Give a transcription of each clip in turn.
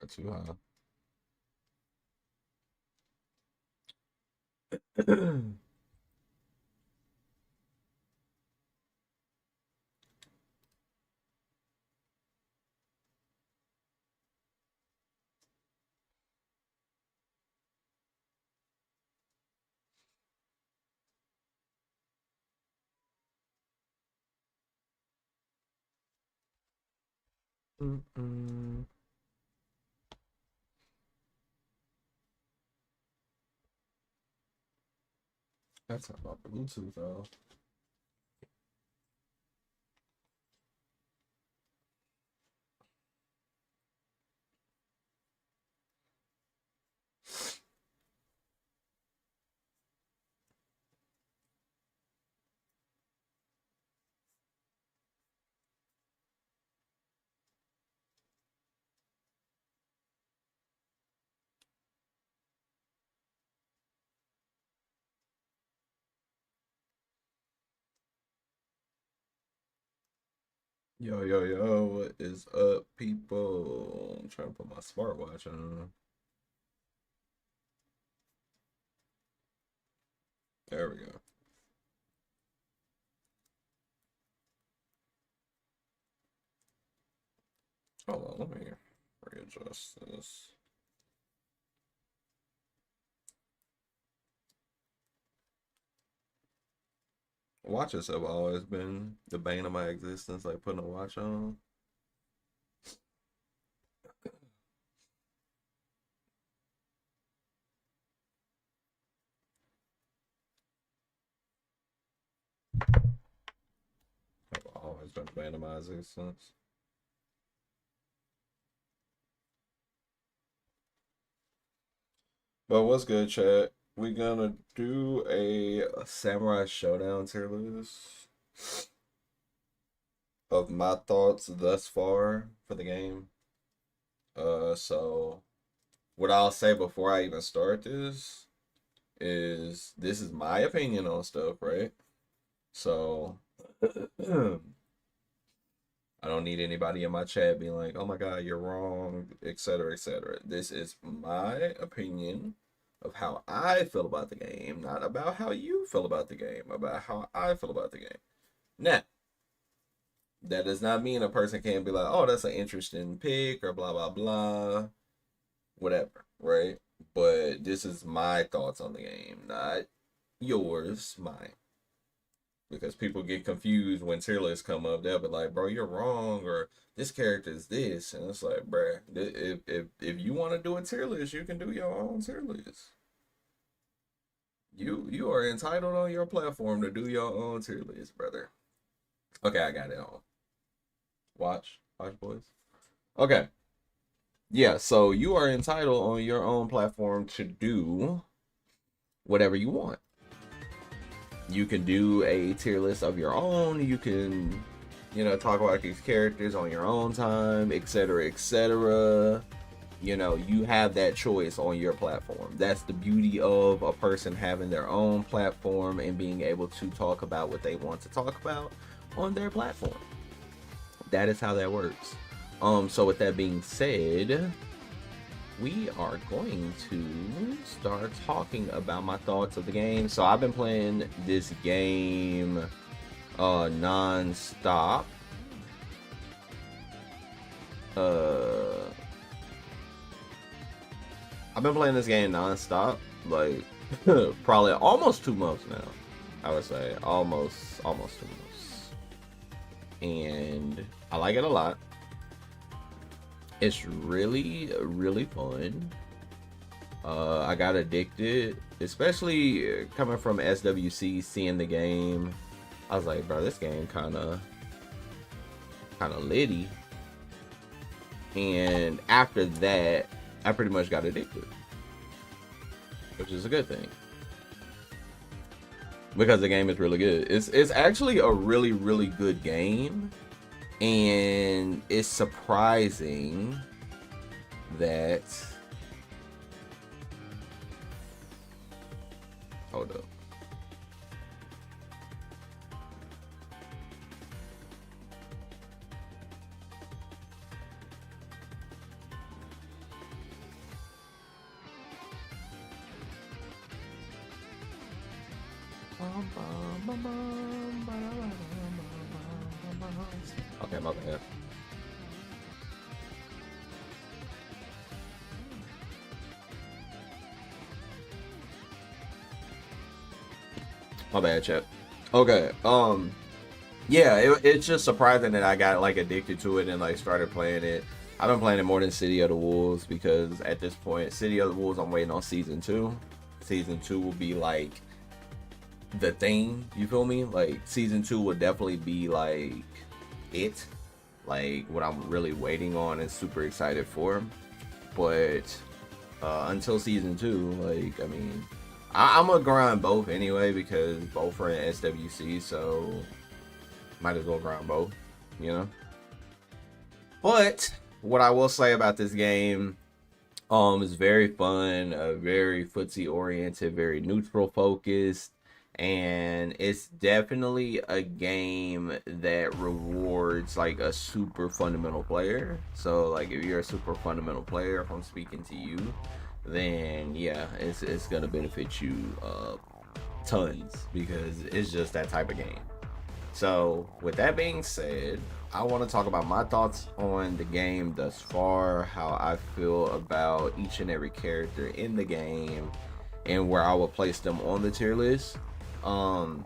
Not too high. Mm-mm. That's about Bluetooth though. Yo, yo, yo, what is up, people? I'm trying to put my smartwatch on. There we go. Hold on, let me readjust this. Watches have always been the bane of my existence, like putting a watch on. Have always been the bane of my existence. But what's good, chat? We gonna do a Samurai Showdown tier list of my thoughts thus far for the game. So what I'll say before I even start this is my opinion on stuff, right? So I don't need anybody in my chat being like, "Oh my God, you're wrong," etc., etc. This is my opinion of how I feel about the game, not about how you feel about the game, about how I feel about the game. Now, that does not mean a person can't be like, "Oh, that's an interesting pick," or blah blah blah, whatever, right? But this is my thoughts on the game, not yours, mine. Because people get confused when tier lists come up. They'll be like, "Bro, you're wrong," or "This character is this," and it's like, "Bruh, if you want to do a tier list, you can do your own tier list. You are entitled on your platform to do your own tier list, brother." Okay, I got it on. Watch, boys. Okay, yeah. So you are entitled on your own platform to do whatever you want. You can do a tier list of your own. You can, talk about these characters on your own time, etc., etc. You have that choice on your platform. That's the beauty of a person having their own platform and being able to talk about what they want to talk about on their platform. That is how that works. So with that being said, we are going to start talking about my thoughts of the game. So I've been playing this game non-stop. I've been playing this game non-stop, like probably almost 2 months now. I would say almost 2 months, and I like it a lot. It's really, really fun. I got addicted, especially coming from SWC, seeing the game. I was like, bro, this game kind of litty. And after that, I pretty much got addicted, which is a good thing because the game is really good. It's actually a really, really good game, and it's surprising that. Hold up. Okay, my bad. My bad, chat. Okay. Yeah, it's just surprising that I got like addicted to it and like started playing it. I've been playing it more than City of the Wolves because at this point, City of the Wolves, I'm waiting on season 2. Season 2 will be like the thing, you feel me? Like season 2 would definitely be like it, like what I'm really waiting on and super excited for. But until season 2, like I mean, I'm gonna grind both anyway because both are in SWC, so might as well grind both, you know. But what I will say about this game, is very fun, very footsie oriented, very neutral focused, and it's definitely a game that rewards like a super fundamental player. So like if you're a super fundamental player, if I'm speaking to you, then yeah, it's gonna benefit you tons because it's just that type of game. So with that being said, I want to talk about my thoughts on the game thus far, how I feel about each and every character in the game, and where I will place them on the tier list. And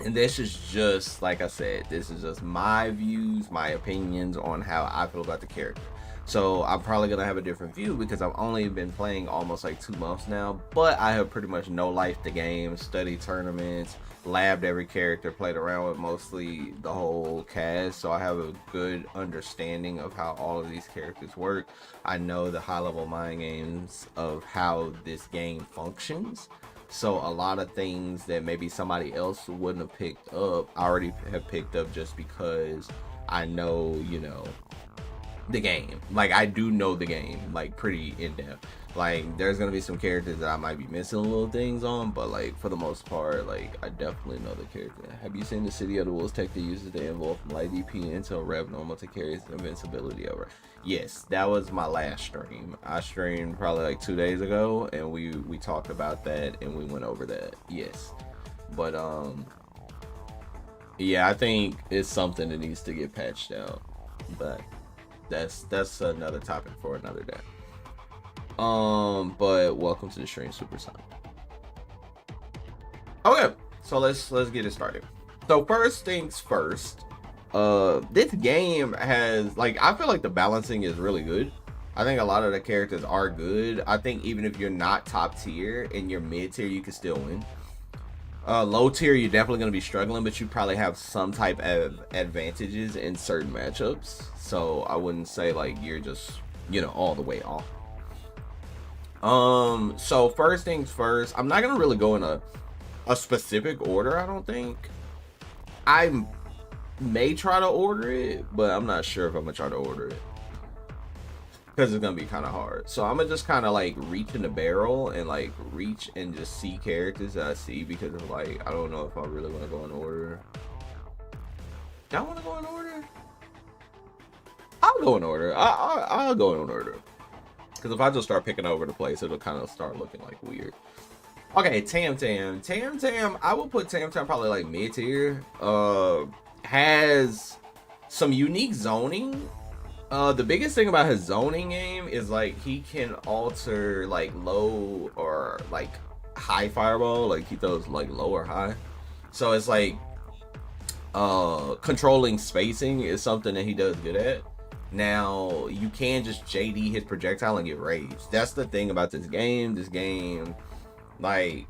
this is just, like I said, this is just my views, my opinions on how I feel about the character. So I'm probably going to have a different view because I've only been playing almost like 2 months now, but I have pretty much no life the game, studied tournaments, labbed every character, played around with mostly the whole cast, so I have a good understanding of how all of these characters work. I know the high level mind games of how this game functions. So a lot of things that maybe somebody else wouldn't have picked up, I already have picked up just because I know, you know, the game. Like I do know the game like pretty in depth. Like there's gonna be some characters that I might be missing little things on, but like for the most part, like I definitely know the character. Have you seen the City of the Wolves tech that uses the involve from light DP into Rev normal to carry his invincibility over? Yes, that was my last stream. I streamed probably like 2 days ago, and we talked about that and we went over that. Yes, but yeah, I think it's something that needs to get patched out, but that's another topic for another day. But welcome to the stream, Super Son. Okay, so let's get it started. So first things first, this game has like I feel like the balancing is really good. I think a lot of the characters are good. I think even if you're not top tier and you're mid tier, you can still win. Low tier, you're definitely going to be struggling, but you probably have some type of advantages in certain matchups. So I wouldn't say like you're just, you know, all the way off. So first things first, I'm not going to really go in a specific order, I don't think. I may try to order it, but I'm not sure if I'm going to try to order it, because it's gonna be kind of hard. So I'm gonna just kind of like reach in the barrel and like reach and just see characters that I see, because of like I don't know if I really want to go in order. Do I want to go in order? I'll go in order. I'll go in order, because if I just start picking over the place, it'll kind of start looking like weird. Okay, Tam Tam. I will put Tam Tam probably like mid tier. Has some unique zoning. The biggest thing about his zoning game is like he can alter like low or like high fireball, like he throws like low or high. So it's like controlling spacing is something that he does good at. Now you can just JD his projectile and get raged. That's the thing about this game. This game like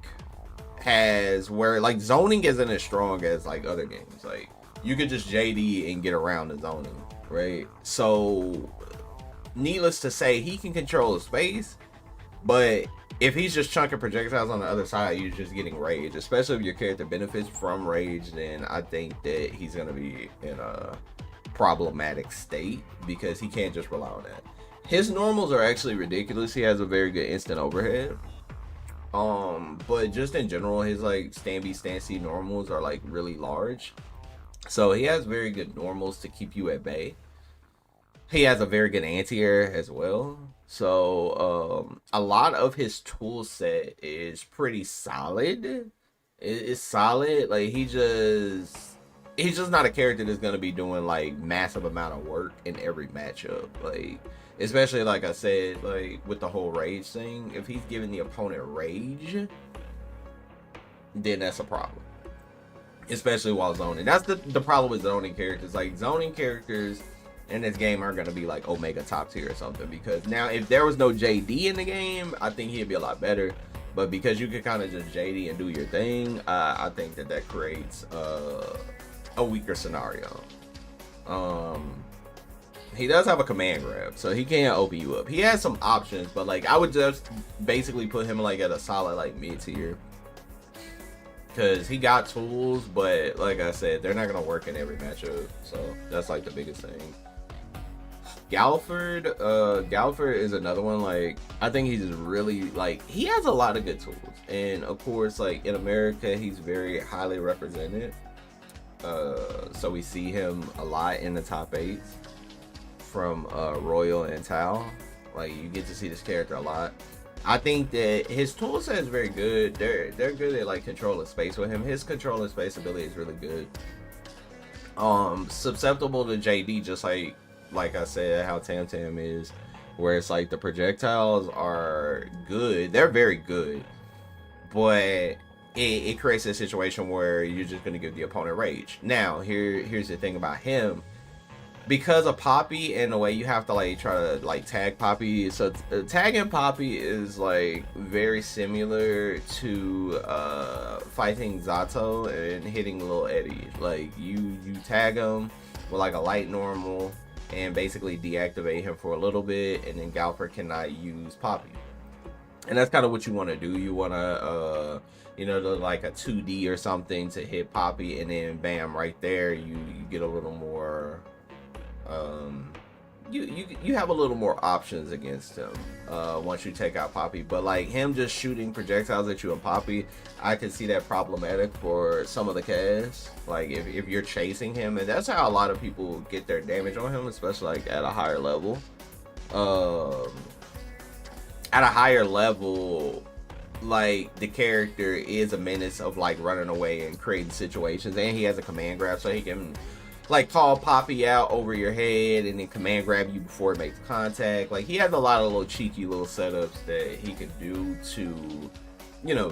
has where like zoning isn't as strong as like other games. Like you could just JD and get around the zoning. Right, so needless to say, he can control the space, but if he's just chunking projectiles on the other side, you're just getting rage. Especially if your character benefits from rage, then I think that he's gonna be in a problematic state, because he can't just rely on that. His normals are actually ridiculous. He has a very good instant overhead. But just in general, his like stand B, stand C normals are like really large. So he has very good normals to keep you at bay. He has a very good anti-air as well. So a lot of his tool set is pretty solid. it's solid. Like he's just not a character that's gonna be doing like massive amount of work in every matchup. Like especially like I said, like with the whole rage thing, if he's giving the opponent rage, then that's a problem. Especially while zoning. That's the problem with zoning characters. Like zoning characters in this game are gonna be like Omega top tier or something. Because now if there was no JD in the game, I think he'd be a lot better. But because you can kind of just JD and do your thing, I think that creates a weaker scenario. He does have a command grab, so he can open you up. He has some options, but like I would just basically put him like at a solid like mid tier. Because he got tools, but like I said, they're not going to work in every matchup. So that's like the biggest thing. Galford is another one. Like, I think he's really, like, he has a lot of good tools. And of course, like in America, he's very highly represented. So we see him a lot in the top 8 from Royal and Tao. Like, you get to see this character a lot. I think that his tool set is very good. They're good at like controlling space with him. His controlling space ability is really good. Susceptible to JD, just like I said, how Tam Tam is, where it's like the projectiles are good. They're very good, but it creates a situation where you're just gonna give the opponent rage. Now here's the thing about him. Because of Poppy and the way you have to like try to like tag Poppy, so tagging Poppy is like very similar to fighting Zato and hitting Lil Eddie. Like you tag him with like a light normal and basically deactivate him for a little bit, and then Galper cannot use Poppy. And that's kind of what you want to do. You want to do like a 2D or something to hit Poppy, and then bam, right there you get a little more. You have a little more options against him once you take out Poppy. But like him just shooting projectiles at you and Poppy, I can see that problematic for some of the cast. Like if you're chasing him, and that's how a lot of people get their damage on him, especially like at a higher level. At a higher level, like the character is a menace of like running away and creating situations, and he has a command grab, so he can like call Poppy out over your head and then command grab you before it makes contact. Like he has a lot of little cheeky little setups that he can do to,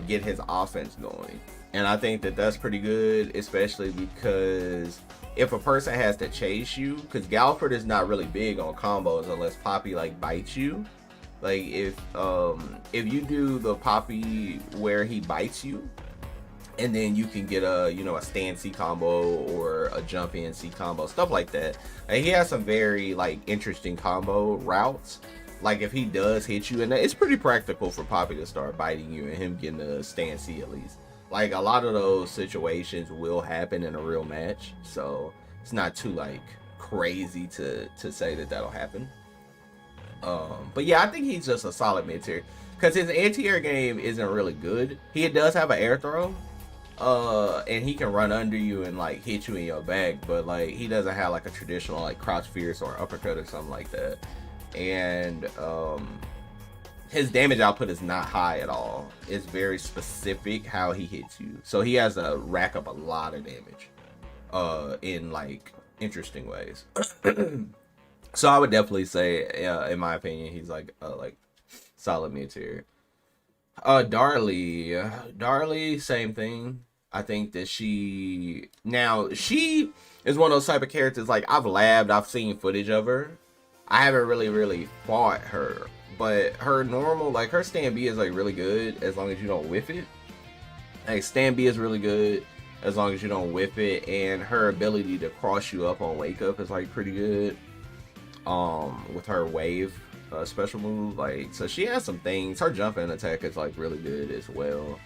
get his offense going. And I think that that's pretty good, especially because if a person has to chase you, because Galford is not really big on combos unless Poppy like bites you. Like if you do the Poppy where he bites you, and then you can get a stand C combo or a jump in C combo, stuff like that. And he has some very like interesting combo routes. Like if he does hit you, and it's pretty practical for Poppy to start biting you and him getting a stand C at least. Like a lot of those situations will happen in a real match, so it's not too like crazy to say that that'll happen. But yeah, I think he's just a solid mid tier because his anti-air game isn't really good. He does have an air throw. And he can run under you and like hit you in your back, but like he doesn't have like a traditional like crouch fierce or uppercut or something like that. And his damage output is not high at all. It's very specific how he hits you, so he has to rack up a lot of damage in like interesting ways. So I would definitely say, in my opinion, he's like solid mid tier. Darlie, same thing. I think that she is one of those type of characters. Like I've seen footage of her. I haven't really fought her, but her normal, like her stand B is like really good as long as you don't whiff it. Like stand B is really good as long as you don't whiff it, and her ability to cross you up on wake up is like pretty good. With her wave special move, like, so she has some things. Her jumping attack is like really good as well,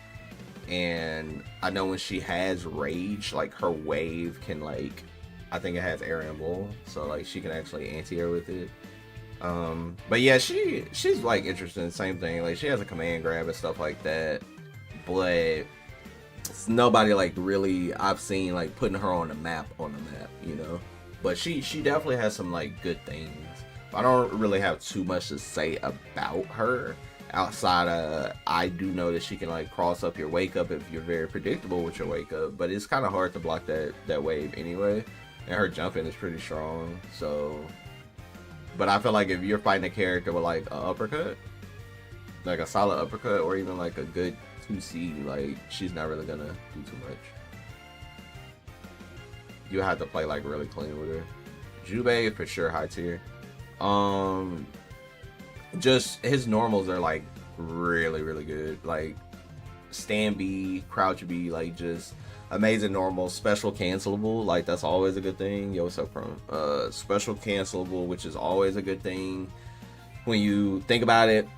and I know when she has rage, like her wave can like, I think it has air and bull, so like she can actually anti-air with it. But yeah, she's like interesting. Same thing, like she has a command grab and stuff like that, but it's nobody like really I've seen like putting her on the map, but she definitely has some like good things. I don't really have too much to say about her Outside of, I do know that she can like cross up your wake up if you're very predictable with your wake up, but it's kind of hard to block that wave anyway. And her jumping is pretty strong. So, but I feel like if you're fighting a character with like an uppercut, like a solid uppercut, or even like a good 2C, like she's not really gonna do too much. You have to play like really clean with her. Jubei for sure high tier. Just his normals are like really good. Like stand B, crouch B, like just amazing normal. Special cancelable, like that's always a good thing. Yo, what's up, Chrome? Special cancelable, which is always a good thing when you think about it.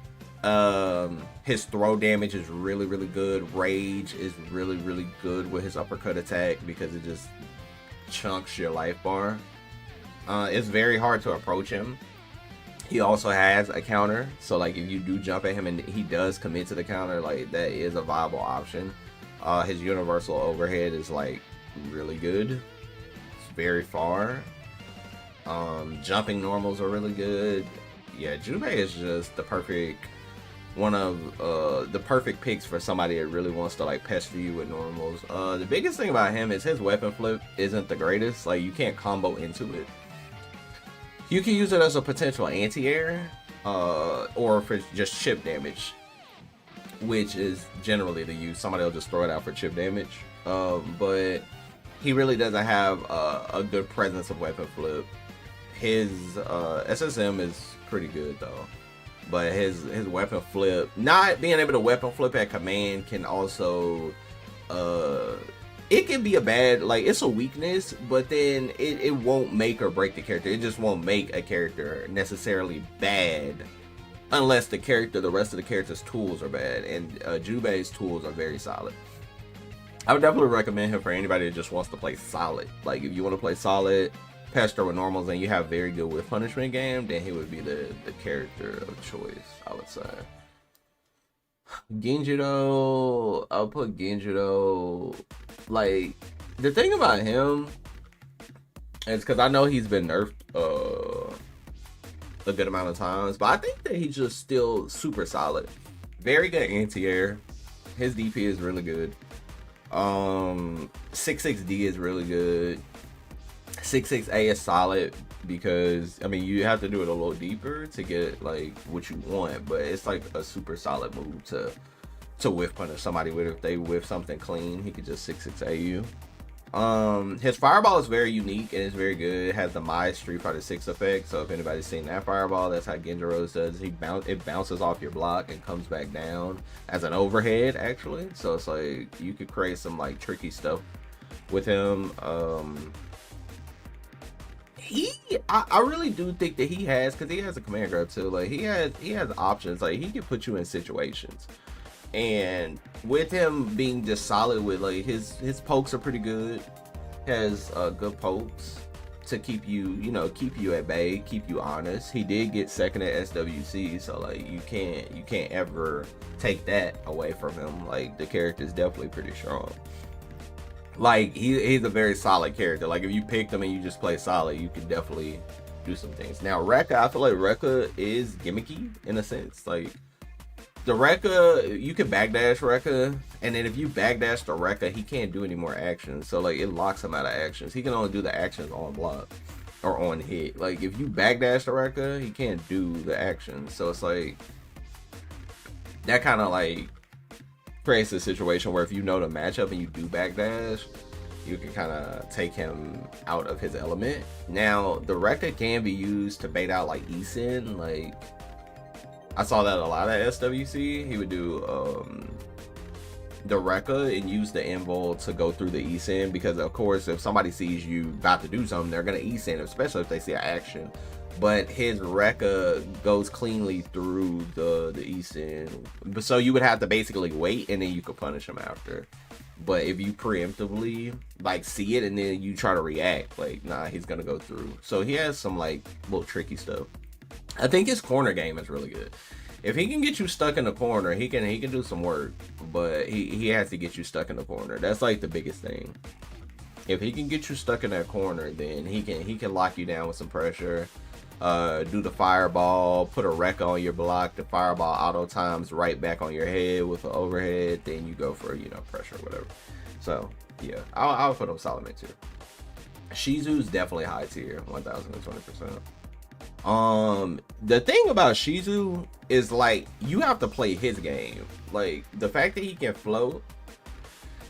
His throw damage is really good. Rage is really good with his uppercut attack because it just chunks your life bar. It's very hard to approach him. He also has a counter, so like if you do jump at him and he does commit to the counter, like that is a viable option. His universal overhead is like really good. It's very far. Jumping normals are really good. Yeah, Jubei is just the perfect one of the perfect picks for somebody that really wants to like pester you with normals. The biggest thing about him is his weapon flip isn't the greatest. Like you can't combo into it. You can use it as a potential anti-air, or for just chip damage, which is generally the use. Somebody will just throw it out for chip damage. But he really doesn't have a good presence of weapon flip. His SSM is pretty good though, but his weapon flip, not being able to weapon flip at command, can also it can be a bad, like it's a weakness, but then it won't make or break the character. It just won't make a character necessarily bad unless the rest of the character's tools are bad, and Jubei's tools are very solid. I would definitely recommend him for anybody that just wants to play solid. Like if you want to play solid, pester with normals, and you have very good whiff punishment game, then he would be the character of choice, I would say. Genjiro, I'll put Genjiro. Like the thing about him is because I know he's been nerfed a good amount of times, but I think that he's just still super solid. Very good anti-air. His DP is really good. 6-6D is really good. 6-6A is solid because I mean you have to do it a little deeper to get like what you want, but it's like a super solid move to whiff punish somebody with. If they whiff something clean, he could just 6-6A you. His fireball is very unique and it's very good. It has the My Street Fighter 6 effect, so if anybody's seen that fireball, that's how Genjiro's does. It bounces off your block and comes back down as an overhead actually, so it's like you could create some like tricky stuff with him. I really do think that he has, because he has a command grab too, like he has options. Like he can put you in situations, and with him being just solid with like his pokes are pretty good. Has good pokes to keep you at bay, keep you honest. He did get second at SWC, so like you can't ever take that away from him. Like the character is definitely pretty strong. Like he's a very solid character. Like if you picked him and you just play solid, you can definitely do some things. Now Rekka, I feel like Rekka is gimmicky in a sense. Like the Rekka, you can backdash Rekka, and then if you backdash the Rekka, he can't do any more actions. So like it locks him out of actions. He can only do the actions on block or on hit. Like if you backdash the Rekka, he can't do the actions. So it's like that kind of like creates a situation where if you know the matchup and you do backdash, you can kind of take him out of his element. Now the Rekka can be used to bait out like Esin. Like I saw that a lot at SWC. He would do the Rekka and use the invul to go through the Esin, because of course if somebody sees you about to do something, they're gonna Esin, especially if they see an action. But his Rekka goes cleanly through the Esin, so you would have to basically wait and then you could punish him after. But if you preemptively like see it and then you try to react, like nah, he's gonna go through. So he has some like little tricky stuff. I think his corner game is really good. If he can get you stuck in the corner, he can do some work, but he has to get you stuck in the corner. That's like the biggest thing. If he can get you stuck in that corner, then he can lock you down with some pressure. do the fireball, put a wreck on your block, the fireball auto times right back on your head with an overhead, then you go for, you know, pressure or whatever. So yeah, I'll put them solid mid tier. Shizu's definitely high tier, 1020%. The thing about Shizu is like you have to play his game. Like the fact that he can float,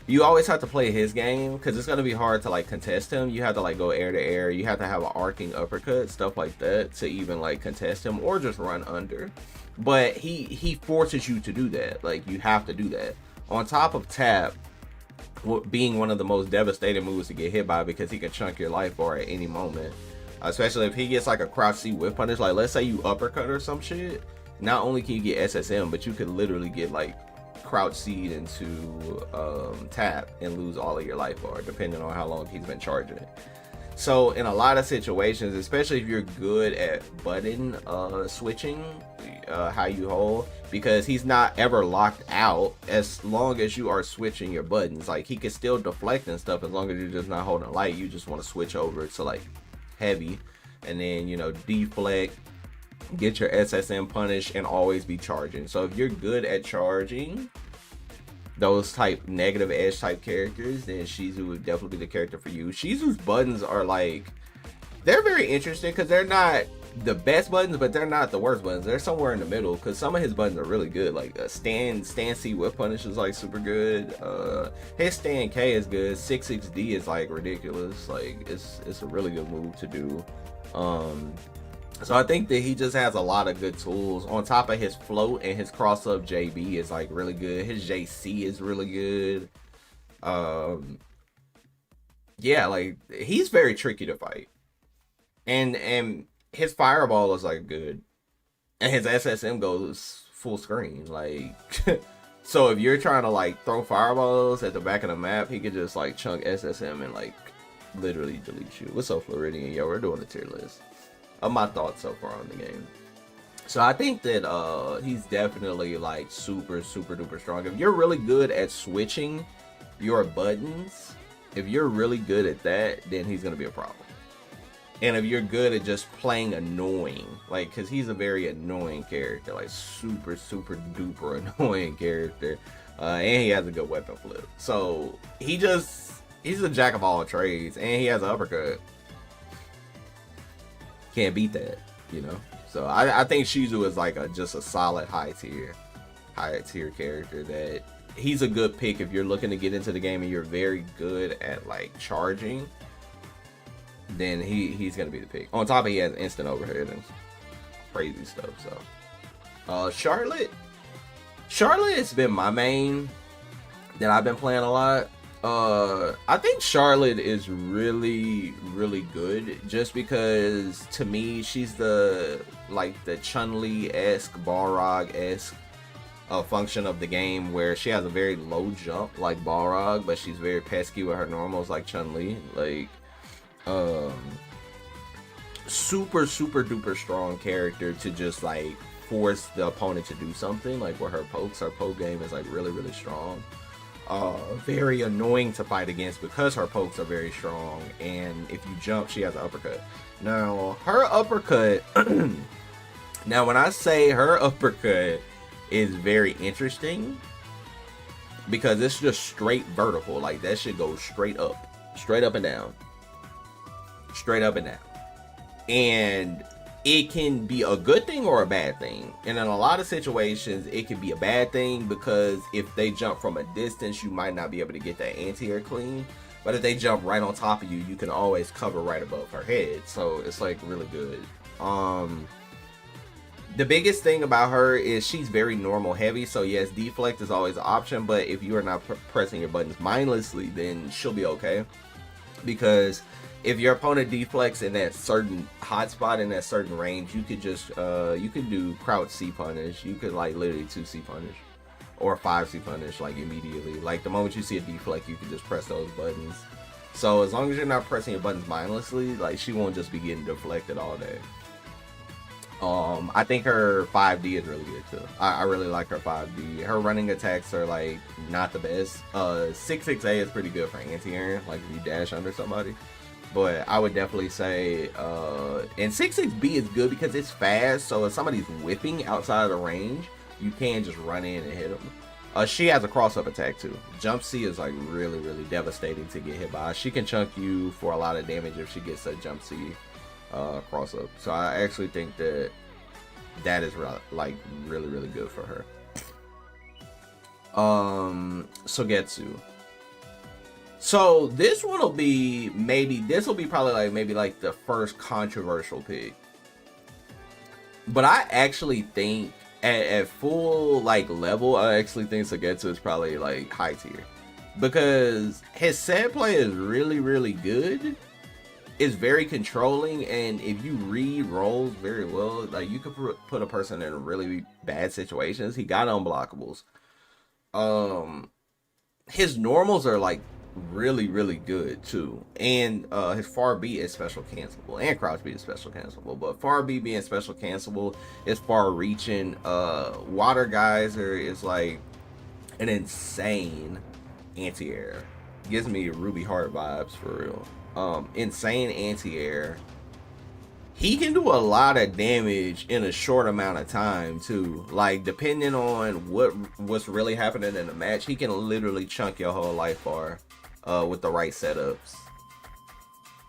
you always have to play his game because it's gonna be hard to like contest him. You have to like go air to air. You have to have an arcing uppercut, stuff like that, to even like contest him or just run under. But he forces you to do that. Like you have to do that. On top of tap being one of the most devastating moves to get hit by because he can chunk your life bar at any moment. Especially if he gets like a crouch C whip punish. Like let's say you uppercut or some shit. Not only can you get SSM, but you could literally get like crouch seed into tap and lose all of your life bar depending on how long he's been charging it. So in a lot of situations, especially if you're good at button switching, how you hold, because he's not ever locked out as long as you are switching your buttons. Like he can still deflect and stuff as long as you're just not holding light. You just want to switch over to like heavy and then, you know, deflect, get your SSM punish, and always be charging. So if you're good at charging those type negative edge type characters, then Shizu would definitely be the character for you. Shizu's buttons are like, they're very interesting because they're not the best buttons, but they're not the worst buttons. They're somewhere in the middle because some of his buttons are really good. Like stand C whip punish is like super good. His stand K is good. 6-6D is like ridiculous. Like it's a really good move to do. So I think that he just has a lot of good tools. On top of his float and his cross up JB is like really good. His JC is really good. Yeah, like he's very tricky to fight. And his fireball is like good. And his SSM goes full screen. Like so if you're trying to like throw fireballs at the back of the map, he could just like chunk SSM and like literally delete you. What's up, Floridian? Yo, we're doing the tier list of my thoughts so far on the game. So I think that he's definitely like super duper strong. If you're really good at switching your buttons, if you're really good at that, then he's gonna be a problem. And if you're good at just playing annoying, like, because he's a very annoying character, like super duper annoying character, and he has a good weapon flip. So he's a jack of all trades, and he has an uppercut. Can't beat that, you know. So I think Shizu is like just a solid high tier character. That he's a good pick if you're looking to get into the game and you're very good at like charging. Then he's gonna be the pick. On top of he has instant overhead and crazy stuff. So Charlotte has been my main that I've been playing a lot. I think Charlotte is really good just because to me she's the Chun-Li-esque, Balrog-esque function of the game where she has a very low jump like Balrog, but she's very pesky with her normals like Chun-Li. Like super duper strong character to just like force the opponent to do something like with her pokes. Her poke game is like really strong. Very annoying to fight against because her pokes are very strong, and if you jump she has an uppercut. Now her uppercut now when I say her uppercut is very interesting because it's just straight vertical. Like that shit goes straight up and down, and it can be a good thing or a bad thing. And in a lot of situations, it can be a bad thing because if they jump from a distance, you might not be able to get that anti-air clean. But if they jump right on top of you, you can always cover right above her head. So it's like really good. The biggest thing about her is she's very normal heavy. So yes, deflect is always an option. But if you are not pressing your buttons mindlessly, then she'll be okay. Because if your opponent deflects in that certain hotspot in that certain range, you could just you could do crouch C punish. You could like literally 2C punish or 5C punish like immediately. Like the moment you see a deflect, you can just press those buttons. So as long as you're not pressing your buttons mindlessly, like she won't just be getting deflected all day. I think her 5D is really good too. I really like her 5D. Her running attacks are like not the best. 6-6A is pretty good for anti-air, like if you dash under somebody. But I would definitely say, and 6-6B is good because it's fast. So if somebody's whipping outside of the range, you can just run in and hit them. She has a cross-up attack too. Jump C is like really, really devastating to get hit by. She can chunk you for a lot of damage if she gets a Jump C cross-up. So I actually think that that is like really, really good for her. Sogetsu. So this one will be probably like the first controversial pick. But I actually think at full like level, I actually think Sogetsu is probably like high tier. Because his set play is really, really good. It's very controlling, and if you read roles very well, like you could put a person in really bad situations. He got unblockables. His normals are like really, really good too, and his far B is special cancelable, and crouch B is special cancelable. But far B being special cancelable is far reaching. Water Geyser is like an insane anti-air. Gives me Ruby Heart vibes for real. Insane anti-air. He can do a lot of damage in a short amount of time too. Like depending on what's really happening in the match, he can literally chunk your whole life bar with the right setups.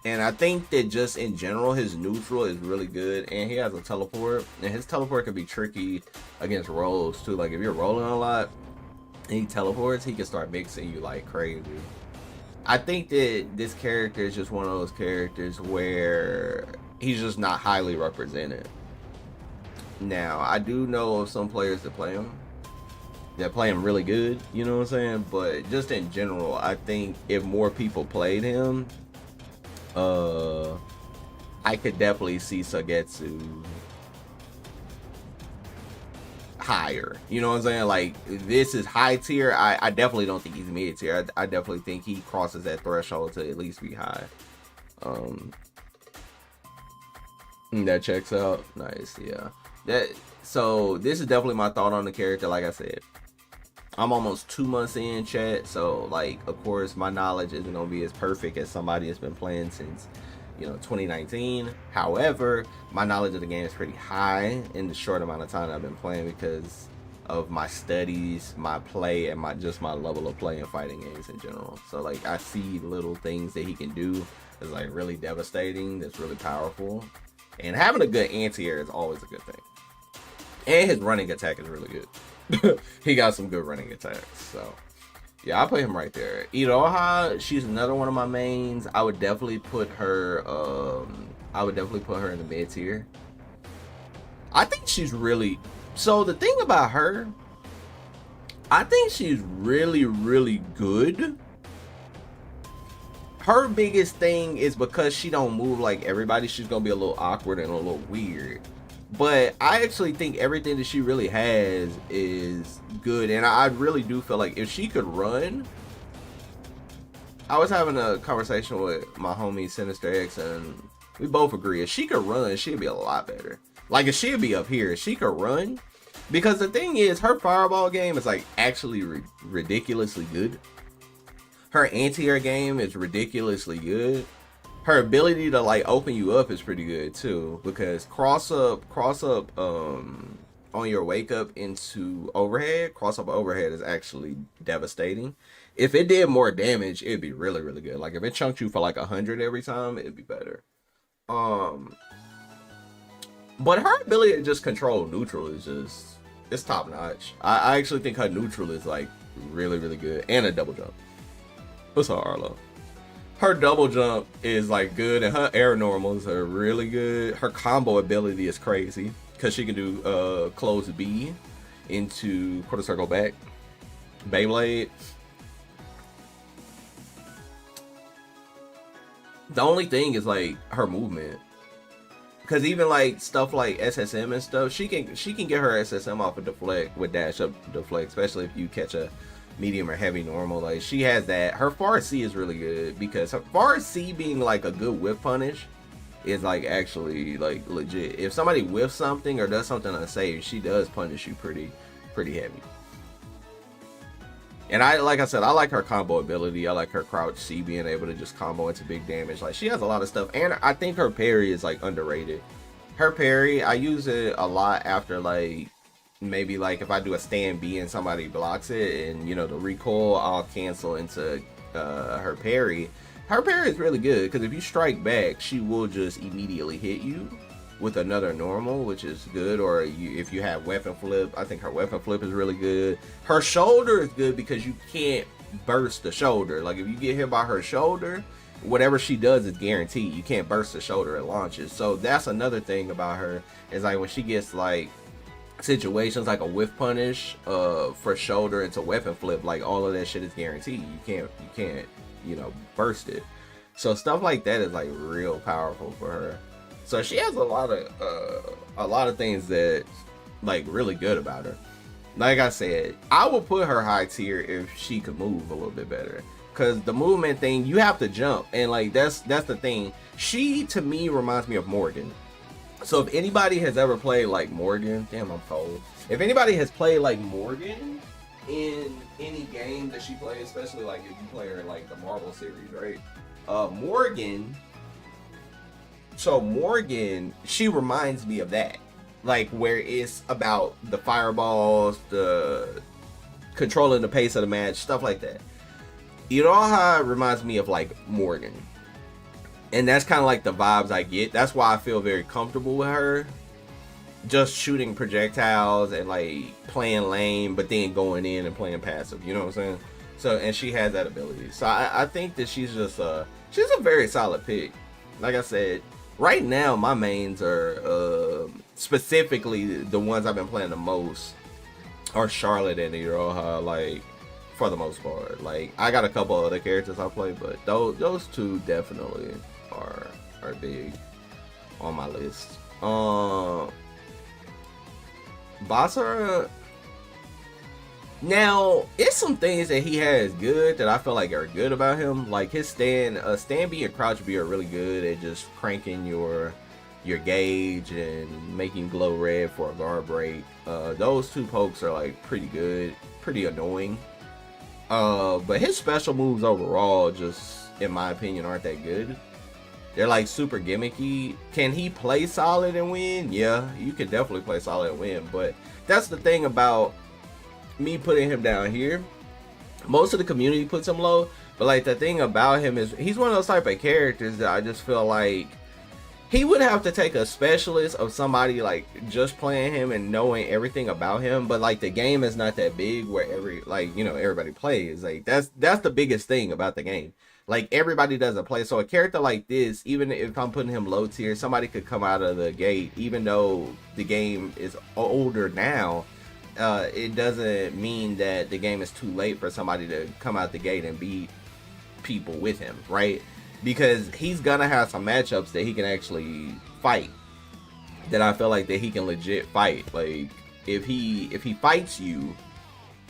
And I think that just in general, his neutral is really good, and he has a teleport, and his teleport can be tricky against rolls too. Like if you're rolling a lot and he teleports, he can start mixing you like crazy. I think that this character is just one of those characters where he's just not highly represented. Now, I do know of some players that play him. That play him really good, you know what I'm saying? But just in general, I think if more people played him, I could definitely see Sogetsu higher. You know what I'm saying? Like, this is high tier. I definitely don't think he's mid tier. I definitely think he crosses that threshold to at least be high. That checks out. Nice, yeah. So this is definitely my thought on the character. Like I said, I'm almost 2 months in, chat. So like, of course, my knowledge isn't gonna be as perfect as somebody that's been playing since 2019. However, my knowledge of the game is pretty high in the short amount of time I've been playing because of my studies, my play, and my level of play in fighting games in general. So like, I see little things that he can do that's like really devastating, that's really powerful. And having a good anti-air is always a good thing. And his running attack is really good. He got some good running attacks. So, yeah, I'll put him right there. Iroha, she's another one of my mains. I would definitely put her in the mid tier. I think she's really... So, the thing about her, I think she's really, really good. Her biggest thing is because she don't move like everybody, she's gonna be a little awkward and a little weird. But I actually think everything that she really has is good, and I really do feel like if she could run... I was having a conversation with my homie Sinister X, and we both agree if she could run, she'd be a lot better. Like if she'd be up here, if she could run, because the thing is, her fireball game is like actually ridiculously good. Her anti-air game is ridiculously good. Her ability to like open you up is pretty good too, because cross up on your wake up into overhead, cross up overhead is actually devastating. If it did more damage, it'd be really, really good. Like if it chunked you for like 100 every time, it'd be better. But her ability to just control neutral is it's top notch. I actually think her neutral is like really, really good, and a double jump. What's up, Arlo? Her double jump is like good, and her air normals are really good. Her combo ability is crazy because she can do close B into quarter circle back, Beyblade. The only thing is like her movement, because even like stuff like SSM and stuff, she can get her SSM off of deflect with dash up deflect, especially if you catch a medium or heavy normal. Like she has that. Her far C is really good because her far C being like a good whip punish is like actually like legit. If somebody whiffs something or does something unsafe, she does punish you pretty heavy. And I, like I said, I like her combo ability. I like her crouch C being able to just combo into big damage. Like, she has a lot of stuff. And I think her parry is, like, underrated. Her parry, I use it a lot after, like, maybe, like, if I do a stand B and somebody blocks it and, you know, the recoil, I'll cancel into her parry. Her parry is really good because if you strike back, she will just immediately hit you with another normal, which is good. Or if you have weapon flip, I think her weapon flip is really good. Her shoulder is good because you can't burst the shoulder. Like, if you get hit by her shoulder, whatever she does is guaranteed. You can't burst the shoulder, it launches. So that's another thing about her, is like when she gets like situations like a whiff punish for shoulder into weapon flip, like all of that shit is guaranteed. You can't you know, burst it. So stuff like that is like real powerful for her. So she has a lot of things that like really good about her. Like I said, I would put her high tier if she could move a little bit better. Cause the movement thing, you have to jump, and like that's the thing. She to me reminds me of Morgan. So if anybody has ever played like Morgan, damn, I'm cold. If anybody has played like Morgan in any game that she plays, especially like if you play her in like the Marvel series, right? Morgan, she reminds me of that. Like where it's about the fireballs, the controlling the pace of the match, stuff like that. Iroha reminds me of like Morgan. And that's kind of like the vibes I get. That's why I feel very comfortable with her. Just shooting projectiles and like playing lane, but then going in and playing passive. You know what I'm saying? So, and she has that ability. So I think that she's a very solid pick. Like I said, right now my mains are specifically the ones I've been playing the most are Charlotte and Iroha. Like, for the most part, like I got a couple other characters I play, but those two definitely are big on my list. Basara, now it's some things that he has good that I feel like are good about him. Like his stand B and crouch B are really good at just cranking your gauge and making glow red for a guard break. Those two pokes are like pretty good, pretty annoying. But his special moves overall, just in my opinion, aren't that good. They're like super gimmicky. Can he play solid and win? Yeah, you can definitely play solid and win. But that's the thing about me putting him down here. Most of the community puts him low, but like the thing about him is he's one of those type of characters that I just feel like he would have to take a specialist of somebody like just playing him and knowing everything about him. But like the game is not that big where everybody plays. Like that's the biggest thing about the game. Like everybody doesn't play. So a character like this, even if I'm putting him low tier, somebody could come out of the gate, even though the game is older now. It doesn't mean that the game is too late for somebody to come out the gate and beat people with him, right? Because he's gonna have some matchups that he can actually fight, that I feel like that he can legit fight. Like if he fights you,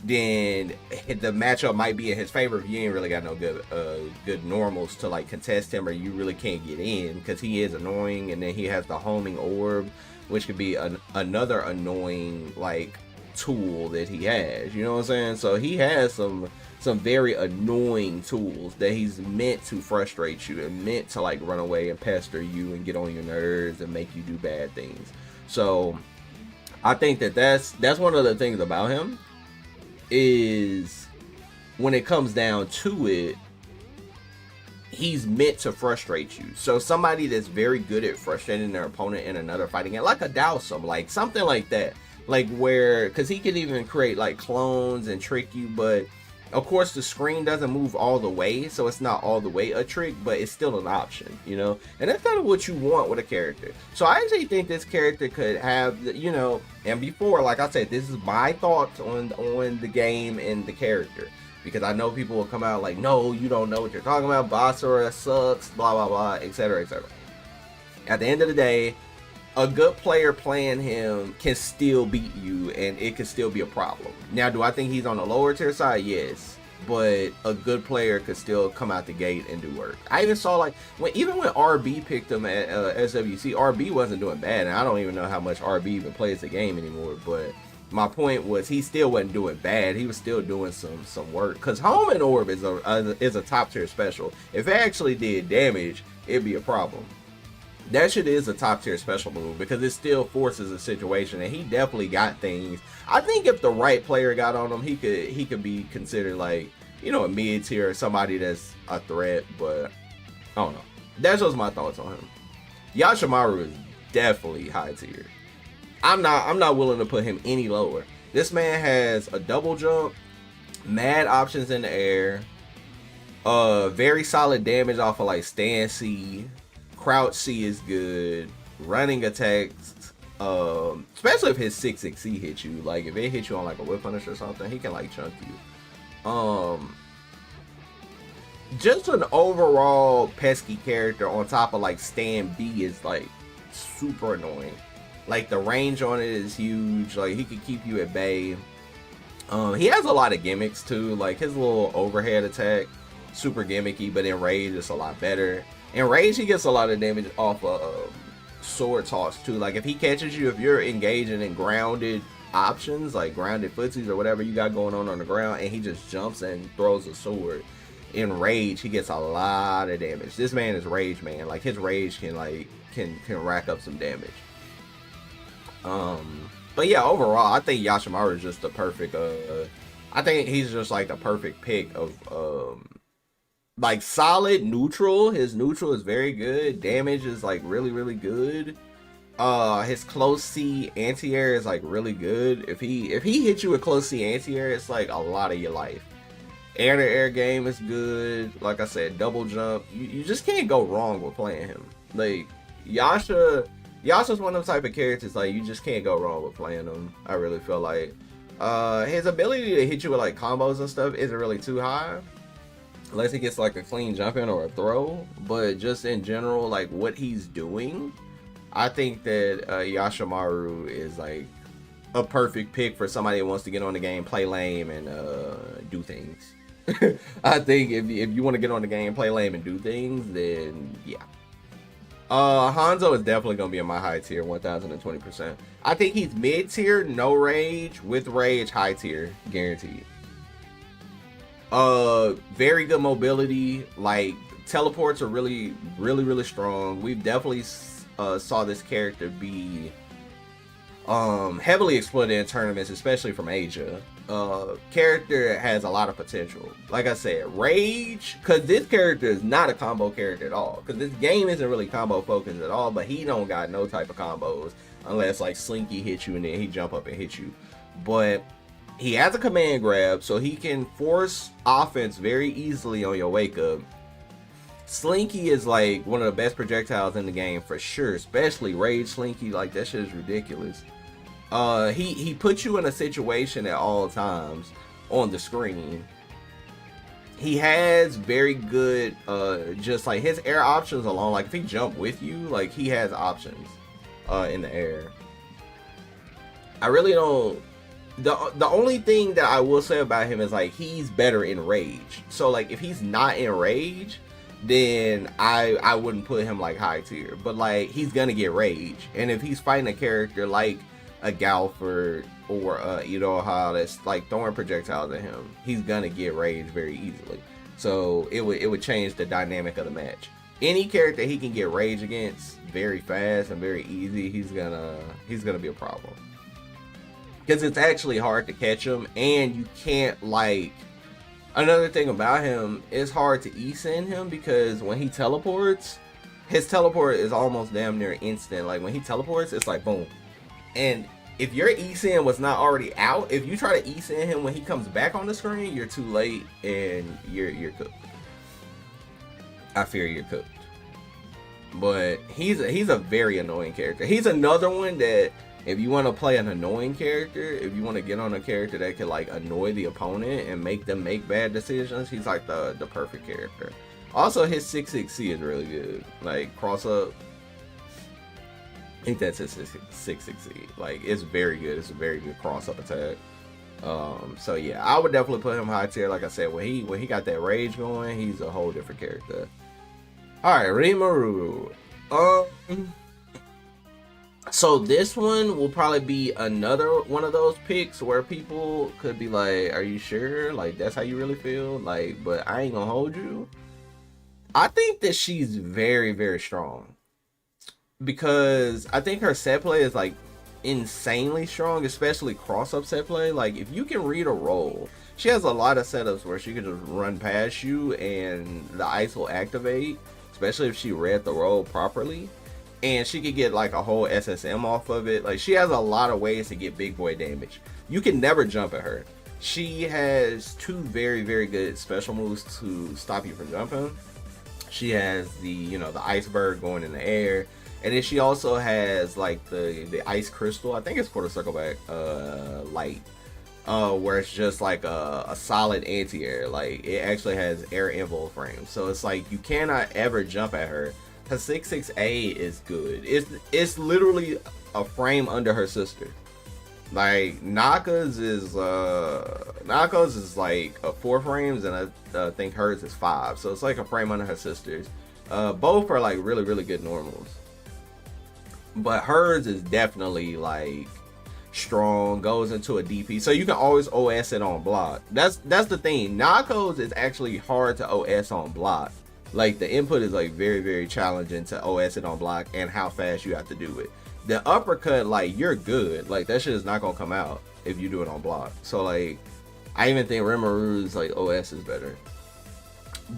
then the matchup might be in his favor if you ain't really got no good normals to like contest him, or you really can't get in because he is annoying. And then he has the homing orb, which could be another annoying like tool that he has. You know what I'm saying? So he has some very annoying tools that he's meant to frustrate you and meant to like run away and pester you and get on your nerves and make you do bad things. So I think that's one of the things about him, is when it comes down to it, he's meant to frustrate you. So somebody that's very good at frustrating their opponent in another fighting game, like a Dowsum, like something like that, like where, because he can even create like clones and trick you, but of course the screen doesn't move all the way, so it's not all the way a trick, but it's still an option, you know. And that's kind of what you want with a character. So I actually think this character could have, you know, and before, like I said, this is my thoughts on the game and the character, because I know people will come out like, no, you don't know what you're talking about, Basara sucks, blah blah blah, etc etc. At the end of the day, a good player playing him can still beat you, and it can still be a problem. Now, do I think he's on the lower tier side? Yes. But a good player could still come out the gate and do work. I even saw like, even when RB picked him at SWC, RB wasn't doing bad. And I don't even know how much RB even plays the game anymore. But my point was he still wasn't doing bad. He was still doing some work. Because Home and Orb is a top tier special. If it actually did damage, it'd be a problem. That shit is a top tier special move because it still forces a situation, and he definitely got things. I think if the right player got on him, he could be considered like, you know, a mid tier, somebody that's a threat. But I don't know. That's just my thoughts on him. Yashimaru is definitely high tier. I'm not willing to put him any lower. This man has a double jump, mad options in the air, very solid damage off of like stand C, crouch C is good, running attacks, especially if his 6-6C hits you. Like if it hits you on like a whip punish or something, he can like chunk you. Just an overall pesky character on top of like stand B is like super annoying. Like the range on it is huge. Like he could keep you at bay. He has a lot of gimmicks too. Like his little overhead attack, super gimmicky, but in rage it's a lot better. In rage he gets a lot of damage off of sword toss too. Like if he catches you, if you're engaging in grounded options, like grounded footsies or whatever you got going on the ground, and he just jumps and throws a sword. In rage he gets a lot of damage. This man is rage man. Like his rage can rack up some damage. But yeah, overall, I think Yashimaru is just the perfect. I think he's just like the perfect pick of like solid neutral. His neutral is very good. Damage is like really good. His close C anti-air is like really good. If he hits you with close C anti-air, it's like a lot of your life. Air to air game is good. Like I said, double jump. You just can't go wrong with playing him. Like Yasha's one of those type of characters, like, you just can't go wrong with playing him. I really feel like his ability to hit you with like combos and stuff isn't really too high, unless he gets like a clean jump in or a throw. But just in general, like what he's doing, I think that Yashimaru is like a perfect pick for somebody that wants to get on the game, play lame, and do things. I think if you want to get on the game, play lame, and do things, then yeah. Hanzo is definitely going to be in my high tier, 1020%. I think he's mid tier, no rage, with rage, high tier, guaranteed. Very good mobility, like teleports are really strong. We've definitely saw this character be heavily exploited in tournaments, especially from Asia. Character has a lot of potential. Like I said, rage, because this character is not a combo character at all, because this game isn't really combo focused at all, but he don't got no type of combos unless like Slinky hits you and then he jump up and hit you. But he has a command grab, so he can force offense very easily on your wake up. Slinky is like one of the best projectiles in the game for sure, especially rage Slinky. Like that shit is ridiculous. He puts you in a situation at all times on the screen. He has very good just like his air options alone. Like if he jump with you, like he has options in the air. I really don't. The only thing that I will say about him is like he's better in rage. So like if he's not in rage, then I wouldn't put him like high tier. But like he's gonna get rage, and if he's fighting a character like a Galford or Iroha that's like throwing projectiles at him, he's gonna get rage very easily. So it would change the dynamic of the match. Any character he can get rage against very fast and very easy, he's gonna be a problem. Because it's actually hard to catch him, and you can't like. Another thing about him, it's hard to E-send him because when he teleports, his teleport is almost damn near instant. Like when he teleports, it's like boom. And if your E-send was not already out, if you try to E-send him when he comes back on the screen, you're too late and you're cooked. I fear you're cooked. But he's a very annoying character. He's another one that if you want to play an annoying character, if you want to get on a character that can like annoy the opponent and make them make bad decisions, he's like the perfect character. Also, his 6-6C is really good. Like cross up. I think that's his 6-6C. Like it's very good. It's a very good cross up attack. So yeah, I would definitely put him high tier. Like I said, when he got that rage going, he's a whole different character. All right, Rimuru. So this one will probably be another one of those picks where people could be like, "Are you sure? Like that's how you really feel?" Like, but I ain't gonna hold you. I think that she's very, very strong because I think her set play is like insanely strong, especially cross up set play. Like if you can read a roll, she has a lot of setups where she can just run past you and the ice will activate, especially if she read the roll properly. And she could get like a whole SSM off of it. Like she has a lot of ways to get big boy damage. You can never jump at her. She has two very, very good special moves to stop you from jumping. She has the iceberg going in the air, and then she also has like the ice crystal. I think it's quarter circle back light, where it's just like a solid anti-air. Like it actually has air invul frames, so it's like you cannot ever jump at her. Her 6-6A is good. It's literally a frame under her sister. Like Naka's is like 4 frames, and I think hers is 5. So it's like a frame under her sister's. Both are like really, really good normals, but hers is definitely like strong. Goes into a DP, so you can always OS it on block. That's the thing. Nako's is actually hard to OS on block. Like the input is like very, very challenging to OS it on block and how fast you have to do it. The uppercut, like you're good. Like that shit is not gonna come out if you do it on block. So like I even think Rimmaru's like OS is better.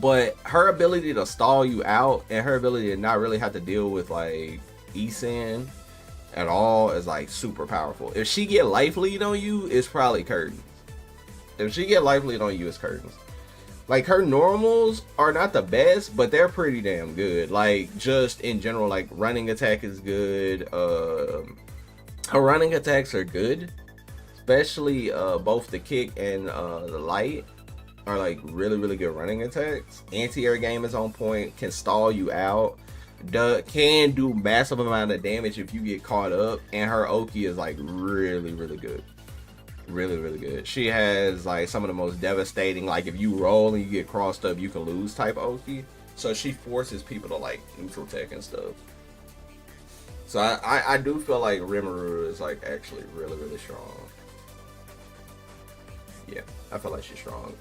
But her ability to stall you out and her ability to not really have to deal with like Esan at all is like super powerful. If she get life lead on you, it's probably curtains. If she get life lead on you, it's curtains. Like her normals are not the best, but they're pretty damn good. Like just in general, like running attack is good. Her running attacks are good, especially both the kick and the light are like really, really good running attacks. Anti-air game is on point. Can stall you out. Can do massive amount of damage if you get caught up. And her Oki is like really, really good. Really, really good. She has like some of the most devastating, like if you roll and you get crossed up, you can lose type Oki. So she forces people to like neutral tech and stuff. So I do feel like Rimmaru is like actually really, really strong. Yeah, I feel like she's strong.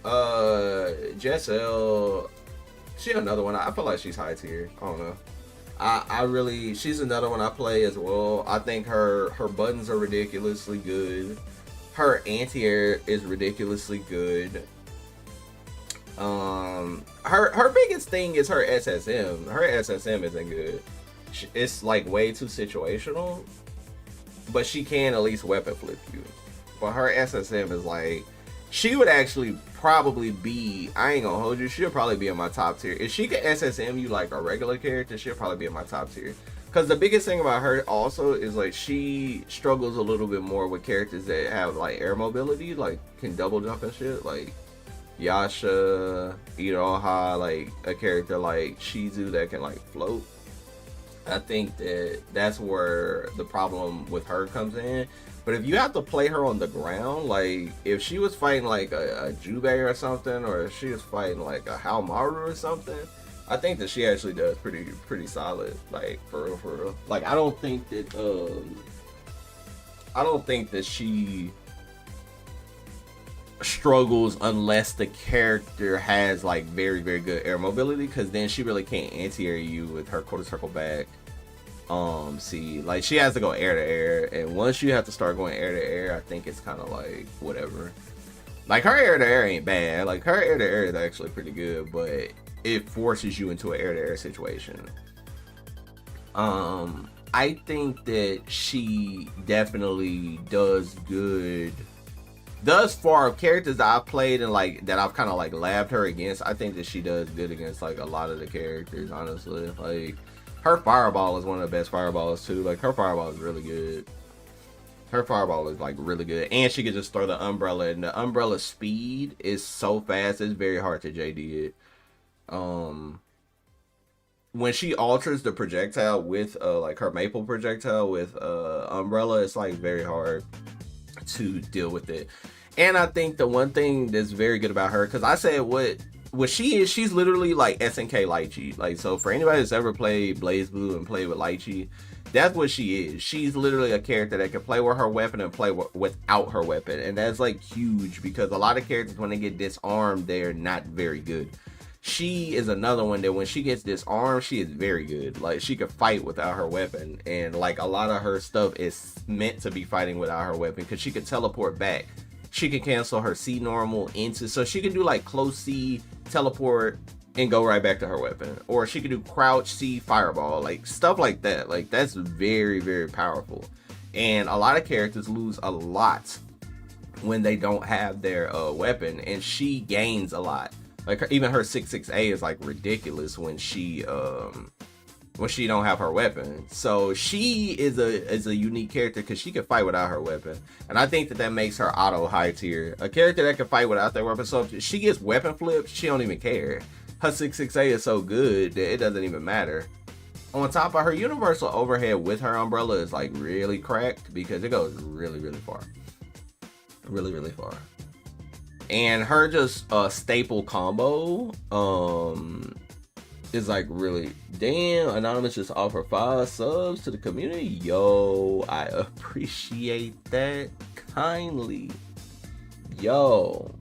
Jessel, she another one. I feel like she's high tier. I don't know. I really, she's another one I play as well. I think her buttons are ridiculously good. Her anti-air is ridiculously good. Her biggest thing is her SSM. Her SSM isn't good. It's like way too situational, but she can at least weapon flip you. But her SSM is like, she would actually probably be, I ain't gonna hold you, she'll probably be in my top tier. If she could SSM you like a regular character, she'll probably be in my top tier. Because the biggest thing about her also is like she struggles a little bit more with characters that have like air mobility, like can double jump and shit, like Yasha, Iroha, like a character like Shizu that can like float. I think that's where the problem with her comes in. But if you have to play her on the ground, like if she was fighting like a Jubei or something, or if she was fighting like a Haomaru or something, I think that she actually does pretty solid, like for real. Like I don't think that she struggles unless the character has like very, very good air mobility, because then she really can't anti-air you with her quarter circle back. See, like she has to go air to air, and once you have to start going air to air, I think it's kind of like whatever. Like her air to air ain't bad. Like her air to air is actually pretty good, but it forces you into an air to air situation. I think that she definitely does good. Thus far, characters that I've played and like that I've kind of like labbed her against, I think that she does good against like a lot of the characters, honestly. Like her fireball is one of the best fireballs too. Like her fireball is really good. Her fireball is like really good, and she can just throw the umbrella, and the umbrella speed is so fast, it's very hard to JD it. When she alters the projectile with like her maple projectile with umbrella, it's like very hard to deal with it. And I think the one thing that's very good about her, because I said what she is, she's literally like SNK Lychee. Like, so for anybody that's ever played BlazBlue and played with Lychee, That's what she is. She's literally a character that can play with her weapon and play without her weapon. And that's like huge because a lot of characters, when they get disarmed, they're not very good. She is another one that when she gets disarmed, she is very good. Like, she could fight without her weapon. And like a lot of her stuff is meant to be fighting without her weapon because she could teleport back. She can cancel her C normal into, so she can do like close C, teleport, and go right back to her weapon. Or she could do crouch C, fireball, like stuff like that. Like, that's very, very powerful. And a lot of characters lose a lot when they don't have their weapon, and she gains a lot. Like, even her 6-6A is like ridiculous when she don't have her weapon. So she is a unique character because she can fight without her weapon, and I think that makes her auto high tier. A character that can fight without their weapon. So if she gets weapon flipped, she don't even care. Her 6-6A is so good that it doesn't even matter. On top of her universal overhead with her umbrella is like really cracked because it goes really, really far. Really, really far. And her just staple combo is like really, damn, Anonymous just offered 5 subs to the community. Yo, I appreciate that kindly. Yo,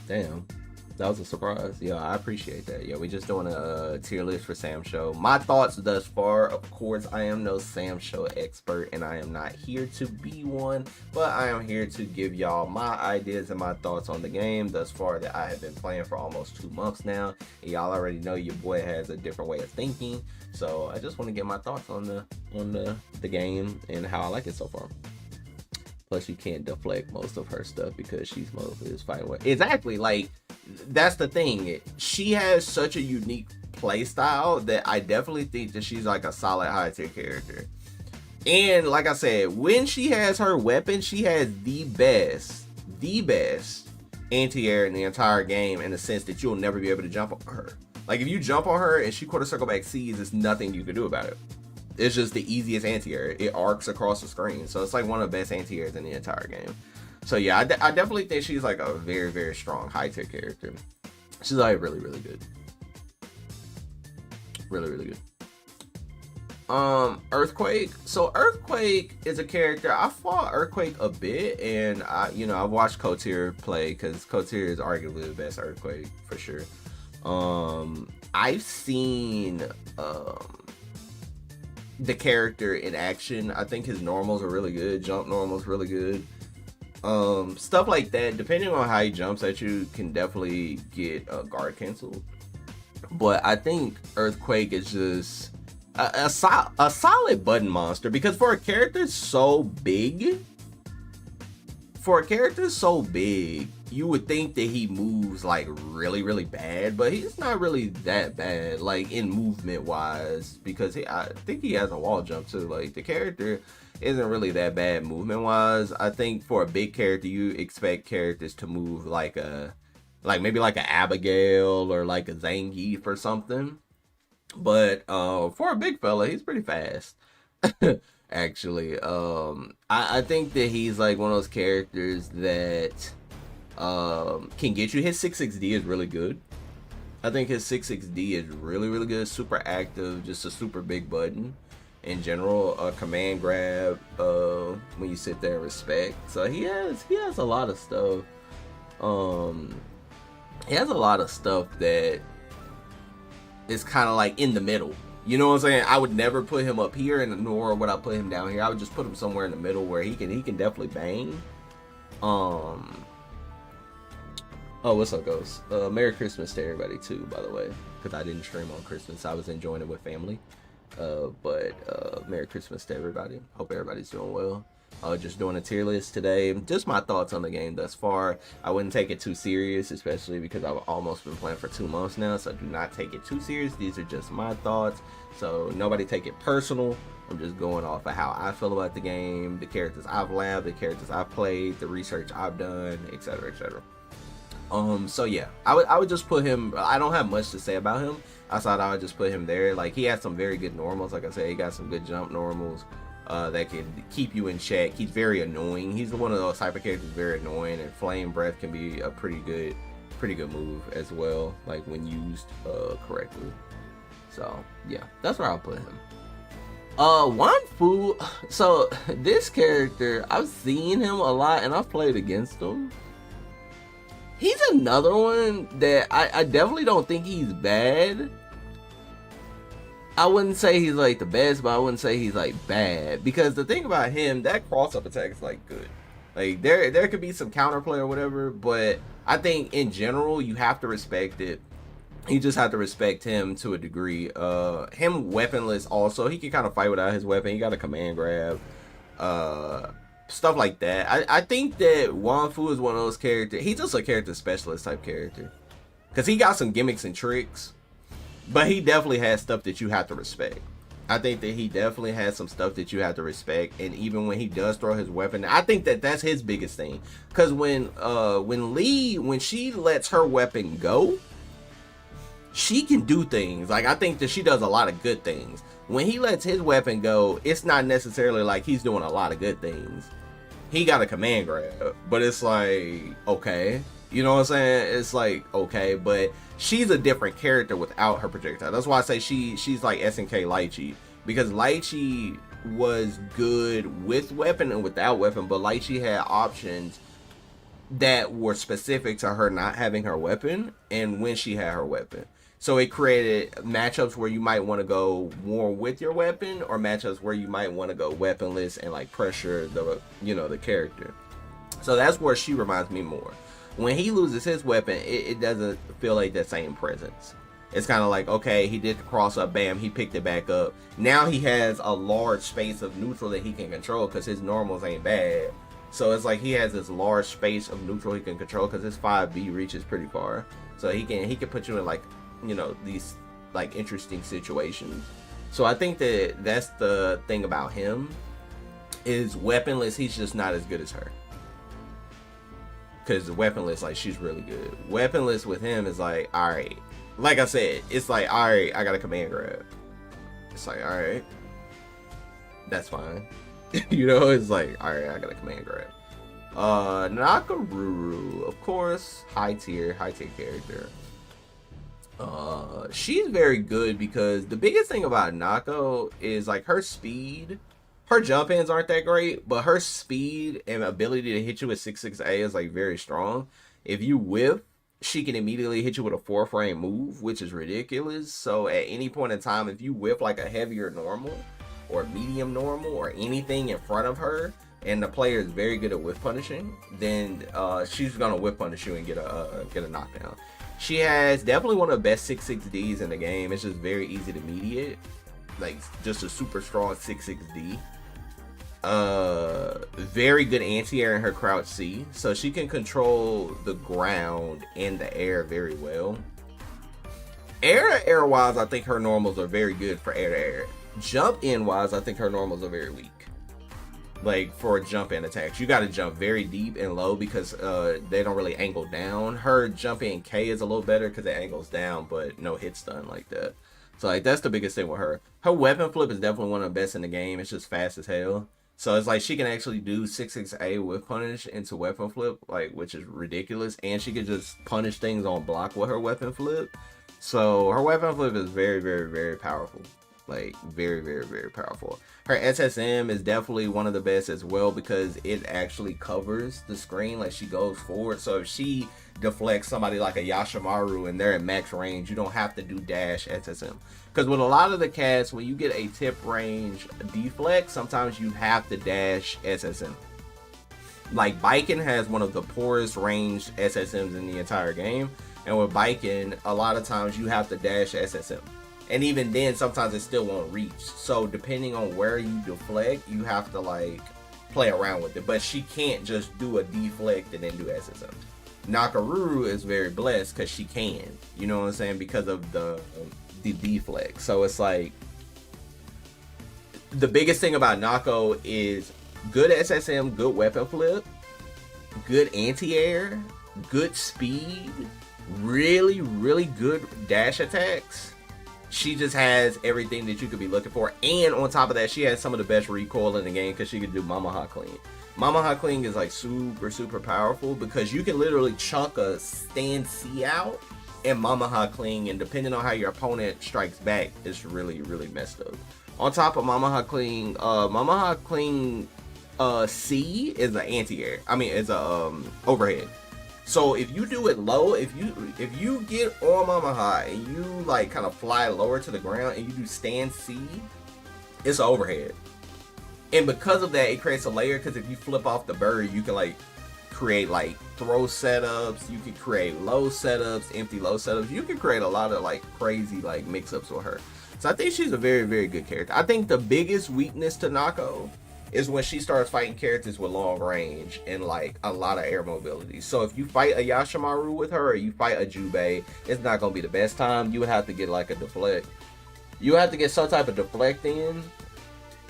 damn, that was a surprise. Yo, I appreciate that. Yo, we just doing a tier list for Samsho. My thoughts thus far, of course, I am no Samsho expert, and I am not here to be one, but I am here to give y'all my ideas and my thoughts on the game thus far that I have been playing for almost 2 months now. And y'all already know your boy has a different way of thinking, so I just want to get my thoughts on the game and how I like it so far. Plus, you can't deflect most of her stuff because she's mostly just fighting with. Exactly, like, that's the thing. She has such a unique play style that I definitely think that she's like a solid high tier character. And like I said, when she has her weapon, she has the best anti-air in the entire game, in the sense that you'll never be able to jump on her. Like, if you jump on her and she quarter circle back C's, there's nothing you can do about it. It's just the easiest anti-air. It arcs across the screen. So it's like one of the best anti-airs in the entire game. So yeah, I definitely think she's like a very, very strong high tier character. She's like really, really good. Really, really good. Earthquake. So Earthquake is a character. I fought Earthquake a bit, and I've watched Cotier play because Cotier is arguably the best Earthquake for sure. I've seen the character in action. I think his normals are really good. Jump normals really good. Stuff like that, depending on how he jumps at you, can definitely get guard canceled. But I think Earthquake is just a solid button monster, because for a character so big, you would think that he moves like really, really bad, but he's not really that bad, like in movement wise, because I think he has a wall jump too. Like, the character isn't really that bad movement wise. I think for a big character, you expect characters to move like maybe like an Abigail or like a Zangief or something. But for a big fella, he's pretty fast. Actually, I think that he's like one of those characters that can get you. His 6-6D is really good. I think his 6-6D is really, really good. Super active, just a super big button. In general, command grab when you sit there and respect. So he has a lot of stuff. He has a lot of stuff that is kind of like in the middle. You know what I'm saying? I would never put him up here, and nor would I put him down here. I would just put him somewhere in the middle where he can definitely bang. Oh, what's up, Ghost? Merry Christmas to everybody too, by the way, because I didn't stream on Christmas. I was enjoying it with family. But Merry Christmas to everybody. Hope everybody's doing well. Just doing a tier list today. Just my thoughts on the game thus far. I wouldn't take it too serious, especially because I've almost been playing for 2 months now. So do not take it too serious. These are just my thoughts. So nobody take it personal. I'm just going off of how I feel about the game, the characters I've labbed, the characters I've played, the research I've done, etc., etc. So yeah, I would just put him. I don't have much to say about him. I thought I would just put him there. Like, he has some very good normals. Like I said, he got some good jump normals that can keep you in check. He's very annoying. He's one of those type of characters very annoying, and flame breath can be a pretty good pretty good move as well, like when used correctly. So yeah, that's where I'll put him. Wan Fu. So this character, I've seen him a lot and I've played against him. He's another one that I definitely don't think he's bad. I wouldn't say he's like the best, but I wouldn't say he's like bad, because the thing about him, that cross-up attack is like good. Like there could be some counterplay or whatever, but I think in general you have to respect it. You just have to respect him to a degree. Him weaponless also, he can kind of fight without his weapon. He got a command grab, stuff like that. I think that Wan Fu is one of those characters. He's just a character specialist type character, because he got some gimmicks and tricks, but he definitely has stuff that you have to respect. I think that he definitely has some stuff that you have to respect, and even when he does throw his weapon, I think that that's his biggest thing. Because when she lets her weapon go, she can do things. Like, I think that she does a lot of good things. When he lets his weapon go, it's not necessarily like he's doing a lot of good things. He got a command grab, but it's like, okay. You know what I'm saying? It's like, okay, but she's a different character without her projectile. That's why I say she's like SNK Lychee, because Lychee was good with weapon and without weapon, but Lychee had options that were specific to her not having her weapon and when she had her weapon. So it created matchups where you might want to go more with your weapon, or matchups where you might want to go weaponless and like pressure the, you know, the character. So that's where she reminds me more. When he loses his weapon, it doesn't feel like that same presence. It's kind of like, okay, he did the cross up, bam, he picked it back up. Now he has a large space of neutral that he can control, because his normals ain't bad. So it's like he has this large space of neutral he can control, because his 5B reaches pretty far. So he can put you in, like, you know, these like interesting situations. So I think that that's the thing about him, is weaponless, he's just not as good as her. Because weaponless, like, she's really good. Weaponless with him is like, alright. Like I said, it's like, alright, I got a command grab. It's like, alright, that's fine. You know, it's like, alright, I got a command grab. Nakaruru, of course, high tier character. She's very good, because the biggest thing about Nako is like her speed. Her jump ins aren't that great, but her speed and ability to hit you with 6-6A is like very strong. If you whiff, she can immediately hit you with a 4-frame move, which is ridiculous. So at any point in time, if you whiff like a heavier normal or medium normal or anything in front of her, and the player is very good at whiff punishing, then she's gonna whiff punish you and get a knockdown. She has definitely one of the best 6-6Ds in the game. It's just very easy to mediate, like just a super strong 6-6D. Very good anti-air in her crouch C, so she can control the ground and the air very well. Air to air wise, I think her normals are very good for air to air. Jump in wise, I think her normals are very weak. Like for jump in attacks, you got to jump very deep and low, because they don't really angle down. Her jump in K is a little better because it angles down, but no hit stun like that. So like that's the biggest thing with her. Her weapon flip is definitely one of the best in the game. It's just fast as hell. So it's like she can actually do 6-6A with punish into weapon flip, like, which is ridiculous. And she can just punish things on block with her weapon flip. So her weapon flip is very, very, very powerful. Like very, very, very powerful. Her SSM is definitely one of the best as well, because it actually covers the screen. Like she goes forward. So if she deflects somebody like a Yashimaru and they're at max range, you don't have to do dash SSM. Because with a lot of the cats, when you get a tip range deflect, sometimes you have to dash SSM. Like Baiken has one of the poorest ranged SSMs in the entire game, and with Baiken, a lot of times you have to dash SSM. And even then, sometimes it still won't reach. So depending on where you deflect, you have to like play around with it. But she can't just do a deflect and then do SSM. Nakaruru is very blessed because she can. You know what I'm saying? Because of the deflect. So it's like, the biggest thing about Nako is good SSM, good weapon flip, good anti-air, good speed, really, really good dash attacks. She just has everything that you could be looking for. And on top of that, she has some of the best recoil in the game because she could do Mama Ha clean. Mama Ha Kling is like super powerful because you can literally chunk a stand C out and Mama Ha Kling, and depending on how your opponent strikes back, it's really messed up. On top of Mama Ha Kling C is an anti-air. I mean, it's a overhead. So if you do it low, if you get on Mama Ha and you like kind of fly lower to the ground and you do stand C, it's an overhead. And because of that, it creates a layer, because if you flip off the bird, you can like create like throw setups, you can create low setups, empty low setups. You can create a lot of like crazy like mix-ups with her. So I think she's a very good character. I think the biggest weakness to Nako is when she starts fighting characters with long range and like a lot of air mobility. So if you fight a Yashimaru with her or you fight a Jubei, it's not gonna be the best time. You would have to get like a deflect. You have to get some type of deflect in,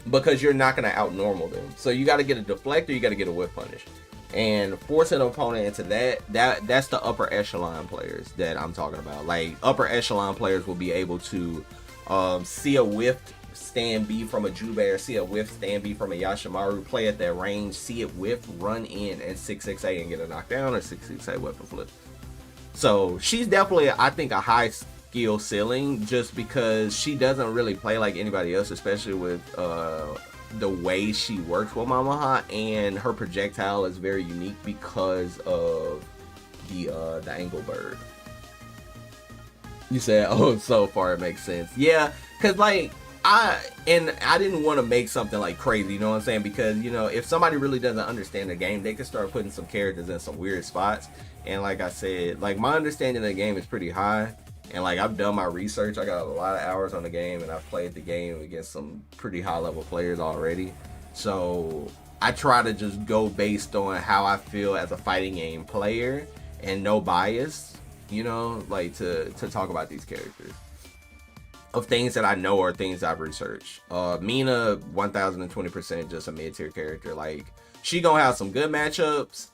because you're not going to out normal them. So you got to get a deflect or you got to get a whip punish. And forcing an opponent into that's the upper echelon players that I'm talking about. Like upper echelon players will be able to see a whiff stand B from a Jubei or see a whiff stand B from a Yashimaru, play at that range, see it whiff, run in and 668 and get a knockdown, or 668 weapon flip. So she's definitely, I think, a high skill ceiling, just because she doesn't really play like anybody else, especially with the way she works with Mama Ha, and her projectile is very unique because of the angle bird. You said, oh, so far it makes sense. Yeah, because like I didn't want to make something like crazy, you know what I'm saying? Because, you know, if somebody really doesn't understand the game, they can start putting some characters in some weird spots. And like I said, like my understanding of the game is pretty high. And like I've done my research. I got a lot of hours on the game, and I've played the game against some pretty high level players already. So I try to just go based on how I feel as a fighting game player and no bias, you know, like to talk about these characters. Of things that I know or things I've researched. Mina, 1020% just a mid-tier character. Like, she gonna have some good matchups.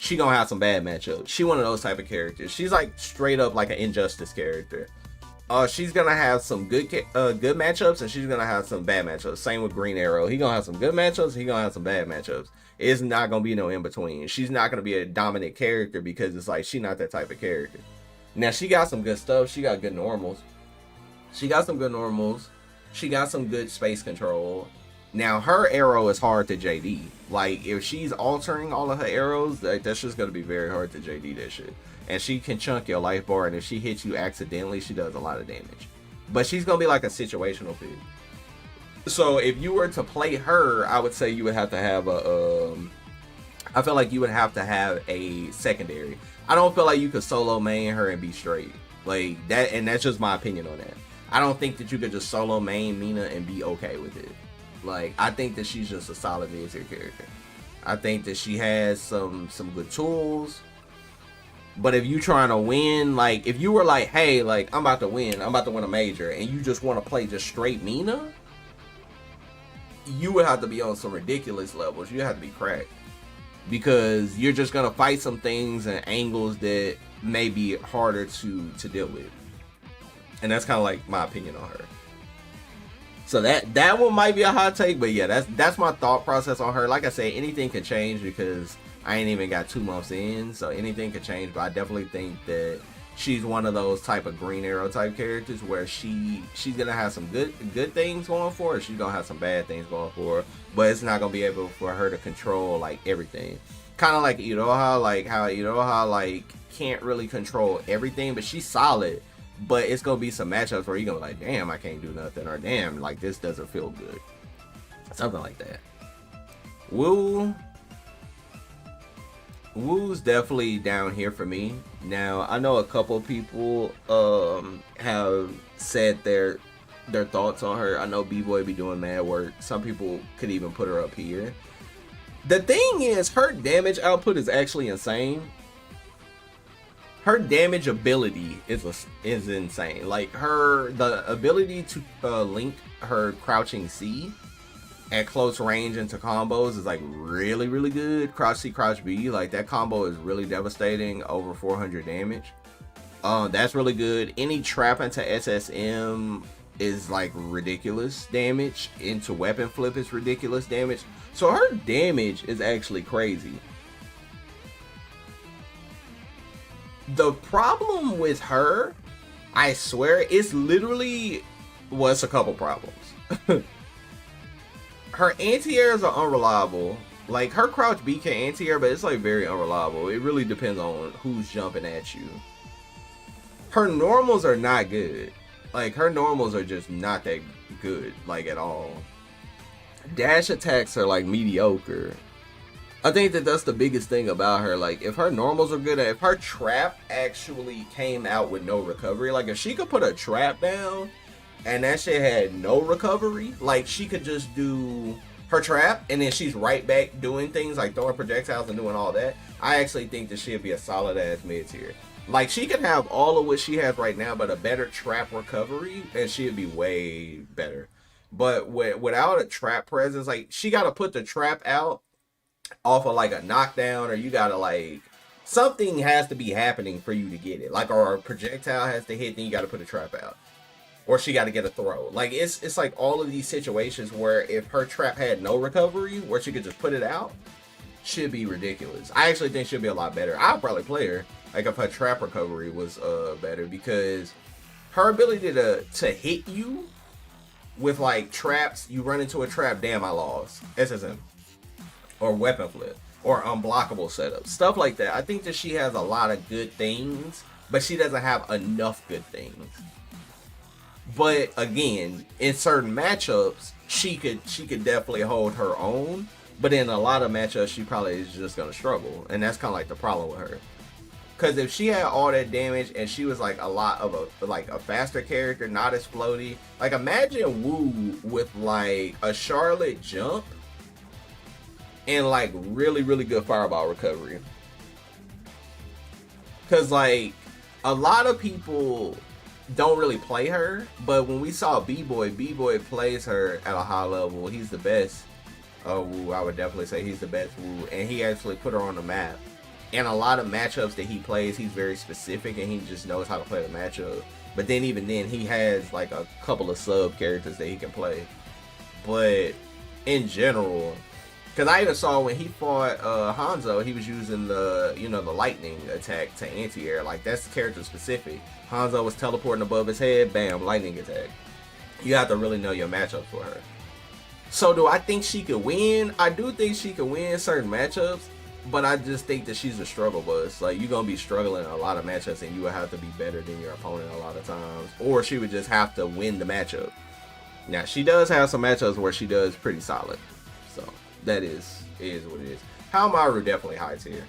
She gonna have some bad matchups. She one of those type of characters. She's like straight up like an Injustice character. She's gonna have some good matchups, and she's gonna have some bad matchups. Same with Green Arrow. He gonna have some good matchups. He gonna have some bad matchups. It's not gonna be no in between. She's not gonna be a dominant character because it's like she not that type of character. Now she got some good stuff. She got good normals. She got some good space control. Now her arrow is hard to JD. Like if she's altering all of her arrows, that's just gonna be very hard to JD that shit. And she can chunk your life bar, and if she hits you accidentally, she does a lot of damage. But she's gonna be like a situational pick. So if you were to play her, I would say you would have to have I feel like you would have to have a secondary. I don't feel like you could solo main her and be straight. Like that, and that's just my opinion on that. I don't think that you could just solo main Mina and be okay with it. Like, I think that she's just a solid mid-tier character. I think that she has some good tools. But if you trying to win, like, if you were like, hey, like, I'm about to win a major, and you just want to play just straight Mina, you would have to be on some ridiculous levels. You have to be cracked. Because you're just going to fight some things and angles that may be harder to deal with. And that's kind of like my opinion on her. So that one might be a hot take, but yeah, that's my thought process on her. Like I said, anything can change because I ain't even got 2 months in, so anything could change. But I definitely think that she's one of those type of Green Arrow type characters where she's gonna have some good things going for her. She's gonna have some bad things going for her, but it's not gonna be able for her to control like everything. Kind of like Iroha, like how Iroha like can't really control everything, but she's solid. But it's gonna be some matchups where you're gonna be like, damn, I can't do nothing, or damn, like this doesn't feel good. Something like that. Woo's definitely down here for me. Now, I know a couple people have said their thoughts on her. I know B-Boy be doing mad work. Some people could even put her up here. The thing is, her damage output is actually insane. Her damage ability is insane. Like the ability to link her crouching C at close range into combos is like really good. Crouch C, crouch B, like that combo is really devastating. Over 400 damage. That's really good. Any trap into SSM is like ridiculous damage. Into weapon flip is ridiculous damage. So her damage is actually crazy. The problem with her, I swear, it's literally, well, it's a couple problems. Her anti-airs are unreliable. Like, her crouch B can anti-air, but it's like very unreliable. It really depends on who's jumping at you. Her normals are not good. Like, her normals are just not that good, like, at all. Dash attacks are like mediocre. I think that that's the biggest thing about her. Like, if her normals are good, if her trap actually came out with no recovery, like if she could put a trap down and that shit had no recovery, like she could just do her trap and then she's right back doing things like throwing projectiles and doing all that, I actually think that she'd be a solid ass mid tier. Like, she could have all of what she has right now, but a better trap recovery, and she'd be way better. But without a trap presence, like, she got to put the trap out off of like a knockdown, or you got to like, something has to be happening for you to get it. Like, or a projectile has to hit, then you got to put a trap out. Or she got to get a throw. Like, it's like all of these situations where if her trap had no recovery, where she could just put it out, should be ridiculous. I actually think she'll be a lot better. I'll probably play her. Like, if her trap recovery was better, because her ability to hit you with like traps, you run into a trap, damn, I lost. SSM. Or weapon flip. Or unblockable setup. Stuff like that. I think that she has a lot of good things, but she doesn't have enough good things. But again, in certain matchups, she could definitely hold her own. But in a lot of matchups, she probably is just gonna struggle. And that's kind of like the problem with her. Because if she had all that damage and she was like a lot of a faster character, not as floaty. Like, imagine Wu with like a Charlotte jump and like really, really good fireball recovery. Because like a lot of people don't really play her, but when we saw B-Boy plays her at a high level. He's the best Wu. I would definitely say he's the best Wu, and he actually put her on the map. And a lot of matchups that he plays, he's very specific and he just knows how to play the matchup. But then even then, he has like a couple of sub characters that he can play. But in general, because I even saw when he fought Hanzo, he was using the lightning attack to anti-air. Like, that's character specific. Hanzo was teleporting above his head, bam, lightning attack. You have to really know your matchup for her. So do I think she could win? I do think she could win certain matchups. But I just think that she's a struggle bus. Like, you're going to be struggling in a lot of matchups and you would have to be better than your opponent a lot of times. Or she would just have to win the matchup. Now, she does have some matchups where she does pretty solid. So, that is what it is. Haomaru definitely high tier.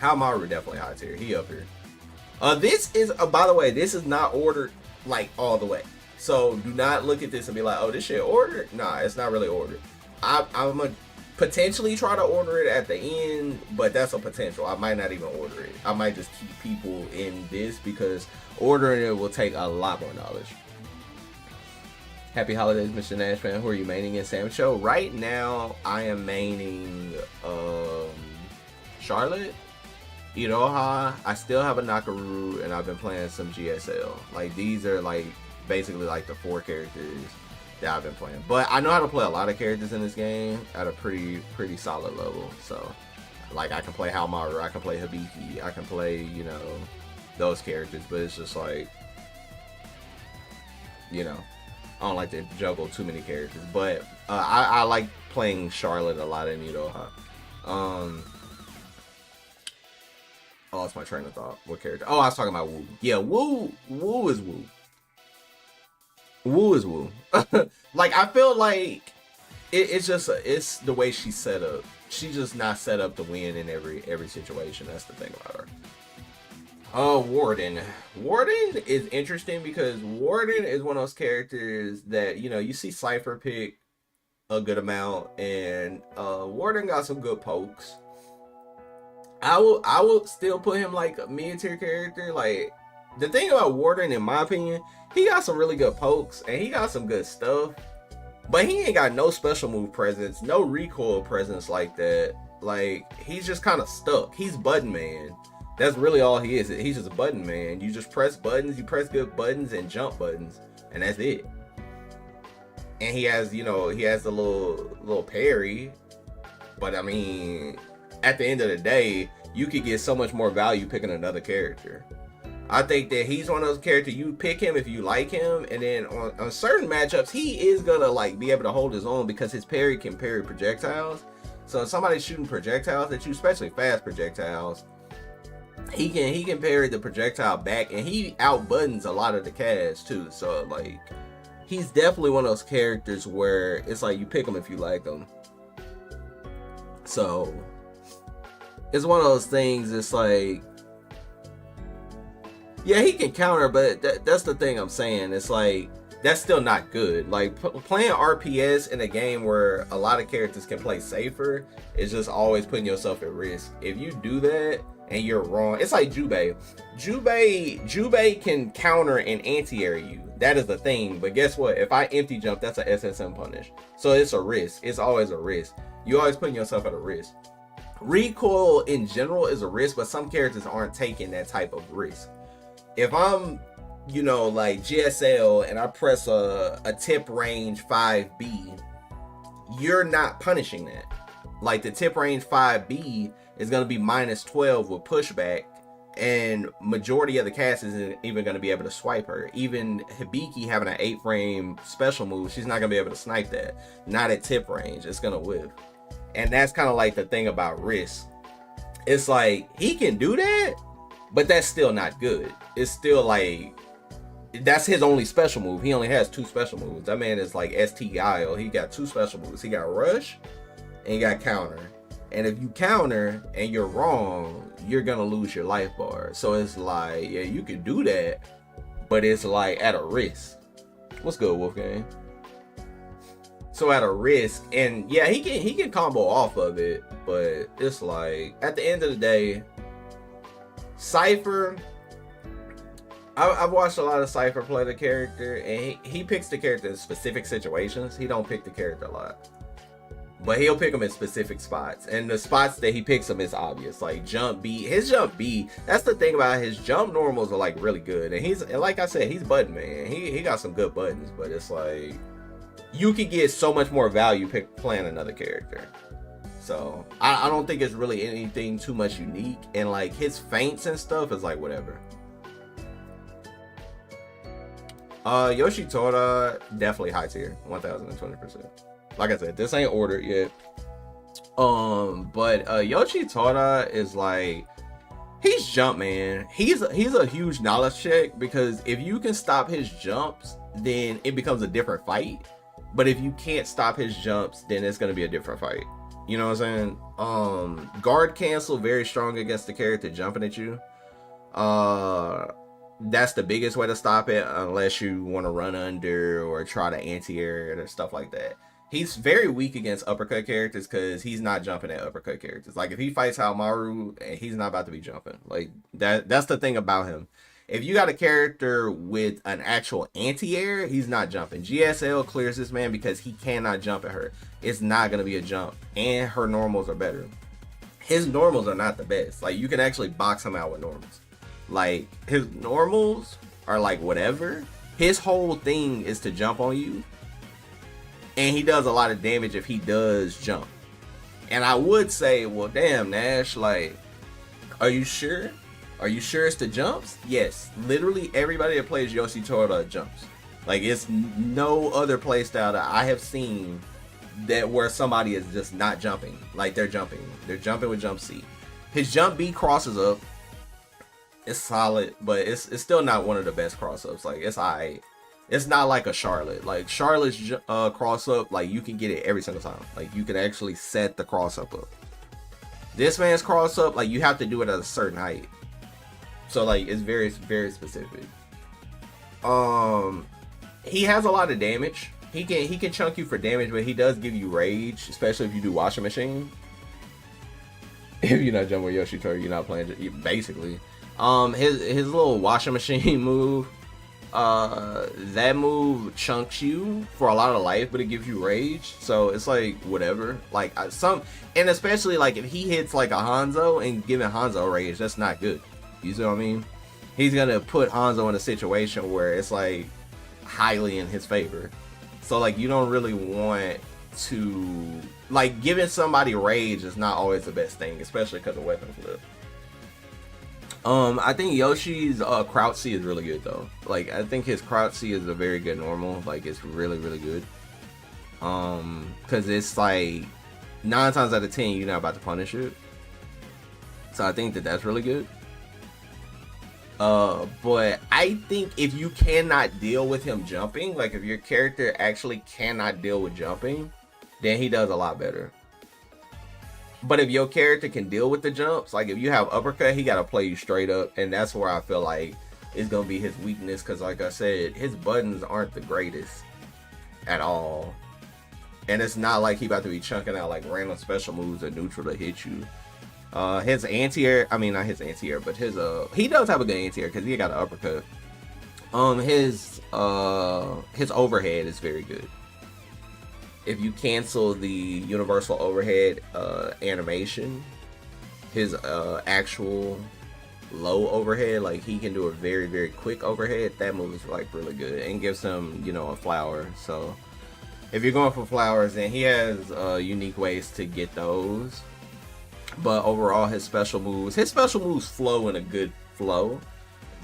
Haomaru definitely high tier. He up here. This is, by the way, this is not ordered, like, all the way. So, do not look at this and be like, oh, this shit ordered? Nah, it's not really ordered. I'm a potentially try to order it at the end, but that's a potential. I might not even order it. I might just keep people in this because ordering it will take a lot more knowledge. Happy holidays, Mr. Nash fan. Who are you maining in Samsho? Right now, I am maining Charlotte, Iroha. I still have a Nakaru, and I've been playing some GSL. Like, these are like basically like the 4 characters that I've been playing. But I know how to play a lot of characters in this game at a pretty solid level. So, like, I can play Haomaru, I can play Hibiki, I can play, those characters. But it's just like, I don't like to juggle too many characters. But I like playing Charlotte a lot in Iroha. I lost my train of thought. What character? Oh, I was talking about Wu. Yeah, Wu is Wu. Wu is Wu. Like, I feel like it's just the way she's set up. She's just not set up to win in every situation. That's the thing about her. Warden. Warden is interesting because Warden is one of those characters that, you see Cypher pick a good amount, and Warden got some good pokes. I will still put him like a mid-tier character. Like, the thing about Warden, in my opinion, he got some really good pokes and he got some good stuff, but he ain't got no special move presence, no recoil presence like that. Like, he's just kind of stuck. He's button man. That's really all he is. He's just a button man. You just press buttons, you press good buttons and jump buttons. and that's it. And he has, you know, he has the little parry, but I mean, at the end of the day, you could get so much more value picking another character. I think that he's one of those characters, you pick him if you like him, and then on certain matchups, he is gonna like be able to hold his own because his parry can parry projectiles. So if somebody's shooting projectiles at you, especially fast projectiles, he can parry the projectile back, and he outbuttons a lot of the cast too. So like, he's definitely one of those characters where it's like you pick him if you like him. So it's one of those things. It's like, yeah, he can counter, but that's the thing I'm saying. It's like, that's still not good. Like, playing RPS in a game where a lot of characters can play safer is just always putting yourself at risk. If you do that and you're wrong, it's like Jubei. Jubei can counter and anti-air you. That is the thing. But guess what? If I empty jump, that's a SSM punish. So it's a risk. It's always a risk. You're always putting yourself at a risk. Recoil in general is a risk, but some characters aren't taking that type of risk. If I'm, you know, like GSL and I press a tip range 5B, you're not punishing that. Like, the tip range 5B is going to be minus 12 with pushback, and majority of the cast isn't even going to be able to swipe her. Even Hibiki having an 8-frame special move, she's not going to be able to snipe that. Not at tip range. It's going to whiff. And that's kind of like the thing about risk. It's like, he can do that, but that's still not good. It's still like, that's his only special move. He only has 2 special moves. That man is like ST Guile. He got 2 special moves. He got rush and he got counter. And if you counter and you're wrong, you're gonna lose your life bar. So it's like, yeah, you can do that, but it's like at a risk. What's good, Wolfgang? So at a risk, and yeah, he can combo off of it, but it's like, at the end of the day, Cypher, I've watched a lot of Cypher play the character, and he picks the character in specific situations. He don't pick the character a lot, but he'll pick them in specific spots, and the spots that he picks them is obvious, like jump B. His jump B, that's the thing about his jump normals are like really good, and he's, like I said, he's button man. He got some good buttons, but it's like, you could get so much more value playing another character. So I don't think it's really anything too much unique, and like his feints and stuff is like whatever. Yoshitora, definitely high tier, 1020%. Like I said, this ain't ordered yet. But Yoshitora is like, he's jump man. He's a huge knowledge check, because if you can stop his jumps, then it becomes a different fight. But if you can't stop his jumps, then it's gonna be a different fight. You know what I'm saying? Guard cancel, very strong against the character jumping at you. That's the biggest way to stop it, unless you want to run under or try to anti-air it or stuff like that. He's very weak against uppercut characters because he's not jumping at uppercut characters. Like, if he fights Haomaru, he's not about to be jumping. Like, that's the thing about him. If you got a character with an actual anti-air, he's not jumping. GSL clears this man because he cannot jump at her. It's not going to be a jump. And her normals are better. His normals are not the best. Like, you can actually box him out with normals. Like, his normals are like whatever. His whole thing is to jump on you. And he does a lot of damage if he does jump. And I would say, well, damn, Nash, like, are you sure? Are you sure it's the jumps? Yes. Literally everybody that plays Yoshitora jumps. Like, it's no other playstyle that I have seen that where somebody is just not jumping. Like, they're jumping. They're jumping with jump C. His jump B crosses up. It's solid, but it's still not one of the best cross-ups. Like, it's alright. It's not like a Charlotte. Like, Charlotte's cross-up, like, you can get it every single time. Like, you can actually set the cross-up up. This man's cross-up, like, you have to do it at a certain height. So, like, it's very, very specific. He has a lot of damage. He can chunk you for damage, but he does give you rage, especially if you do washing machine. If you're not jumping with Yoshitora, you're not playing, basically. His little washing machine move, that move chunks you for a lot of life, but it gives you rage. So it's like whatever. Like, and especially like if he hits like a Hanzo and giving Hanzo rage, that's not good. You see what I mean? He's gonna put Hanzo in a situation where it's like highly in his favor. So like you don't really want to like giving somebody rage is not always the best thing, especially because of weapon flip. I think Yoshi's crouch C is really good though. Like I think his crouch C is a very good normal. Like it's really good. Because it's like 9 times out of 10 you're not about to punish it. So I think that that's really good. But I think if you cannot deal with him jumping, like if your character actually cannot deal with jumping, then he does a lot better. But if your character can deal with the jumps, like if you have uppercut, he got to play you straight up. And that's where I feel like it's going to be his weakness. Because like I said, his buttons aren't the greatest at all. And it's not like he about to be chunking out like random special moves or neutral to hit you. His anti-air, I mean not his anti-air, but his he does have a good anti-air because he got an uppercut. His overhead is very good. If you cancel the universal overhead animation, his actual low overhead, like he can do a very quick overhead. That move is like really good and gives him, you know, a flower. So if you're going for flowers, then he has unique ways to get those. But overall, his special moves flow in a good flow.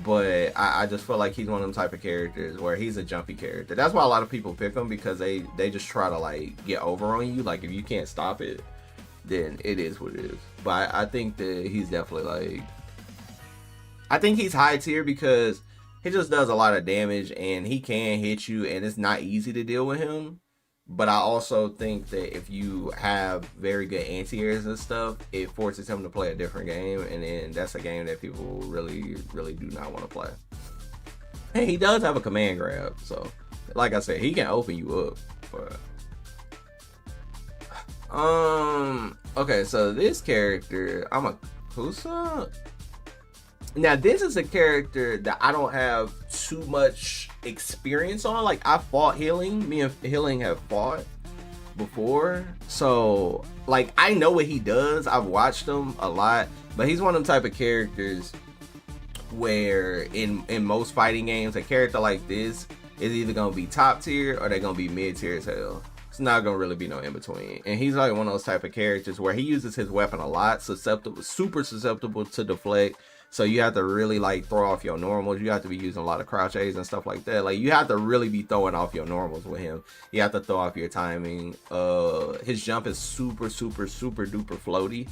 But I just feel like he's one of them type of characters where he's a jumpy character. That's why a lot of people pick him, because they just try to like get over on you. Like if you can't stop it, then it is what it is. But I think that he's definitely like, I think he's high tier because he just does a lot of damage and he can hit you and it's not easy to deal with him. But I also think that if you have very good anti-airs and stuff, it forces him to play a different game, and then that's a game that people really do not want to play. Hey, he does have a command grab, so like I said, he can open you up. But okay, so this character, who's up? Now this is a character that I don't have too much experience on. Like I fought Healing, me and Healing have fought before, so like I know what he does. I've watched him a lot, but he's one of them type of characters where in most fighting games, a character like this is either gonna be top tier or they're gonna be mid tier as hell. It's not gonna really be no in between. And he's like one of those type of characters where he uses his weapon a lot, super susceptible to deflect. So you have to really like throw off your normals. You have to be using a lot of crouch A's and stuff like that. Like you have to really be throwing off your normals with him. You have to throw off your timing. His jump is super duper floaty.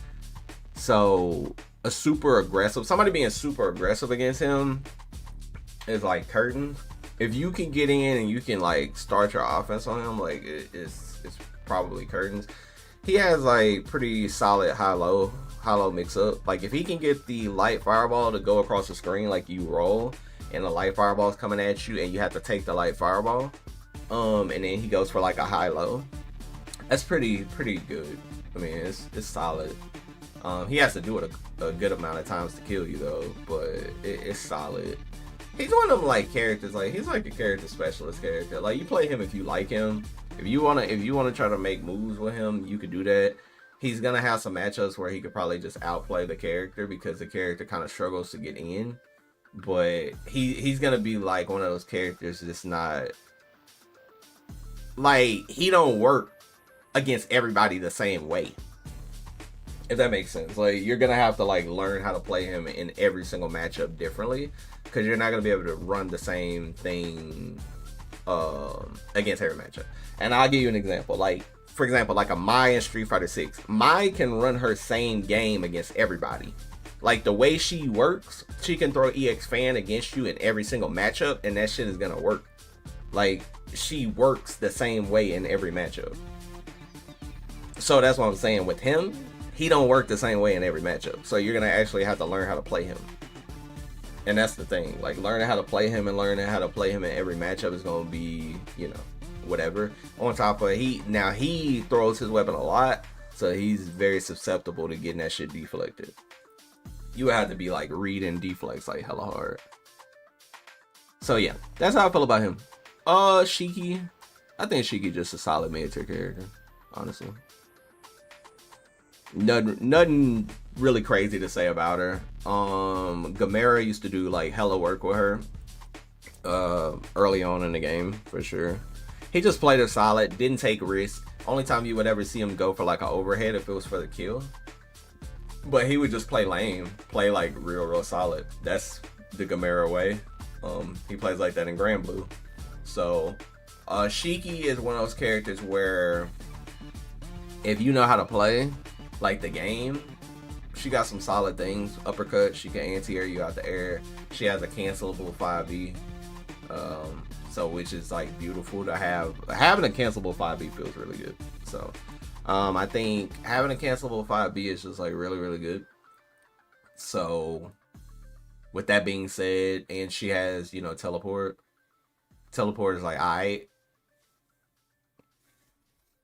So a super aggressive, somebody being super aggressive against him is like curtain. If you can get in and you can like start your offense on him, like it's probably curtains. He has like pretty solid high-low mix up. Like if he can get the light fireball to go across the screen, like you roll and the light fireball is coming at you and you have to take the light fireball, and then he goes for like a high-low, that's pretty good. I mean, it's solid. He has to do it a good amount of times to kill you though, but it's solid. He's one of them like characters, like he's like a character specialist character. Like you play him if you like him. If you wanna try to make moves with him, you could do that. He's gonna have some matchups where he could probably just outplay the character because the character kind of struggles to get in. But he's gonna be like one of those characters that's not like, he don't work against everybody the same way, if that makes sense. Like you're gonna have to like learn how to play him in every single matchup differently, because you're not gonna be able to run the same thing against every matchup. And I'll give you an example. Like for example, like a Mai in Street Fighter 6. Mai can run her same game against everybody. Like the way she works, she can throw EX Fan against you in every single matchup, and that shit is gonna work. Like she works the same way in every matchup. So that's what I'm saying with him. He don't work the same way in every matchup. So you're gonna actually have to learn how to play him. And that's the thing. Like learning how to play him and learning how to play him in every matchup is gonna be, you know, whatever. On top of he throws his weapon a lot, so he's very susceptible to getting that shit deflected. You have to be like reading deflects like hella hard. So yeah, that's how I feel about him. Shiki, I think Shiki just a solid mid tier character, honestly. Nothing really crazy to say about her. Gamera used to do like hella work with her. early on in the game for sure. He just played her solid, didn't take risks. Only time you would ever see him go for like an overhead if it was for the kill. But he would just play lame, play like real solid. That's the Gamera way. He plays like that in Grand Blue. So Shiki is one of those characters where if you know how to play like the game, she got some solid things. Uppercut, she can anti-air you out the air. She has a cancelable 5e. So which is like beautiful to have. Having a cancelable 5e feels really good. So I think having a cancelable 5b is just like really good. So with that being said, and she has, you know, teleport. Teleport is like, alright.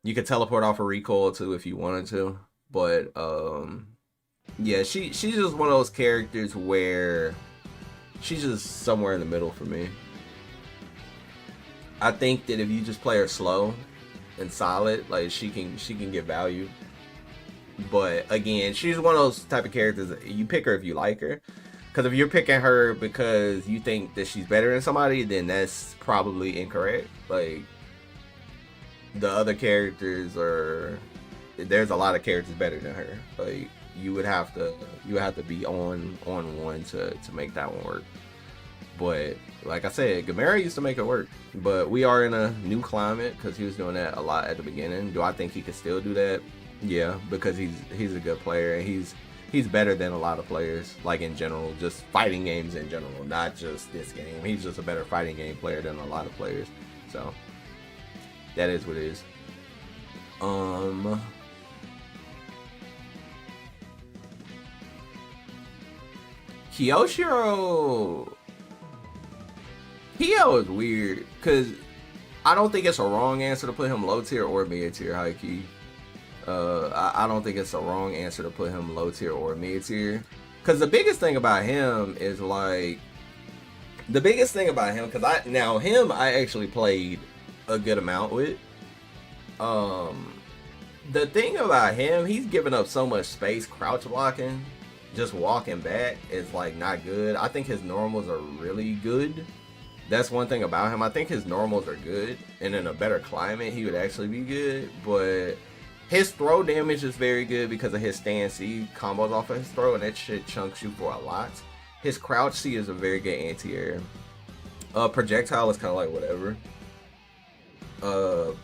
You could teleport off a recoil too if you wanted to. But yeah, she's just one of those characters where she's just somewhere in the middle for me. I think that if you just play her slow and solid, like she can get value. But again, she's one of those type of characters that you pick her if you like her. Because if you're picking her because you think that she's better than somebody, then that's probably incorrect. Like the other characters are, there's a lot of characters better than her. Like you would have to be on one to make that one work. But like I said, Gamera used to make it work. But we are in a new climate because he was doing that a lot at the beginning. Do I think he could still do that? Yeah, because he's a good player and he's better than a lot of players, like in general, just fighting games in general, not just this game. He's just a better fighting game player than a lot of players. So that is what it is. Kyoshiro. Kyo is weird because I don't think it's a wrong answer to put him low tier or mid tier, high key. I don't think it's a wrong answer to put him low tier or mid tier. Because the biggest thing about him is like, because I actually played a good amount with. The thing about him, he's giving up so much space crouch blocking. Just walking back is like not good. I think his normals are really good. That's one thing about him. I think his normals are good, and in a better climate, he would actually be good. But his throw damage is very good because of his stand C combos off of his throw, and that shit chunks you for a lot. His crouch C is a very good anti-air. Projectile is kind of like whatever.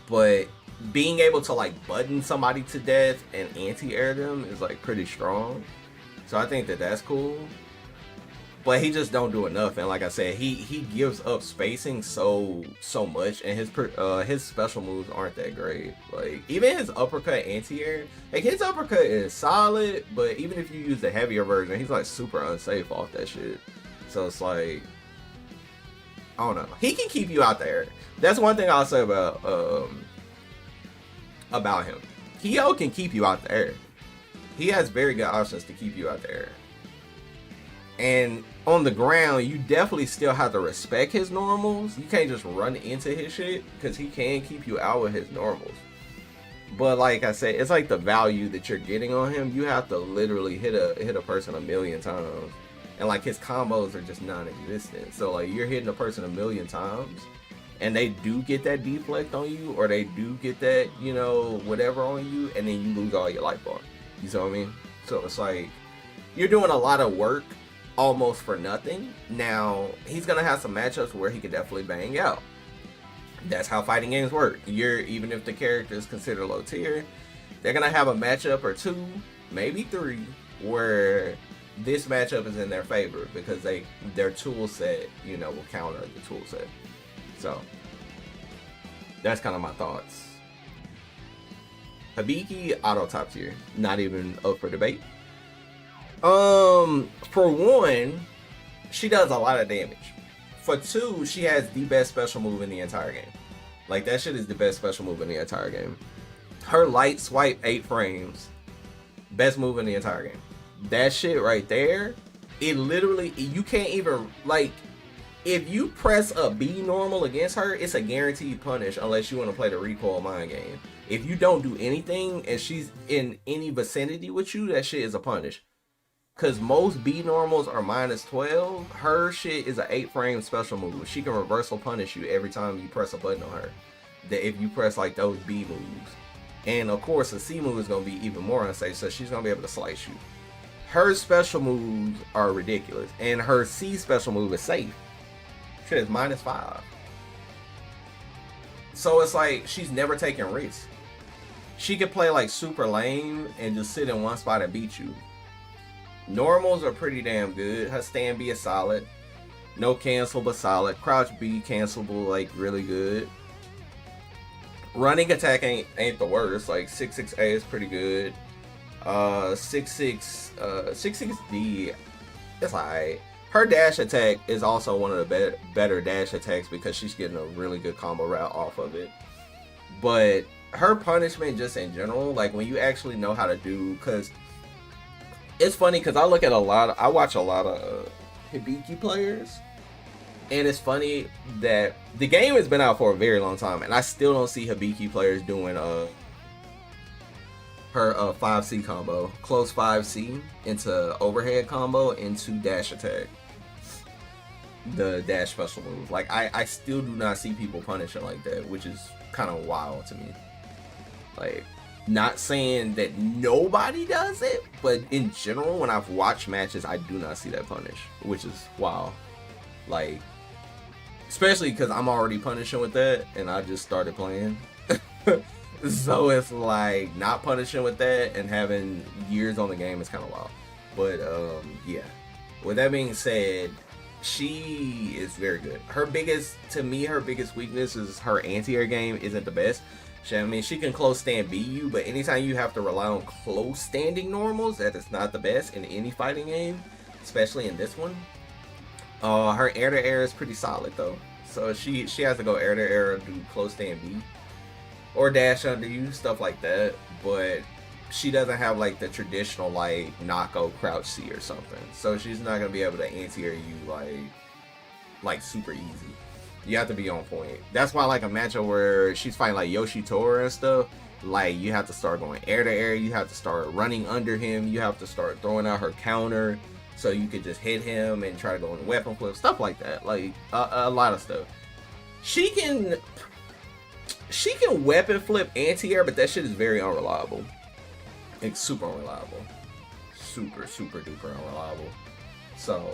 But being able to like button somebody to death and anti-air them is like pretty strong. So I think that that's cool. But he just don't do enough, and like I said, he gives up spacing so much, and his special moves aren't that great. Like even his uppercut anti-air, like his uppercut is solid, but even if you use the heavier version, he's like super unsafe off that shit. So it's like, I don't know. He can keep you out there. That's one thing I'll say about him. Kyo can keep you out there. He has very good options to keep you out there. And on the ground, you definitely still have to respect his normals. You can't just run into his shit because he can keep you out with his normals. But like I said, it's like the value that you're getting on him. You have to literally hit a person 1,000,000 times, and like his combos are just non-existent. So like you're hitting a person 1,000,000 times, and they do get that deflect on you, or they do get that, you know, whatever on you, and then you lose all your life bar. You see what I mean? So it's like you're doing a lot of work almost for nothing. Now he's gonna have some matchups where he could definitely bang out. That's how fighting games work. Even if the character is considered low tier, they're gonna have a matchup or two, maybe three, where this matchup is in their favor because their tool set, you know, will counter the tool set. So that's kind of my thoughts. Hibiki, auto top tier, not even up for debate. For one, she does a lot of damage. For two, she has the best special move in the entire game. Like that shit is the best special move in the entire game. Her light swipe 8 frames, best move in the entire game. That shit right there, it literally, you can't even, like, if you press a B normal against her, it's a guaranteed punish unless you want to play the recoil mind game. If you don't do anything and she's in any vicinity with you, that shit is a punish. Because most B normals are -12. Her shit is an 8-frame special move. She can reversal punish you every time you press a button on her. That if you press like those B moves. And of course, the C move is going to be even more unsafe, so she's going to be able to slice you. Her special moves are ridiculous. And her C special move is safe. Shit is -5. So it's like she's never taking risks. She could play like super lame and just sit in one spot and beat you. Normals are pretty damn good. Her stand B is solid. No cancel, but solid. Crouch B cancelable, like really good. Running attack ain't the worst. Like 6-6A is pretty good. 6-6D, it's alright. Her dash attack is also one of the better dash attacks because she's getting a really good combo route off of it. But her punishment just in general, like when you actually know how to do, because it's funny because I watch a lot of Hibiki players, and it's funny that the game has been out for a very long time, and I still don't see Hibiki players doing her 5C combo, close 5C into overhead combo into dash attack, the dash special move. Like I still do not see people punishing like that, which is kind of wild to me. Like, not saying that nobody does it, but in general, when I've watched matches, I do not see that punish, which is wild. Like, especially because I'm already punishing with that, and I just started playing. So it's like, not punishing with that and having years on the game is kind of wild. But, yeah. With that being said, she is very good. Her biggest weakness is her anti-air game isn't the best. I mean, she can close stand B you, but anytime you have to rely on close standing normals, that is not the best in any fighting game, especially in this one. Her air to air is pretty solid though, so she has to go air to air, do close stand B, or dash under you, stuff like that. But she doesn't have like the traditional like knocko crouch C or something, so she's not gonna be able to anti-air you like super easy. You have to be on point. That's why like a matchup where she's fighting like Yoshitora and stuff, like you have to start going air to air, you have to start running under him, you have to start throwing out her counter so you could just hit him and try to go in weapon flip, stuff like that. Like a lot of stuff. She can weapon flip anti-air, but that shit is very unreliable. It's super unreliable. Super duper unreliable. So,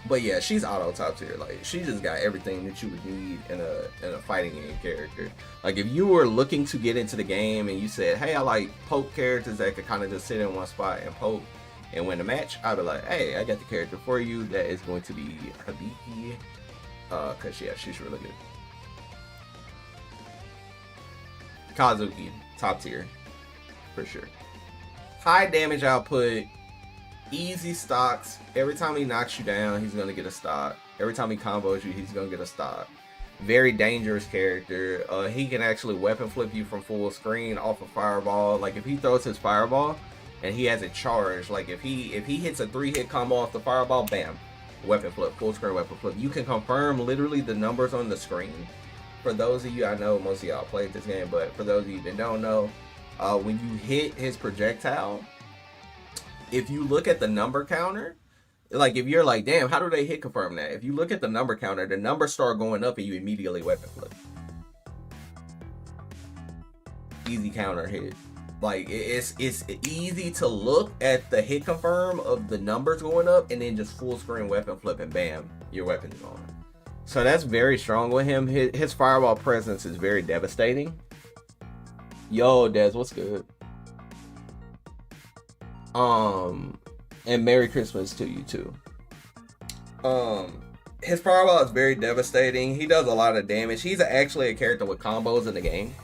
but yeah, she's auto top tier. Like, she just got everything that you would need in a fighting game character. Like, if you were looking to get into the game and you said, hey, I like poke characters that could kind of just sit in one spot and poke and win a match, I'd be like, hey, I got the character for you. That is going to be Hibiki. Cause yeah, she's really good. Kazuki, top tier, for sure. High damage output. Easy stocks. Every time he knocks you down, he's gonna get a stock. Every time he combos you, he's gonna get a stock. Very dangerous character. He can actually weapon flip you from full screen off a fireball. Like if he throws his fireball and he has it charged, like if he hits a 3-hit combo off the fireball, bam, weapon flip, full screen weapon flip. You can confirm literally the numbers on the screen. For those of you, I know most of y'all played this game, but for those of you that don't know, when you hit his projectile, if you look at the number counter, like if you're like, damn, how do they hit confirm that? If you look at the number counter, the numbers start going up and you immediately weapon flip. Easy counter hit. Like it's easy to look at the hit confirm of the numbers going up and then just full screen weapon flip and bam, your weapon's on. So that's very strong with him. His fireball presence is very devastating. Yo, Dez, what's good? And Merry Christmas to you too. His fireball is very devastating. He does a lot of damage. He's actually a character with combos in the game.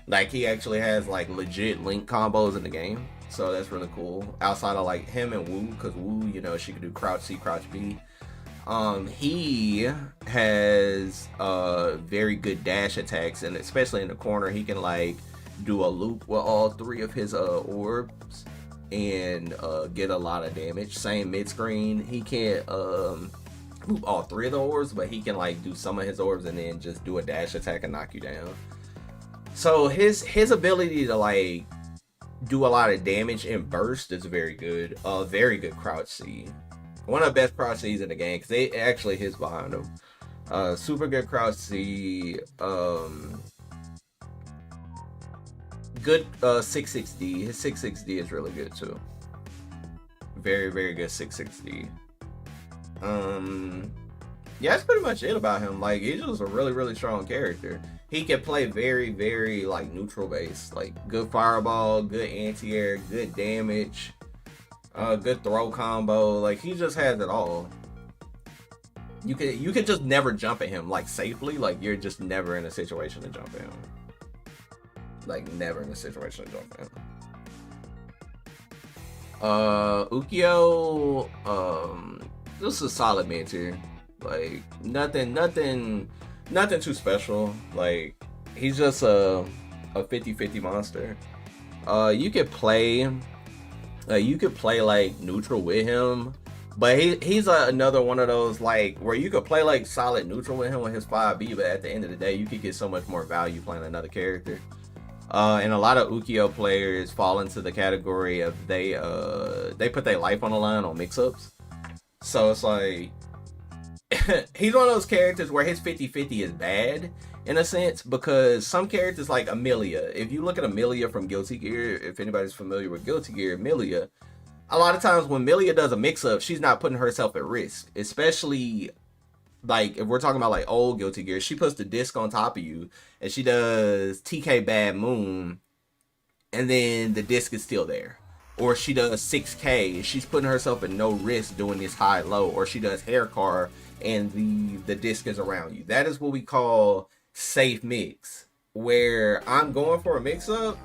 Like he actually has like legit link combos in the game. So that's really cool. Outside of like him and Wu, because Wu, you know, she can do crouch C, crouch B. He has very good dash attacks, and especially in the corner, he can like do a loop with all 3 of his orbs and get a lot of damage. Same mid screen, he can't loop all 3 of the orbs, but he can like do some of his orbs and then just do a dash attack and knock you down. So his ability to like do a lot of damage in burst is very good. Very good crouch C. One of the best crouch C's in the game because they actually hits behind him. Super good crouch C. Good 6-6D. His 6-6D is really good too. Very, very good 6-6D. Yeah, that's pretty much it about him. Like, he's just a really, really strong character. He can play very, very, like, neutral base. Like, good fireball, good anti-air, good damage, good throw combo. Like, he just has it all. You could just never jump at him, like, safely. Like, you're just never in a situation to jump at him. Like, never in a situation to jump at him. Ukyo, this is a solid mid tier. Like, nothing too special. Like, he's just a 50-50 monster. You could play like neutral with him, but he's another one of those like where you could play like solid neutral with him with his 5B, but at the end of the day, you could get so much more value playing another character. And a lot of Ukyo players fall into the category of they put their life on the line on mix-ups. So it's like he's one of those characters where his 50-50 is bad in a sense, because some characters like Amelia, if you look at Amelia from Guilty Gear, if anybody's familiar with Guilty Gear, Amelia, a lot of times when Amelia does a mix-up, she's not putting herself at risk, especially like if we're talking about like old Guilty Gear. She puts the disc on top of you and she does TK Bad Moon and then the disc is still there. Or she does 6K, she's putting herself at no risk doing this high-low. Or she does hair car and the disc is around you. That is what we call safe mix, where I'm going for a mix-up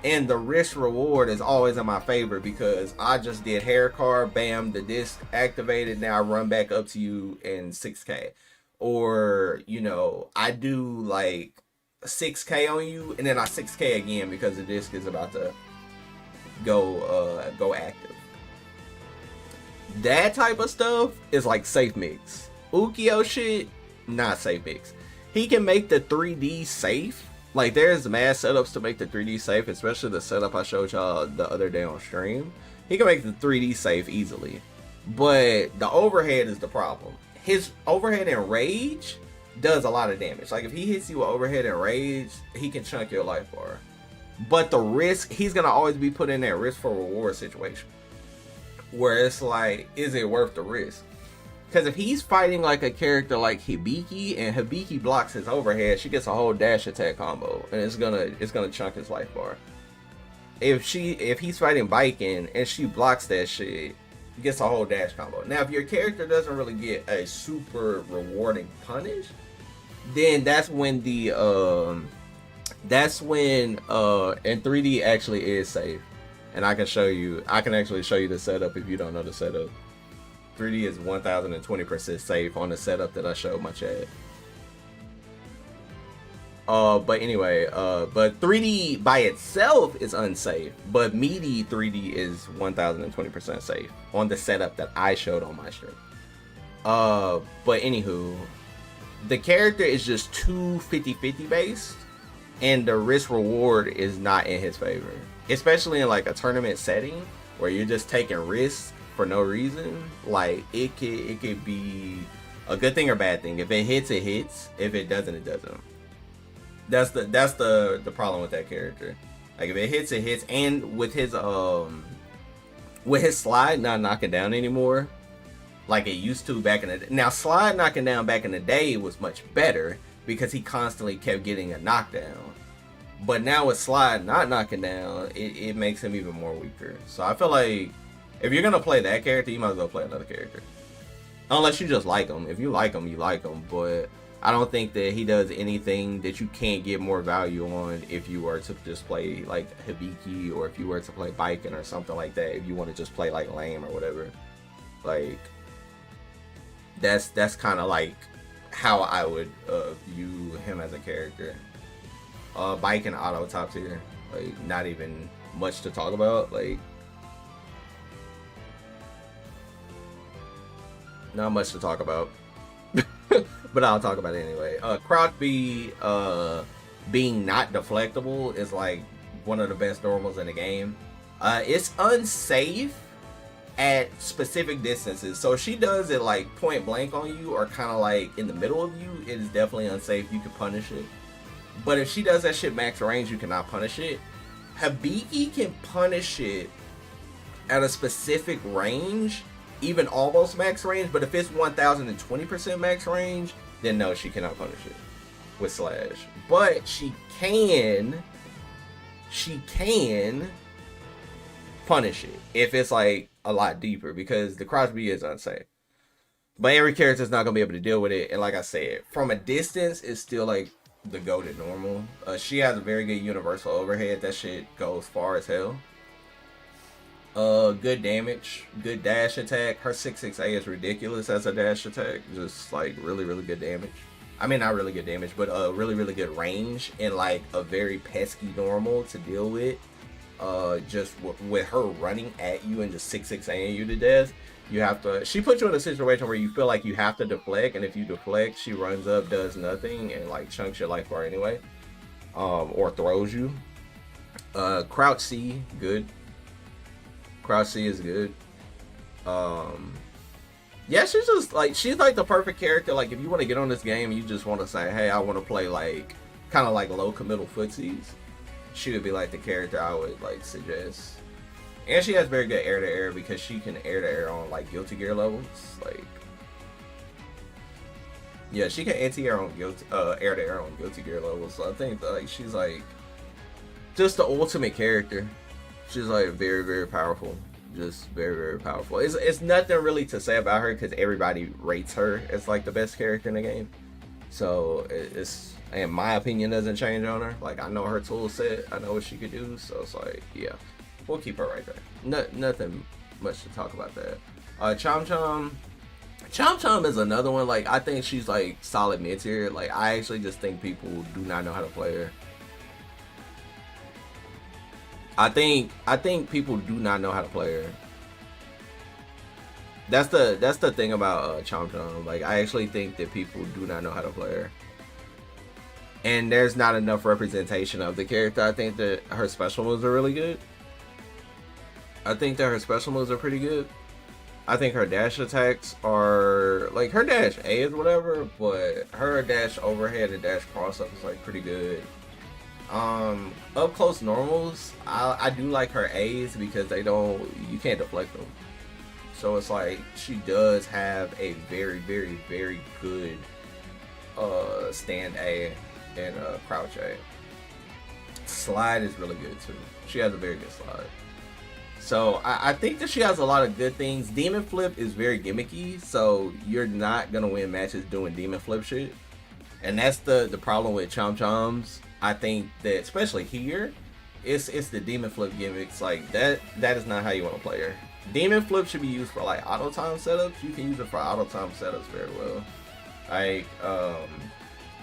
and the risk reward is always in my favor because I just did hair car, bam, the disc activated, now I run back up to you in 6K. Or, you know, I do like 6K on you and then I 6K again because the disc is about to go active. That type of stuff is like safe mix. Ukyo shit, not safe mix. He can make the 3D safe. Like, there's mad setups to make the 3D safe, especially the setup I showed y'all the other day on stream. He can make the 3D safe easily. But the overhead is the problem. His overhead and rage does a lot of damage. Like, if he hits you with overhead and rage, he can chunk your life bar. But the risk, he's going to always be put in that risk for reward situation. Where it's like, is it worth the risk? Because if he's fighting like a character like Hibiki and Hibiki blocks his overhead, she gets a whole dash attack combo and it's gonna chunk his life bar. If he's fighting Baiken and she blocks that shit, gets a whole dash combo. Now if your character doesn't really get a super rewarding punish, then that's when the and 3D actually is safe. And I can actually show you the setup if you don't know the setup. 3D is 1020% safe on the setup that I showed my chat. But anyway, but 3D by itself is unsafe, but meaty 3D is 1020% safe on the setup that I showed on my stream. But anywho, the character is just too 50-50 based, and the risk reward is not in his favor, especially in like a tournament setting where you're just taking risks for no reason. Like, it could be a good thing or bad thing. If it hits, it hits. If it doesn't, it doesn't. That's the problem with that character. Like, if it hits, it hits. And with his slide not knocking down anymore, like it used to back in the day. Now, slide knocking down back in the day was much better because he constantly kept getting a knockdown. But now with slide not knocking down, it makes him even more weaker. So I feel like if you're gonna play that character, you might as well play another character. Unless you just like him. If you like him, you like him. But I don't think that he does anything that you can't get more value on if you were to just play like Hibiki, or if you were to play Baiken or something like that. If you want to just play like lame or whatever. Like, that's kind of like how I would view him as a character. Baiken auto top tier. Like, not even much to talk about. Like, not much to talk about, but I'll talk about it anyway. Crouch B being not deflectable is like one of the best normals in the game. It's unsafe at specific distances. So if she does it like point blank on you or kind of like in the middle of you, it is definitely unsafe. You can punish it. But if she does that shit max range, you cannot punish it. Hibiki can punish it at a specific range, even almost max range. But if it's 1020% max range, then no, she cannot punish it with slash. But she can punish it if it's like a lot deeper, because the crossbeam is unsafe. But every character is not gonna be able to deal with it. And like I said, from a distance, it's still like the goated normal. She has a very good universal overhead. That shit goes far as hell. Good damage, good dash attack. Her 668 is ridiculous as a dash attack. Just like really good damage. I mean, not really good damage, but really good range and like a very pesky normal to deal with. Just with her running at you and just 668 you to death. You have to, she puts you in a situation where you feel like you have to deflect, and if you deflect, she runs up, does nothing, and like chunks your life bar anyway, or throws you. Crouch C, good. Crouch C is good. Yeah, she's like the perfect character. Like if you want to get on this game and you just want to say, hey, I want to play like kind of like low committal footsies, she would be like the character I would like suggest. And she has very good air to air because she can air to air on like Guilty Gear levels. Like, yeah, she can anti-air on air to air on Guilty Gear levels. So I think like she's like just the ultimate character. She's like very powerful. Just very powerful. It's nothing really to say about her because everybody rates her as like the best character in the game. So it's, and my opinion doesn't change on her. Like I know her tool set. I know what she could do. So it's like, yeah. We'll keep her right there. Nothing much to talk about that. Chom Chom is another one. Like I think she's like solid mid tier. Like I actually just think people do not know how to play her. I think people do not know how to play her. That's the thing about Chom Chom. Like I actually think that people do not know how to play her. And there's not enough representation of the character. I think that her special moves are really good. I think that her special moves are pretty good. I think her dash attacks are like her dash A is whatever, but her dash overhead and dash cross up is like pretty good. Up close normals, I do like her A's because you can't deflect them. So it's like she does have a very good stand A and crouch A. Slide is really good too. She has a very good slide. So I think that she has a lot of good things. Demon Flip is very gimmicky, so you're not gonna win matches doing Demon Flip shit. And that's the problem with Chom Choms. I think that especially here, it's the Demon Flip gimmicks. Like that is not how you want to play her. Demon Flip should be used for like auto time setups. You can use it for auto time setups very well. Like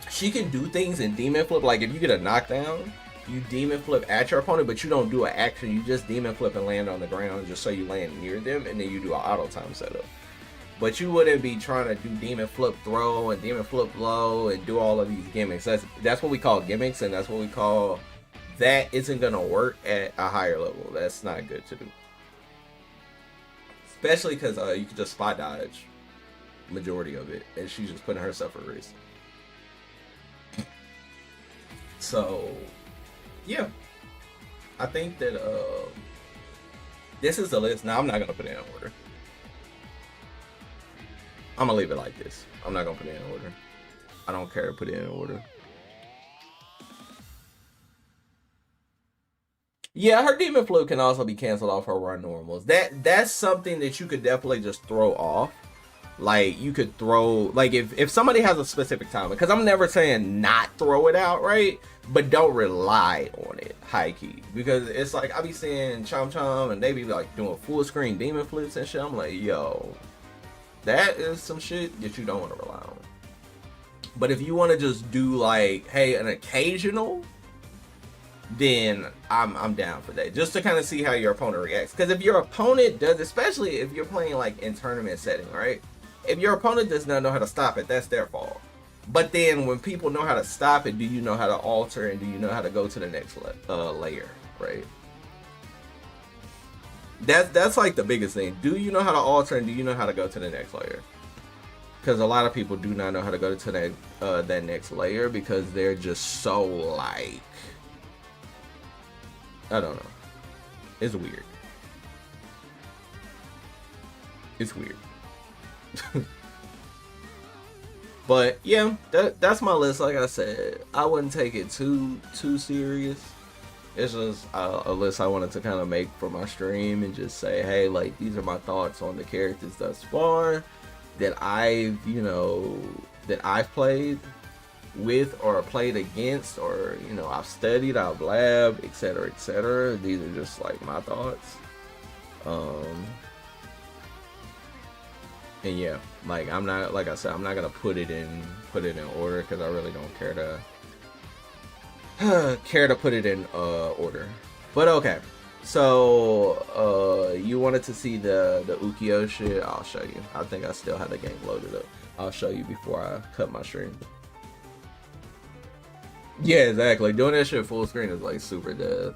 she can do things in Demon Flip. Like if you get a knockdown, you Demon Flip at your opponent, but you don't do an action. You just Demon Flip and land on the ground just so you land near them, and then you do an auto time setup. But you wouldn't be trying to do Demon Flip throw and Demon Flip low and do all of these gimmicks. That's what we call gimmicks, and that's what we call that isn't gonna work at a higher level. That's not good to do. Especially because you can just spot dodge majority of it, and she's just putting herself at risk. So yeah, I think that this is the list. Now I'm not gonna put it in order. I'm gonna leave it like this. I'm not gonna put it in order. I don't care to put it in order. Yeah, her Demon Flip can also be canceled off her run normals. That's something that you could definitely just throw off. Like you could throw, like if somebody has a specific time, because I'm never saying not throw it out, right? But don't rely on it high key, because it's like I be seeing Chom Chom and they be like doing full screen Demon Flips and shit. I'm like, yo, that is some shit that you don't want to rely on. But if you want to just do like, hey, an occasional, then I'm down for that, just to kind of see how your opponent reacts. Because if your opponent does, especially if you're playing like in tournament setting, right? If your opponent does not know how to stop it, that's their fault. But then when people know how to stop it, do you know how to alter, and do you know how to go to the next layer, right? That's like the biggest thing. Do you know how to alter, and do you know how to go to the next layer? Because a lot of people do not know how to go to that next layer because they're just so like, I don't know. It's weird. It's weird. But yeah, that's my list. Like I said, I wouldn't take it too serious. It's just a list I wanted to kind of make for my stream and just say, hey, like, these are my thoughts on the characters thus far that I've played with or played against, or I've studied, I've labbed, etc., etc. These are just like my thoughts. And yeah, like like I said, I'm not gonna put it in order because I really don't care to put it in order. But okay, so you wanted to see the Ukiyo shit? I'll show you. I think I still have the game loaded up. I'll show you before I cut my stream. Yeah, exactly. Doing that shit full screen is like super dead.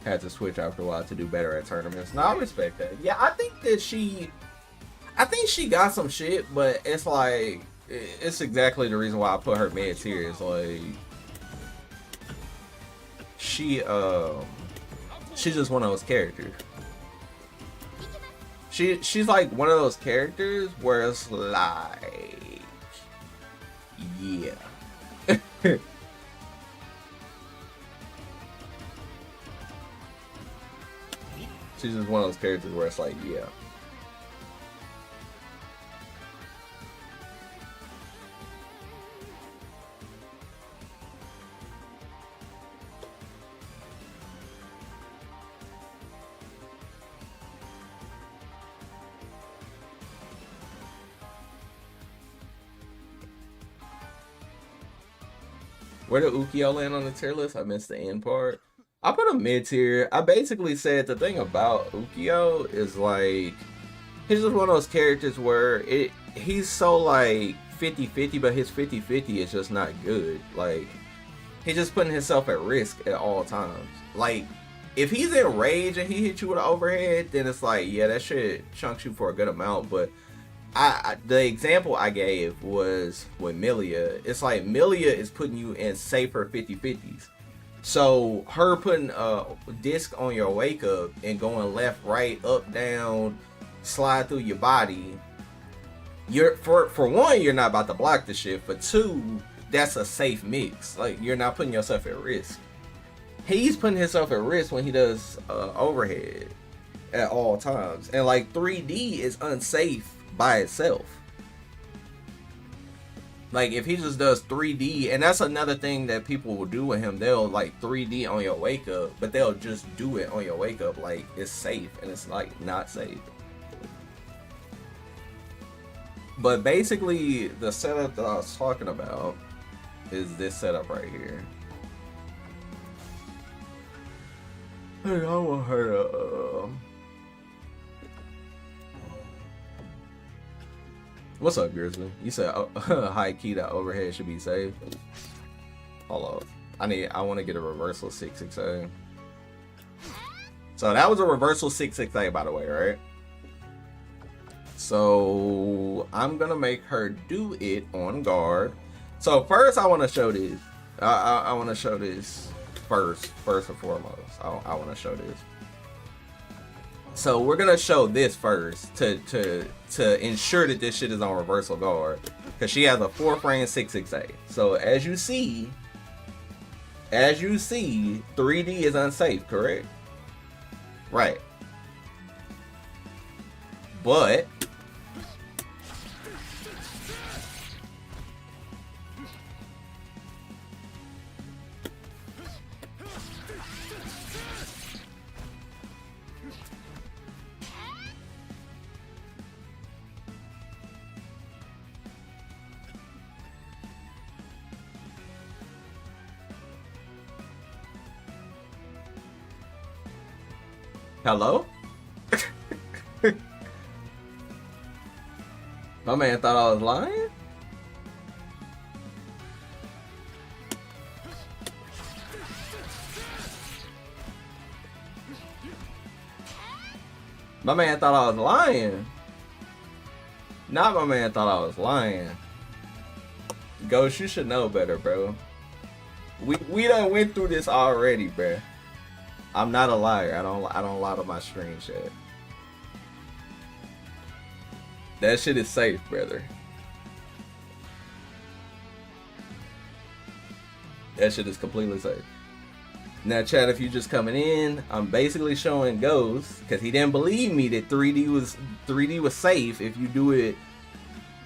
Had to switch after a while to do better at tournaments. No, I respect that. Yeah, I think she got some shit, but it's like, it's exactly the reason why I put her mid tier. It's like, she's just one of those characters. She's like one of those characters where it's like, yeah. She's just one of those characters where it's like, yeah. Where did Ukiyo land on the tier list? I missed the end part. I put him mid tier. I basically said the thing about Ukiyo is like, he's just one of those characters where he's so like 50-50, but his 50-50 is just not good. Like, he's just putting himself at risk at all times. Like, if he's in rage and he hits you with an overhead, then it's like, yeah, that shit chunks you for a good amount. But the example I gave was with Milia. It's like Milia is putting you in safer 50-50s. So her putting a disc on your wake up and going left, right, up, down, slide through your body, you're for one, you're not about to block the shit. For two, that's a safe mix. Like, you're not putting yourself at risk. He's putting himself at risk when he does overhead at all times. And like 3D is unsafe by itself. Like, if he just does 3D, and that's another thing that people will do with him, they'll like 3D on your wake up, but they'll just do it on your wake up like it's safe, and it's like not safe. But basically, the setup that I was talking about is this setup right here. Hey, I want her to what's up, Grizzly? You said high key that overhead should be safe. Hold up. I want to get a reversal 668. So that was a reversal 668, by the way, right? So I'm gonna make her do it on guard. So first, I want to show this. I want to show this first and foremost. I want to show this. So we're gonna show this first to ensure that this shit is on reversal guard, because she has a 4-frame 668. So as you see, 3D is unsafe, correct? Right. But hello? My man thought I was lying? My man thought I was lying. Not my man thought I was lying. Ghost, you should know better, bro. We done went through this already, bro. I'm not a liar. I don't lie to my stream chat. That shit is safe, brother. That shit is completely safe. Now, chat, if you're just coming in, I'm basically showing Ghost because he didn't believe me that 3D was safe if you do it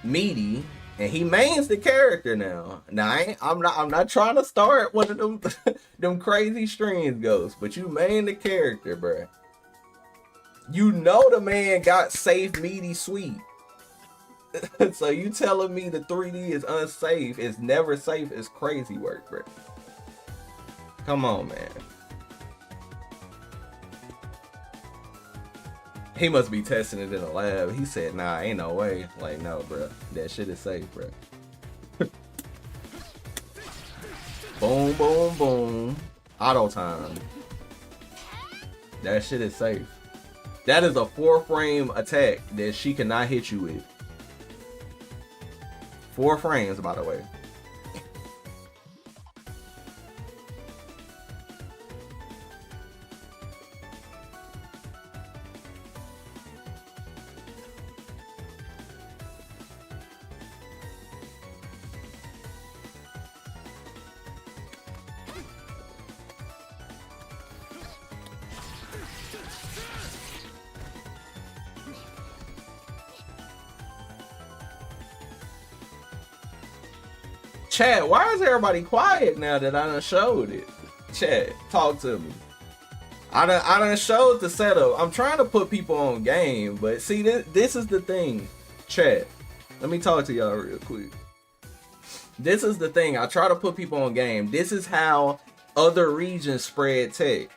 meaty, and he mains the character now. Now, I'm not trying to start one of them them crazy streams, Ghost, but you main the character, bruh. You know the man got safe, meaty, sweet. So you telling me the 3D is unsafe, it's never safe, is crazy work, bruh. Come on, man. He must be testing it in a lab. He said, nah, ain't no way. Like, no, bro. That shit is safe, bro. Boom, boom, boom. Auto time. That shit is safe. That is a 4-frame attack that she cannot hit you with. 4 frames, by the way. Chat, why is everybody quiet now that I done showed it? Chat, talk to me. I done showed the setup. I'm trying to put people on game, but see, this is the thing. Chat, let me talk to y'all real quick. This is the thing. I try to put people on game. This is how other regions spread tech.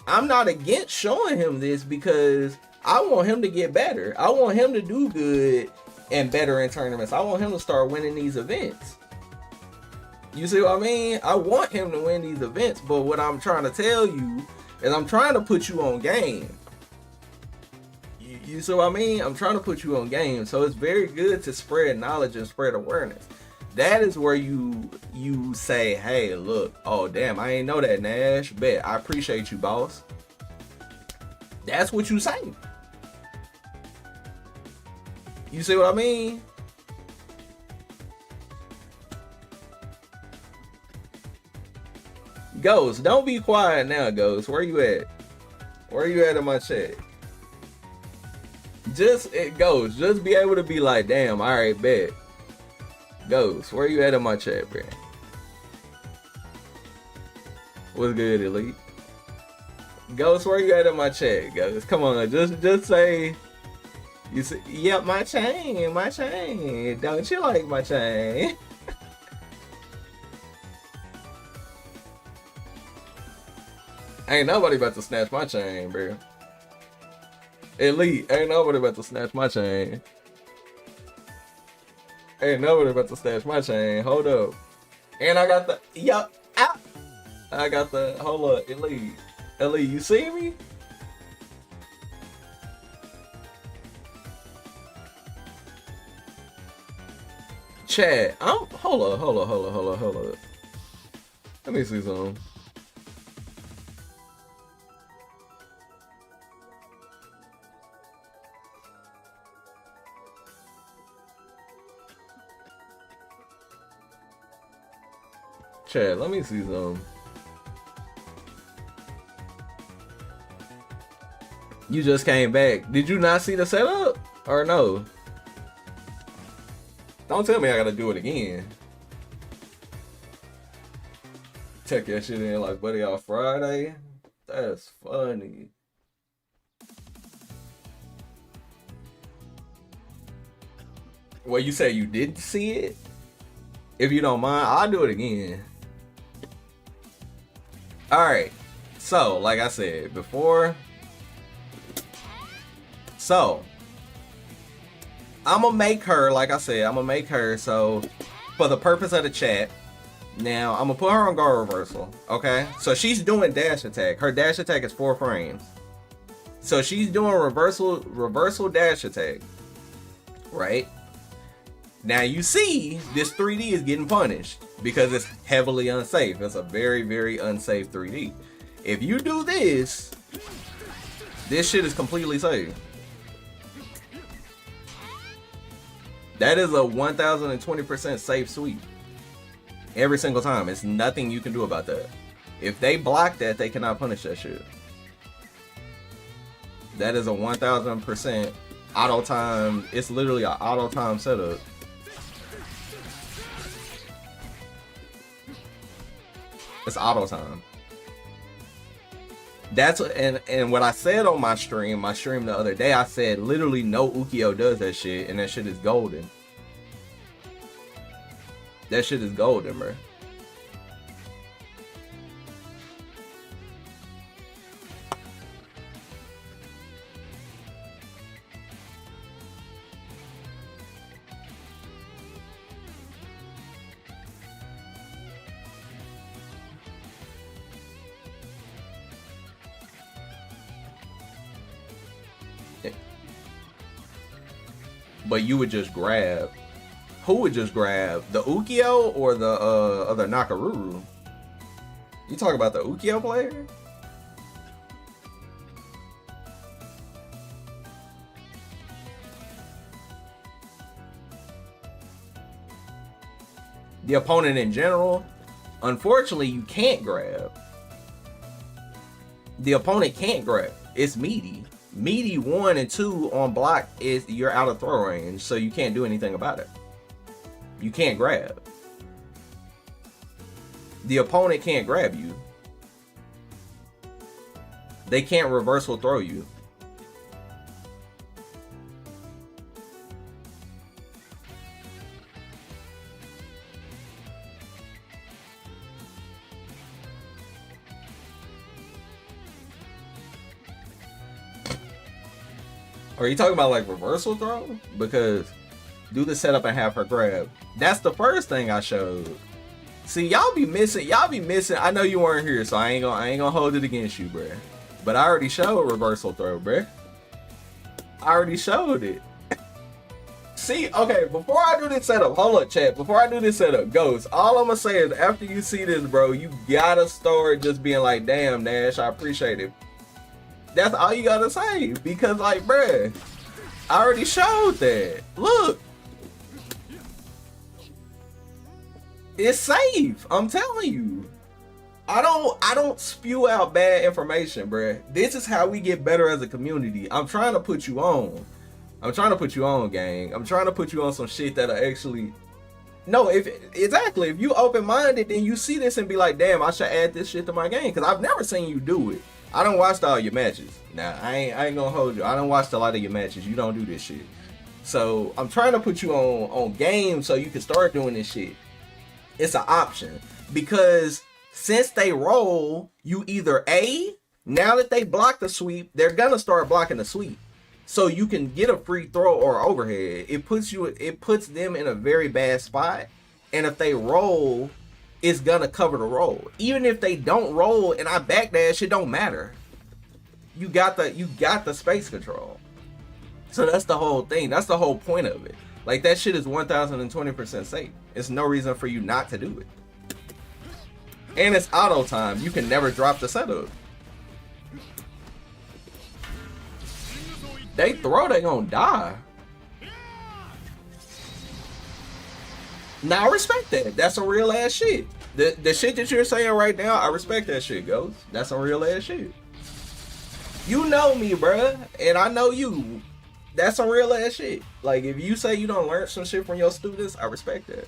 I'm not against showing him this because I want him to get better. I want him to do good and better in tournaments. I want him to start winning these events. You see what I mean? I want him to win these events, but what I'm trying to tell you is I'm trying to put you on game. You see what I mean? I'm trying to put you on game. So it's very good to spread knowledge and spread awareness. That is where you say, hey, look, oh damn, I ain't know that, Nash. Bet, I appreciate you, boss. That's what you say. You see what I mean? Ghost, don't be quiet now, Ghost. Where you at? Where you at in my chat? Ghost, just be able to be like, damn, alright, bet. Ghost, where you at in my chat, bro? What's good, Elite? Ghost, where you at in my chat, Ghost? Come on, just say, you say, yep, my chain. Don't you like my chain? Ain't nobody about to snatch my chain, bro. Elite, ain't nobody about to snatch my chain. Ain't nobody about to snatch my chain. Hold up. And I got the, yup, out. I got the, hold up, Elite. Elite, you see me? Chad, hold up. Let me see something. Chad, let me see some. You just came back. Did you not see the setup? Or no? Don't tell me I gotta do it again. Check that shit in like buddy off Friday. That's funny. Well, you say you didn't see it? If you don't mind, I'll do it again. Alright, so like I said before, so I'm gonna make her, like I said, I'm gonna make her so for the purpose of the chat. Now I'm gonna put her on guard reversal. Okay, so she's doing dash attack. Her dash attack is 4 frames. So she's doing reversal dash attack. Right? Now you see this 3D is getting punished because it's heavily unsafe. It's a very, very unsafe 3D. If you do this, this shit is completely safe. That is a 1020% safe sweep. Every single time. It's nothing you can do about that. If they block that, they cannot punish that shit. That is a 1000% auto time. It's literally an auto time setup. It's auto time. That's and what I said on my stream the other day, I said literally no Ukyo does that shit, and that shit is golden. That shit is golden, bro. But you would just grab. Who would just grab? The Ukyo or the other Nakaruru? You talk about the Ukyo player? The opponent in general, unfortunately, you can't grab. The opponent can't grab. It's meaty. Meaty 1 and 2 on block is you're out of throw range, so you can't do anything about it. You can't grab. The opponent can't grab you. They can't reversal throw you. Are you talking about like reversal throw? Because do the setup and have her grab. That's the first thing I showed. See, y'all be missing. I know you weren't here, so I ain't gonna hold it against you, bruh. But I already showed reversal throw, bruh. I already showed it. See, okay, before I do this setup, hold up, chat. Before I do this setup, Ghost, all I'm gonna say is after you see this, bro, you gotta start just being like, damn, Nash, I appreciate it. That's all you gotta say. Because, like, bruh, I already showed that. Look. It's safe. I'm telling you. I don't spew out bad information, bruh. This is how we get better as a community. I'm trying to put you on. I'm trying to put you on, gang. I'm trying to put you on some shit that'll actually... No, exactly. If you open-minded, then you see this and be like, damn, I should add this shit to my game. Because I've never seen you do it. I don't watch all your matches. Nah, I ain't gonna hold you. I don't watch a lot of your matches. You don't do this shit. So I'm trying to put you on game so you can start doing this shit. It's an option. Because since they roll, you either A, now that they block the sweep, they're gonna start blocking the sweep. So you can get a free throw or overhead. It puts them in a very bad spot. And if they roll, it's gonna cover the roll. Even if they don't roll and I backdash, it don't matter. You got the space control. So that's the whole thing. That's the whole point of it. Like, that shit is 1020% safe. It's no reason for you not to do it. And it's auto time. You can never drop the setup. They throw, they gonna die. Now I respect that. That's some real ass shit. The shit that you're saying right now, I respect that shit, Ghost. That's some real ass shit. You know me, bruh, and I know you. That's some real ass shit. Like, if you say you don't learn some shit from your students, I respect that.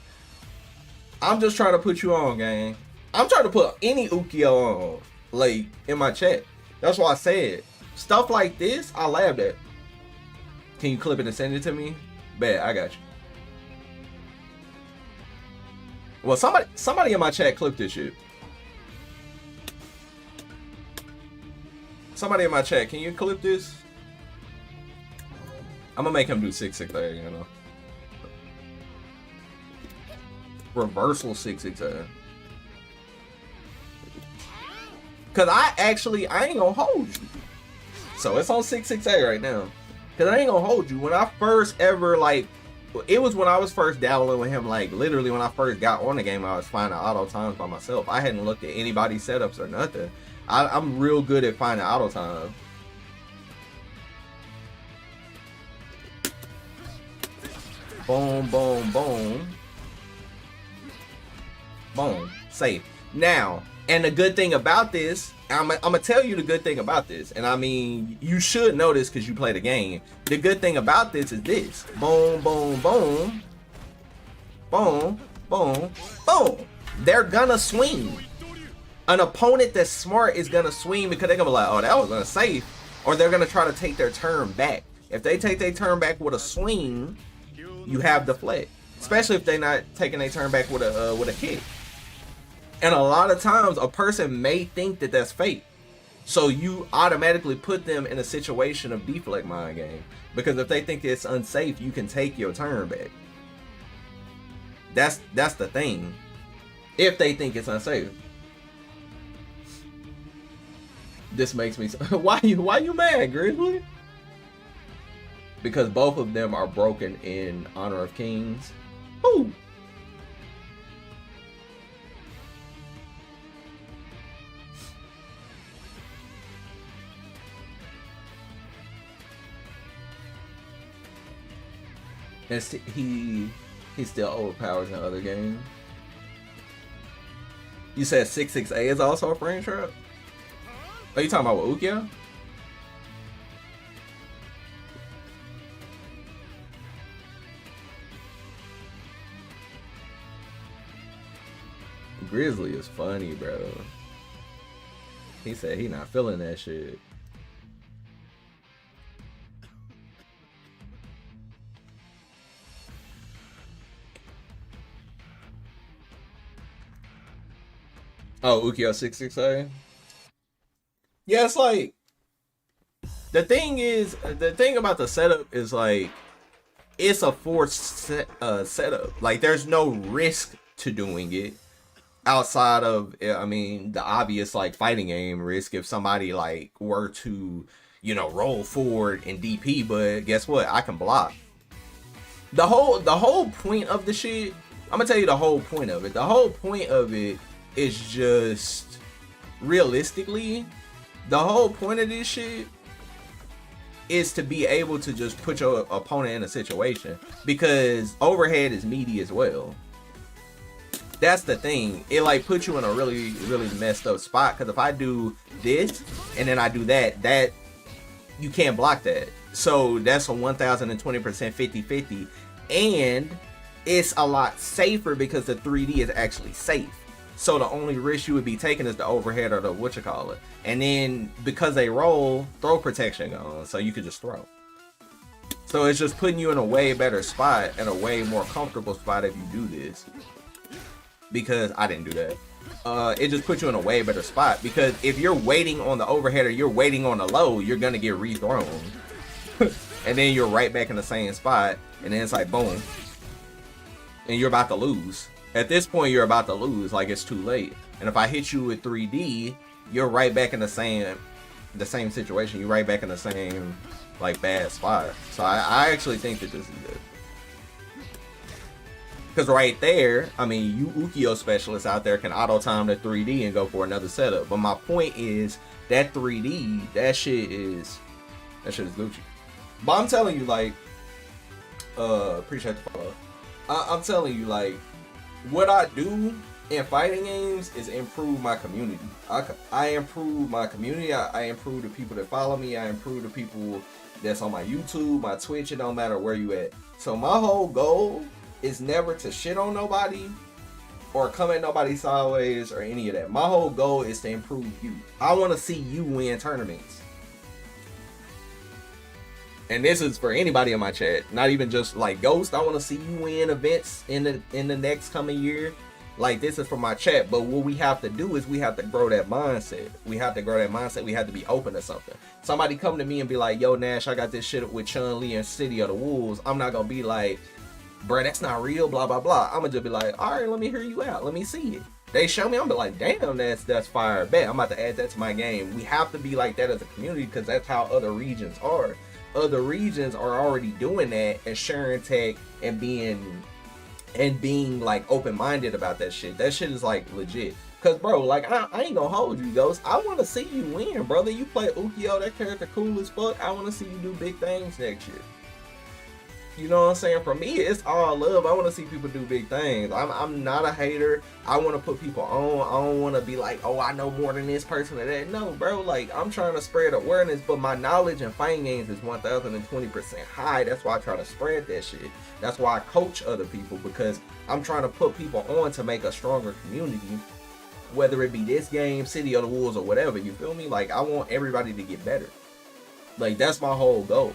I'm just trying to put you on, gang. I'm trying to put any Ukyo on, like, in my chat. That's why I said stuff like this, I laughed at. Can you clip it and send it to me? Bet, I got you. Well, somebody in my chat clipped this shit. Somebody in my chat, can you clip this? I'm gonna make him do 6-6-A, you know. Reversal 6-6-A. Cause I ain't gonna hold you. So it's on 6-6-A right now. Cause I ain't gonna hold you. When I first ever, like, it was when I was first dabbling with him, like literally when I first got on the game, I was finding auto times by myself. I hadn't looked at anybody's setups or nothing. I'm real good at finding auto time. Boom, boom, boom. Boom. Safe. Now, and the good thing about this, I'm gonna tell you the good thing about this, and I mean, you should know this because you play the game. The good thing about this is this. Boom, boom, boom. Boom, boom, boom. They're gonna swing. An opponent that's smart is gonna swing because they're gonna be like, oh, that was unsafe. Or they're gonna try to take their turn back. If they take their turn back with a swing, you have deflect. Especially if they're not taking their turn back with a kick. And a lot of times, a person may think that that's fake. So you automatically put them in a situation of deflect mind game. Because if they think it's unsafe, you can take your turn back. That's the thing. If they think it's unsafe. This makes me... Why you mad, Grizzly? Because both of them are broken in Honor of Kings. Ooh. And he still overpowers in other games. You said 6-6-A is also a frame trap? Are you talking about with Ukiyo? Grizzly is funny, bro. He said he not feeling that shit. Oh, Ukiyo 6-6-A? Yeah, it's like, the thing about the setup is like, it's a forced setup. Like, there's no risk to doing it outside of, I mean, the obvious like fighting game risk if somebody like were to, you know, roll forward and DP. But guess what? I can block. The whole point of the shit, I'm gonna tell you the whole point of it. The whole point of it is just, realistically, the whole point of this shit is to be able to just put your opponent in a situation, because overhead is meaty as well. That's the thing. It like puts you in a really, really messed up spot, because if I do this and then I do that you can't block that. So that's a 1020% 50-50, and it's a lot safer because the 3D is actually safe. So the only risk you would be taking is the overhead or the whatchamacallit. And then because they roll, throw protection on, so you could just throw. So it's just putting you in a way better spot and a way more comfortable spot if you do this. Because I didn't do that. It just puts you in a way better spot, because if you're waiting on the overhead or you're waiting on the low, you're gonna get rethrown. And then you're right back in the same spot, and then it's like boom. And you're about to lose. At this point, you're about to lose, like it's too late. And if I hit you with 3D, you're right back in the same situation. You're right back in the same, like, bad spot. So I actually think that this is good. Because right there, I mean, you Ukiyo specialists out there can auto time the 3D and go for another setup. But my point is, that 3D, that shit is Gucci. But I'm telling you, like, appreciate the follow. I'm telling you, like, what I do in fighting games is improve my community. I improve my community. I improve the people that follow me. I improve the people that's on my YouTube, my Twitch. It don't matter where you at. So my whole goal is never to shit on nobody or come at nobody sideways or any of that. My whole goal is to improve you. I want to see you win tournaments. And this is for anybody in my chat, not even just like Ghost. I want to see you win events in the next coming year. Like, this is for my chat. But what we have to do is we have to grow that mindset. We have to grow that mindset. We have to be open to something. Somebody come to me and be like, yo, Nash, I got this shit with Chun-Li and City of the Wolves. I'm not gonna be like, bruh, that's not real, blah, blah, blah. I'm gonna just be like, all right, let me hear you out. Let me see it. They show me, I'm be like, damn, that's fire. Bet, I'm about to add that to my game. We have to be like that as a community because that's how other regions are. Other regions are already doing that and sharing tech and being like open-minded about that shit. That shit is like legit. Cause bro, like I ain't gonna hold you, Ghost. I want to see you win, brother. You play Ukyo, that character cool as fuck. I want to see you do big things next year. You know what I'm saying? For me, it's all love. I want to see people do big things. I'm not a hater. I want to put people on. I don't want to be like, oh, I know more than this person or that. No, bro. Like, I'm trying to spread awareness, but my knowledge in fighting games is 1020% high. That's why I try to spread that shit. That's why I coach other people, because I'm trying to put people on to make a stronger community, whether it be this game, City of the Wolves, or whatever. You feel me? Like, I want everybody to get better. Like, that's my whole goal.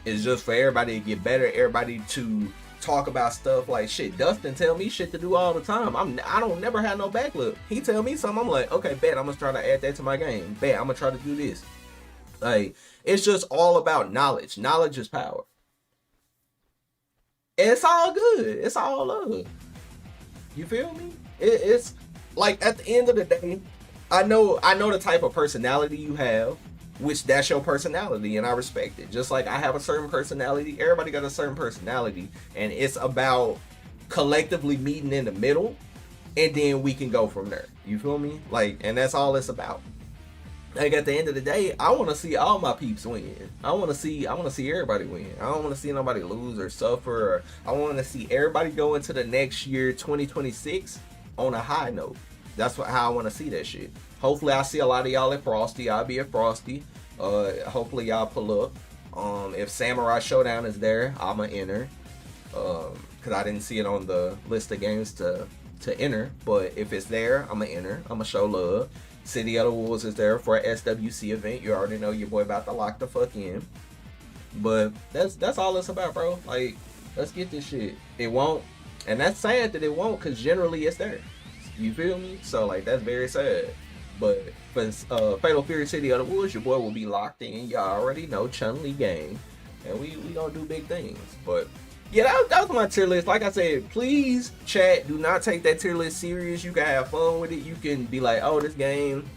It's just for everybody to get better, everybody to talk about stuff like shit. Dustin tell me shit to do all the time. I don't never have no backlip. He tell me something, I'm like, okay, bet, I'm gonna try to add that to my game. Bet, I'm gonna try to do this. Like, it's just all about knowledge. Knowledge is power. And it's all good. It's all love. You feel me? It's like, at the end of the day, I know the type of personality you have, which that's your personality, and I respect it. Just like I have a certain personality, everybody got a certain personality, and it's about collectively meeting in the middle, and then we can go from there. You feel me? Like, and that's all it's about. Like, at the end of the day, I want to see all my peeps win. I want to see everybody win. I don't want to see nobody lose or suffer. Or I want to see everybody go into the next year, 2026, on a high note. That's how I want to see that shit. Hopefully I see a lot of y'all at Frosty. I'll be at Frosty. Hopefully y'all pull up. If Samurai Showdown is there, I'ma enter. Cause I didn't see it on the list of games to enter. But if it's there, I'ma enter. I'ma show love. City of the Wolves is there for an SWC event. You already know your boy about to lock the fuck in. But that's all it's about, bro. Like, let's get this shit. It won't, and that's sad that it won't, cause generally it's there. You feel me? So like, that's very sad. But for Fatal Fury City of the Woods, your boy will be locked in. Y'all already know, Chun-Li gang, and we gonna do big things. But yeah, that was my tier list. Like I said, please, chat, do not take that tier list serious. You can have fun with it. You can be like, oh, this game,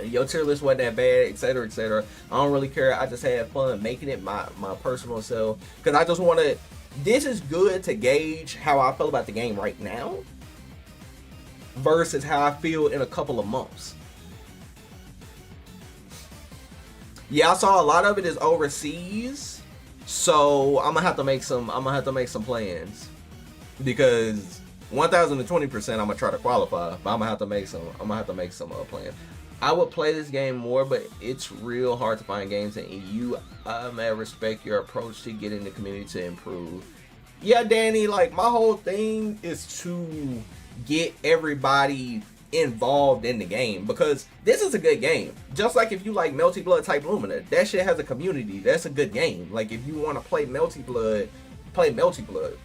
your tier list wasn't that bad, etc., etc. I don't really care. I just had fun making it my personal self, because I just want to. This is good to gauge how I feel about the game right now versus how I feel in a couple of months. Yeah, I saw a lot of it is overseas, so I'm gonna have to make some plans, because 1020% I'm gonna try to qualify, but I'm gonna have to make some plans. I would play this game more, but it's real hard to find games in EU. I may respect your approach to getting the community to improve. Yeah, Danny, like, my whole thing is to get everybody involved in the game, because this is a good game. Just like if you like Melty Blood type Lumina, that shit has a community. That's a good game. Like, if you want to play Melty Blood, play Melty Blood.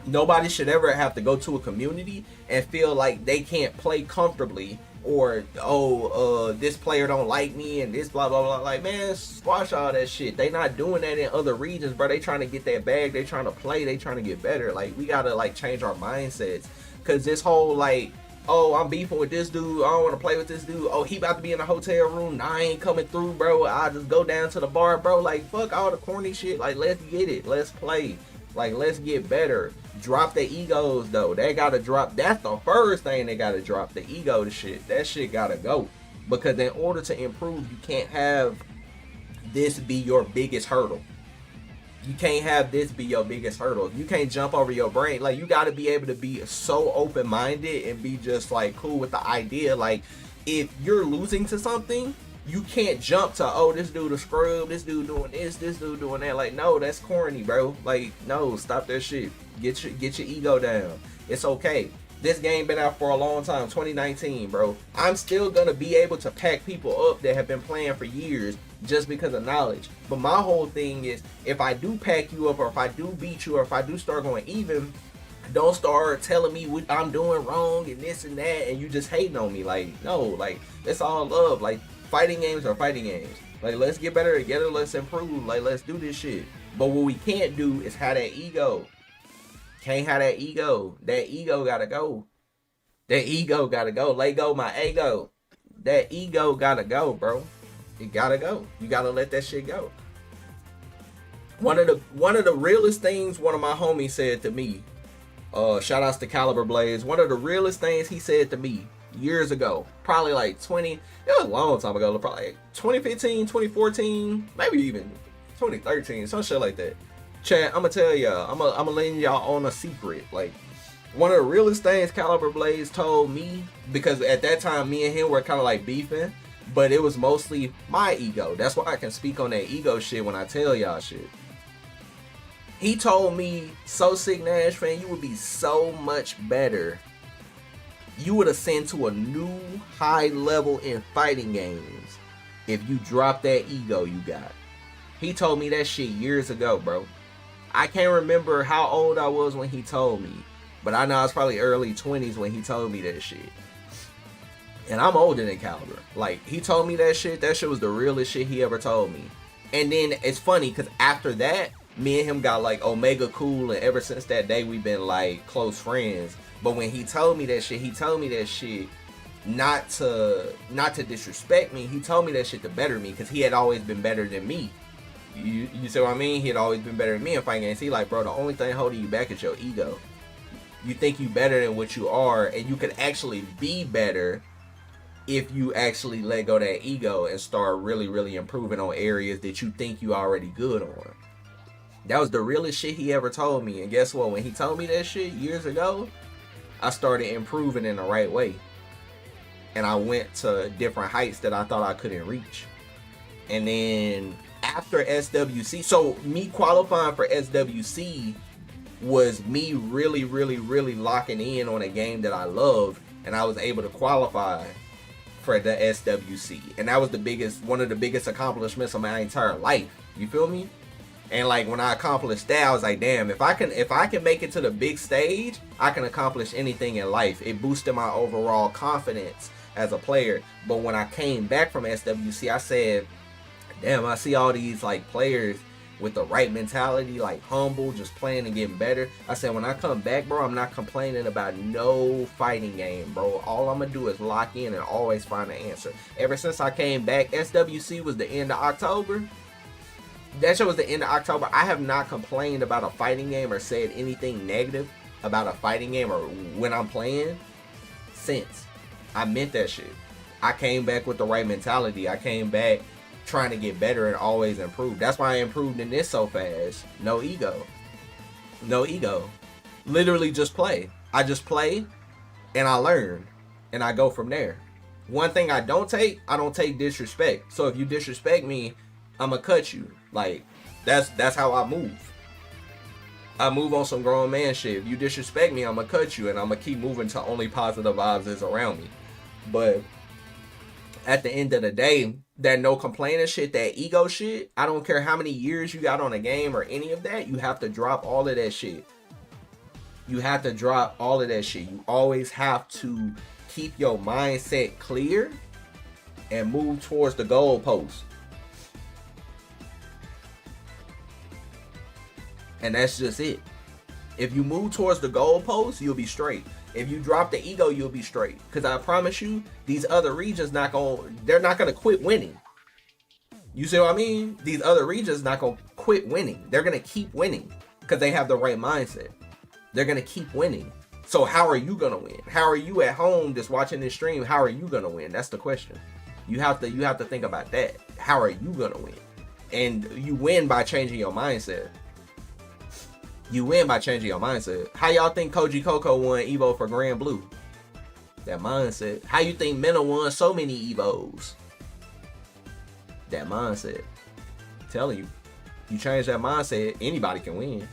Nobody should ever have to go to a community and feel like they can't play comfortably, or this player don't like me and this blah blah blah. Like, man, squash all that shit. They not doing that in other regions, bro. They trying to get that bag. They trying to play. They trying to get better. Like, we gotta like change our mindsets, because this whole like, oh, I'm beefing with this dude, I don't want to play with this dude, oh, he about to be in a hotel room, nah, I ain't coming through, bro, I just go down to the bar, bro. Like, fuck all the corny shit. Like, let's get it, let's play, like, let's get better. Drop the egos, though. They gotta drop. That's the first thing they gotta drop, the ego, the shit. That shit gotta go, because in order to improve, you can't have this be your biggest hurdle. You can't have this be your biggest hurdle. You can't jump over your brain. Like, you got to be able to be so open-minded and be just, like, cool with the idea. Like, if you're losing to something, you can't jump to, oh, this dude a scrub, this dude doing this dude doing that. Like, no, that's corny, bro. Like, no, stop that shit. Get your ego down. It's okay. This game been out for a long time, 2019, bro. I'm still going to be able to pack people up that have been playing for years just because of knowledge. But my whole thing is, if I do pack you up, or if I do beat you, or if I do start going even, Don't start telling me what I'm doing wrong and this and that, and you just hating on me. Like, no, like, it's all love. Like, fighting games are fighting games. Like, let's get better together. Let's improve. Like, let's do this shit. But what we can't do is have that ego. Can't have that ego. That ego gotta go. That ego gotta go. Let go my ego. That ego gotta go, bro. It gotta go. You gotta let that shit go. One of the realest things one of my homies said to me, shout outs to Caliber Blaze, one of the realest things he said to me years ago, probably like 20, it was a long time ago, probably like 2015, 2014, maybe even 2013, some shit like that. Chat, I'm gonna tell y'all, I'm gonna let y'all on a secret. Like, one of the realest things Caliber Blaze told me, because at that time me and him were kind of like beefing, but it was mostly my ego. That's why I can speak on that ego shit when I tell y'all shit. He told me, "So sick, Nash fan, you would be so much better. You would ascend to a new high level in fighting games if you drop that ego you got." He told me that shit years ago, bro. I can't remember how old I was when he told me, but I know I was probably early 20s when he told me that shit. And I'm older than Caliber. Like, he told me that shit was the realest shit he ever told me. And then it's funny, because after that, me and him got like Omega cool, and ever since that day we've been like close friends. But when he told me that shit not to disrespect me. He told me that shit to better me, because he had always been better than me. You see what I mean? He had always been better than me in fighting games. He like, bro, the only thing holding you back is your ego. You think you better than what you are, and you could actually be better if you actually let go of that ego and start really, really improving on areas that you think you already good on. That was the realest shit he ever told me. And guess what? When he told me that shit years ago, I started improving in the right way. And I went to different heights that I thought I couldn't reach. And then after SWC, so me qualifying for SWC was me really, really, really locking in on a game that I loved. And I was able to qualify for the SWC. And that was one of the biggest accomplishments of my entire life. You feel me? And like, when I accomplished that, I was like, damn, if I can make it to the big stage, I can accomplish anything in life. It boosted my overall confidence as a player. But when I came back from SWC, I said, damn, I see all these like players with the right mentality, like humble, just playing and getting better. I said, when I come back, bro, I'm not complaining about no fighting game, bro. All I'm gonna do is lock in and always find an answer. Ever since I came back, SWC was the end of October. That shit was the end of October. I have not complained about a fighting game or said anything negative about a fighting game or when I'm playing since. I meant that shit. I came back with the right mentality. I came back trying to get better and always improve. That's why I improved in this so fast. No ego. No ego. Literally just play. I just play and I learn and I go from there. One thing I don't take disrespect. So if you disrespect me, I'm gonna cut you. Like, that's how I move. I move on some grown man shit. If you disrespect me, I'm gonna cut you, and I'm gonna keep moving till only positive vibes is around me. But at the end of the day, that no complaining shit, that ego shit, I don't care how many years you got on a game or any of that, you have to drop all of that shit. You have to drop all of that shit. You always have to keep your mindset clear and move towards the goal post. And that's just it. If you move towards the goal post, you'll be straight. If you drop the ego, you'll be straight. Because I promise you, these other regions they're not gonna quit winning. You see what I mean? These other regions not gonna quit winning. They're gonna keep winning because they have the right mindset. They're gonna keep winning. So how are you gonna win? How are you at home just watching this stream? How are you gonna win? That's the question. You have to think about that. How are you gonna win? And you win by changing your mindset. You win by changing your mindset. How y'all think Koji Coco won Evo for Grand Blue? That mindset. How you think Mena won so many Evos? That mindset. I'm telling you, you change that mindset, anybody can win.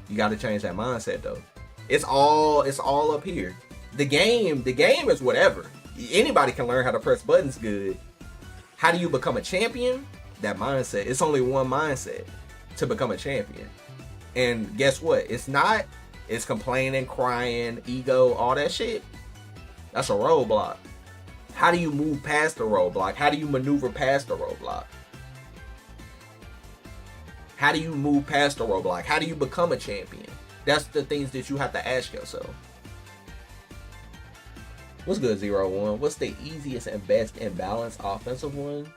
You got to change that mindset though. It's all up here. The game is whatever. Anybody can learn how to press buttons good. How do you become a champion? That mindset. It's only one mindset to become a champion. And guess what? It's not is complaining, crying, ego, all that shit, that's a roadblock. How do you move past the roadblock? How do you maneuver past the roadblock? How do you move past the roadblock? How do you become a champion? That's the things that you have to ask yourself. What's good, 0-1? What's the easiest and best and balanced offensive one?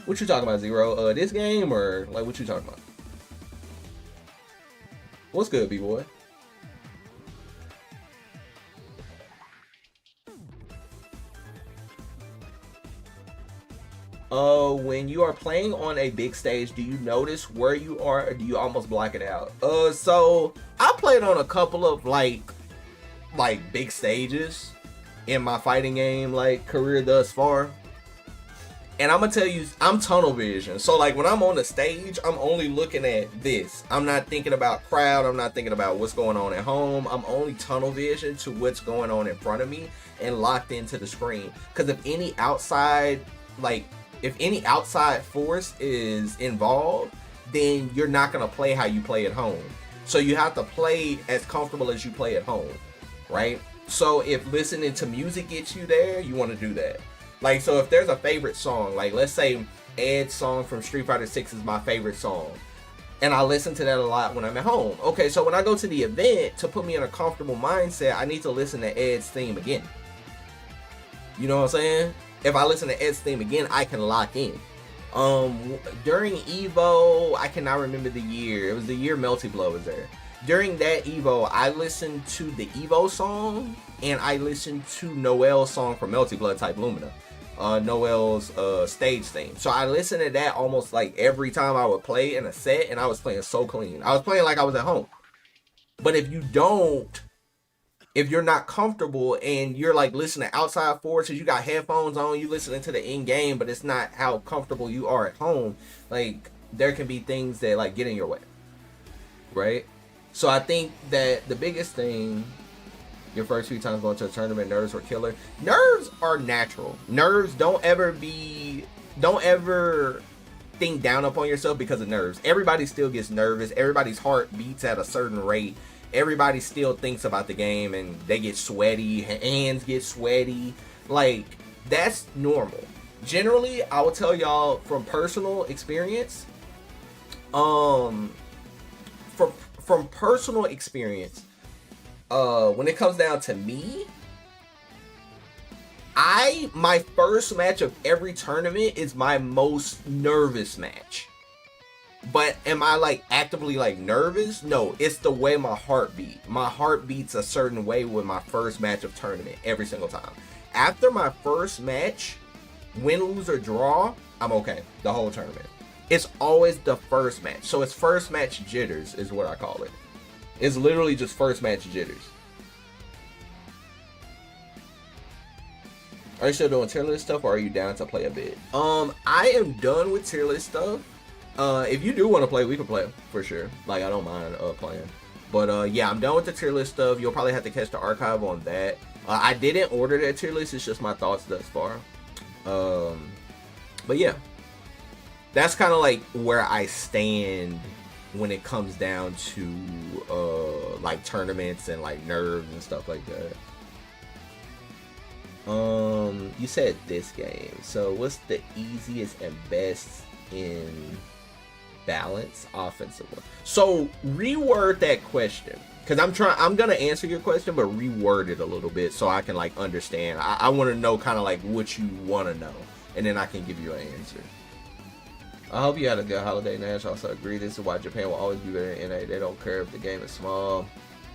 What you talking about, Zero? This game, or like what you talking about? What's good, B-boy? When you are playing on a big stage, do you notice where you are, or do you almost block it out? So I played on a couple of like big stages in my fighting game like career thus far, and I'm gonna tell you, I'm tunnel vision. So like when I'm on the stage, I'm only looking at this. I'm not thinking about crowd. I'm not thinking about what's going on at home. I'm only tunnel vision to what's going on in front of me and locked into the screen. Because if any outside force is involved, then you're not gonna play how you play at home. So you have to play as comfortable as you play at home, right? So if listening to music gets you there, you want to do that. Like, so if there's a favorite song, like let's say Ed's song from Street Fighter 6 is my favorite song, and I listen to that a lot when I'm at home. Okay, so when I go to the event, to put me in a comfortable mindset, I need to listen to Ed's theme again. You know what I'm saying? If I listen to Ed's theme again, I can lock in. During Evo, I cannot remember the year. It was the year Melty Blow was there. During that Evo, I listened to the Evo song, and I listened to Noel's song from Melty Blood Type Lumina. Noel's stage theme. So I listened to that almost like every time I would play in a set, and I was playing so clean. I was playing like I was at home. But if you're not comfortable and you're like listening to outside forces, you got headphones on, you listening to the in-game, but it's not how comfortable you are at home, like there can be things that like get in your way, right? So I think that the biggest thing, your first few times going to a tournament, nerves were killer. Nerves are natural. Nerves, don't ever think down upon yourself because of nerves. Everybody still gets nervous. Everybody's heart beats at a certain rate. Everybody still thinks about the game and they get sweaty, hands get sweaty. Like, that's normal. Generally, I will tell y'all from personal experience, from personal experience, when it comes down to me, my first match of every tournament is my most nervous match. But am I like actively like nervous? No, it's the way my heart beat. My heart beats a certain way with my first match of tournament every single time. After my first match, win, lose, or draw, I'm okay the whole tournament. It's always the first match. So it's first match jitters is what I call it. It's literally just first match jitters. Are you still doing tier list stuff, or are you down to play a bit? I am done with tier list stuff. If you do want to play, we can play for sure. Like, I don't mind playing. But yeah, I'm done with the tier list stuff. You'll probably have to catch the archive on that. I didn't order that tier list. It's just my thoughts thus far. But yeah, that's kind of like where I stand when it comes down to like tournaments and like nerves and stuff like that. You said this game. So what's the easiest and best in balance offensive one? So reword that question, because I'm gonna answer your question, but reword it a little bit so I can like understand. I want to know kind of like what you want to know, and then I can give you an answer. I hope you had a good holiday, Nash. I also agree this is why Japan will always be better in NA. They don't care if the game is small.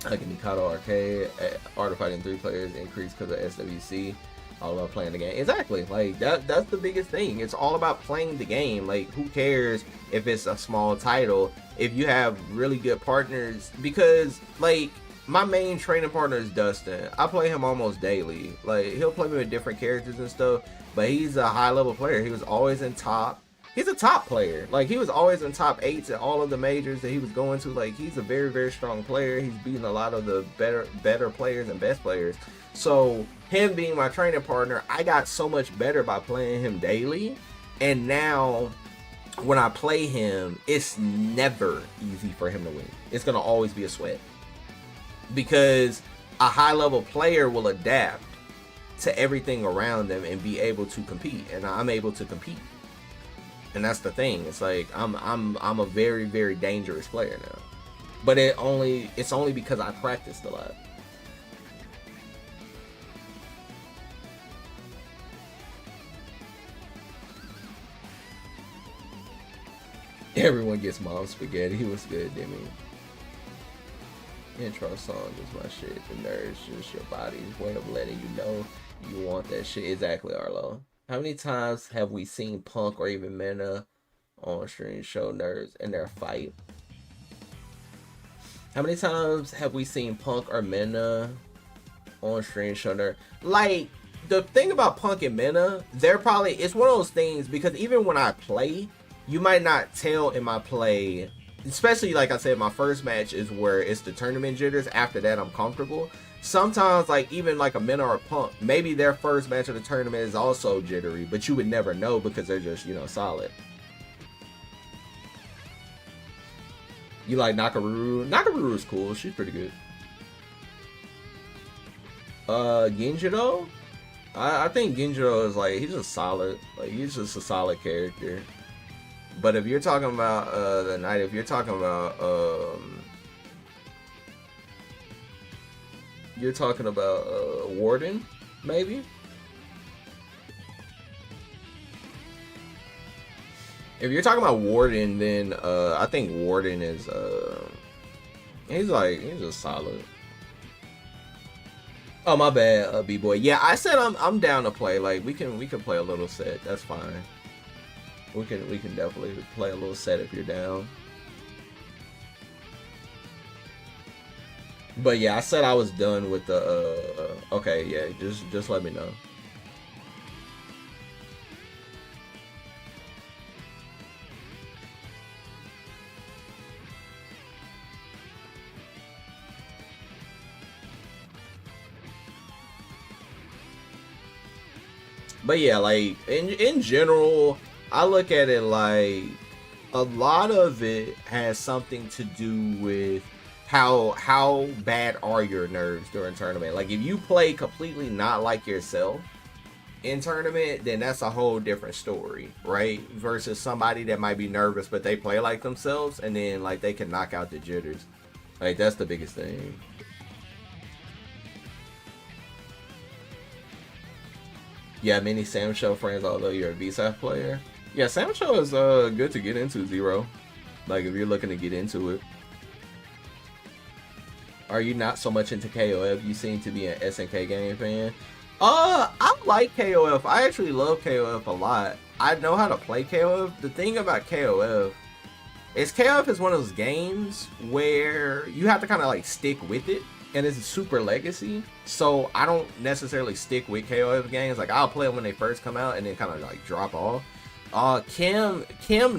Like in Mikado Arcade, Art of Fighting 3 players increased because of SWC. I love playing the game. Exactly. Like that's the biggest thing. It's all about playing the game. Like, who cares if it's a small title if you have really good partners? Because like my main training partner is Dustin. I play him almost daily. Like, he'll play me with different characters and stuff, but he's a high level player. He was always in top. He's a top player. Like, he was always in top 8s at all of the majors that he was going to. Like, he's a very, very strong player. He's beaten a lot of the better players and best players. So him being my training partner, I got so much better by playing him daily. And now when I play him, it's never easy for him to win. It's going to always be a sweat. because a high level player will adapt to everything around them and be able to compete, and I'm able to compete. And that's the thing. It's like I'm a very, very dangerous player now. But it's only because I practiced a lot. Everyone gets mom spaghetti. He was good, Demi. Intro song is my shit. The nerds just your body's way of letting you know you want that shit. Exactly, Arlo. How many times have we seen Punk or even Mena on stream show nerds in their fight? How many times have we seen Punk or Mena on stream show nerds? Like, the thing about Punk and Mena, it's one of those things, because even when I play, you might not tell in my play, especially like I said, my first match is where it's the tournament jitters. After that, I'm comfortable. Sometimes, like, even like a Mena or a Punk, maybe their first match of the tournament is also jittery, but you would never know because they're just, solid. You like Nakaruru? Nakaruru's cool. She's pretty good. Genjiro? I think Genjiro is like, he's just solid. Like, he's just a solid character. But if you're talking about the night, if you're talking about Warden, maybe. If you're talking about Warden, then I think Warden is he's just solid. Oh, my bad, B-boy. Yeah, I said I'm down to play. Like, we can play a little set. That's fine. We can definitely play a little set if you're down. But yeah, I said I was done with the okay, yeah, just let me know. But yeah, like in general, I look at it like a lot of it has something to do with how bad are your nerves during tournament. Like, if you play completely not like yourself in tournament, then that's a whole different story, right? Versus somebody that might be nervous but they play like themselves, and then like they can knock out the jitters. Like, that's the biggest thing. Yeah, many Samsho friends, although you're a VSAF player. Yeah, Samsho is good to get into, Zero. Like, if you're looking to get into it. Are you not so much into KOF? You seem to be an SNK game fan. I like KOF. I actually love KOF a lot. I know how to play KOF. The thing about KOF is one of those games where you have to kind of like stick with it. And it's a super legacy, so I don't necessarily stick with KOF games. Like, I'll play them when they first come out and then kind of like drop off. Kim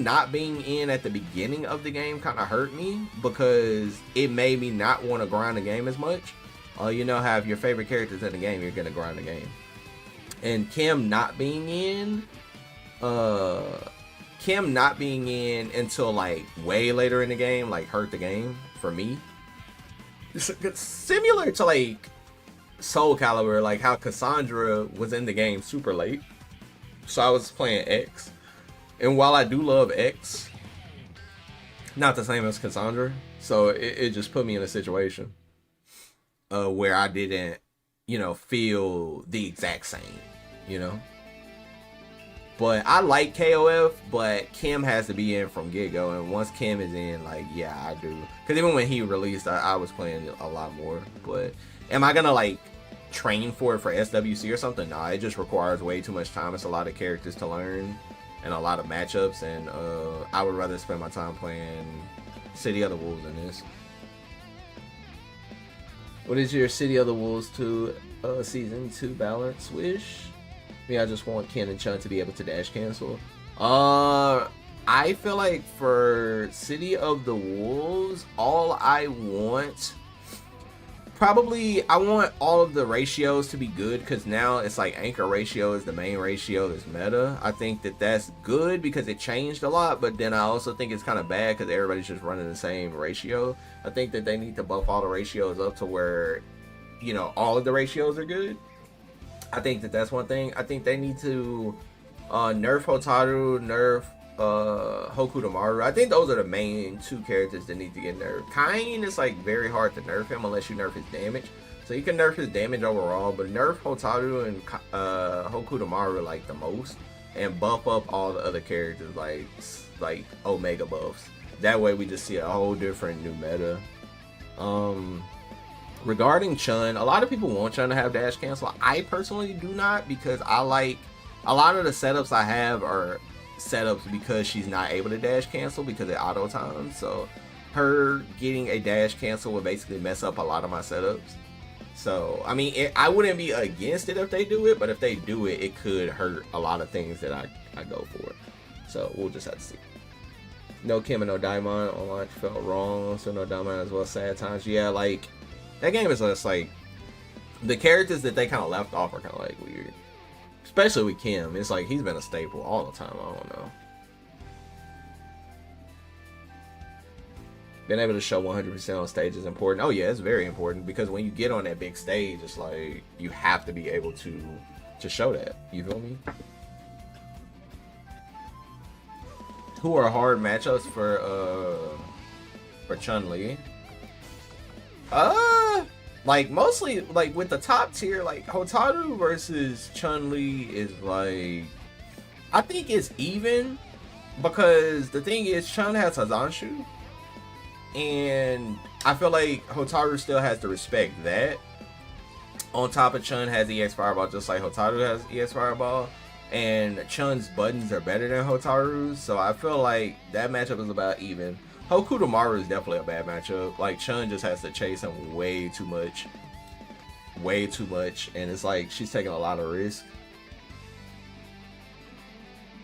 not being in at the beginning of the game kind of hurt me because it made me not want to grind the game as much. You know how if your favorite character's in the game, you're gonna grind the game. And Kim not being in until like way later in the game, like, hurt the game for me. It's similar to like Soul Calibur, like how Cassandra was in the game super late. So I was playing X. And while I do love X, not the same as Cassandra. So it just put me in a situation where I didn't, feel the exact same, But I like KOF, but Kim has to be in from get-go, and once Kim is in, like, yeah, I do. Because even when he released, I was playing a lot more. But am I going to, like, train for it for SWC or something? Nah, it just requires way too much time. It's a lot of characters to learn and a lot of matchups, and I would rather spend my time playing City of the Wolves than this. What is your City of the Wolves 2 Season 2 balance wish? I just want Ken and Chun to be able to dash cancel. I feel like for City of the Wolves, all I want Probably, I want all of the ratios to be good because now it's like anchor ratio is the main ratio that's meta. I think that that's good because it changed a lot, but then I also think it's kind of bad because everybody's just running the same ratio. I think that they need to buff all the ratios up to where, you know, all of the ratios are good. I think that that's one thing. I think they need to nerf Hotaru, nerf Hokudamaru. I think those are the main two characters that need to get nerfed. Kain is like very hard to nerf him unless you nerf his damage. So you can nerf his damage overall, but nerf Hotaru and Hokudamaru like the most, and buff up all the other characters like Omega buffs. That way we just see a whole different new meta. Regarding Chun, a lot of people want Chun to have dash cancel. I personally do not because I like a lot of the setups I have are setups because she's not able to dash cancel because it auto times. So her getting a dash cancel would basically mess up a lot of my setups. So I mean, I wouldn't be against it if they do it, but if they do it, it could hurt a lot of things that I go for. So we'll just have to see. No Kim and no Daimon online felt wrong. So no Daimon as well. Sad times. Yeah, like that game is just like the characters that they kind of left off are kind of like weird. Especially with Kim, it's like he's been a staple all the time. I don't know. Being able to show 100% on stage is important. Oh yeah, it's very important because when you get on that big stage, it's like you have to be able to show that. You feel me? Who are hard matchups for Chun-Li? Like mostly like with the top tier, like Hotaru versus Chun-Li is like, I think it's even because the thing is Chun has Hazanshu and I feel like Hotaru still has to respect that. On top of Chun has EX Fireball just like Hotaru has EX Fireball, and Chun's buttons are better than Hotaru's, so I feel like that matchup is about even. Hokudamaru is definitely a bad matchup. Like Chun just has to chase him way too much, and it's like she's taking a lot of risk.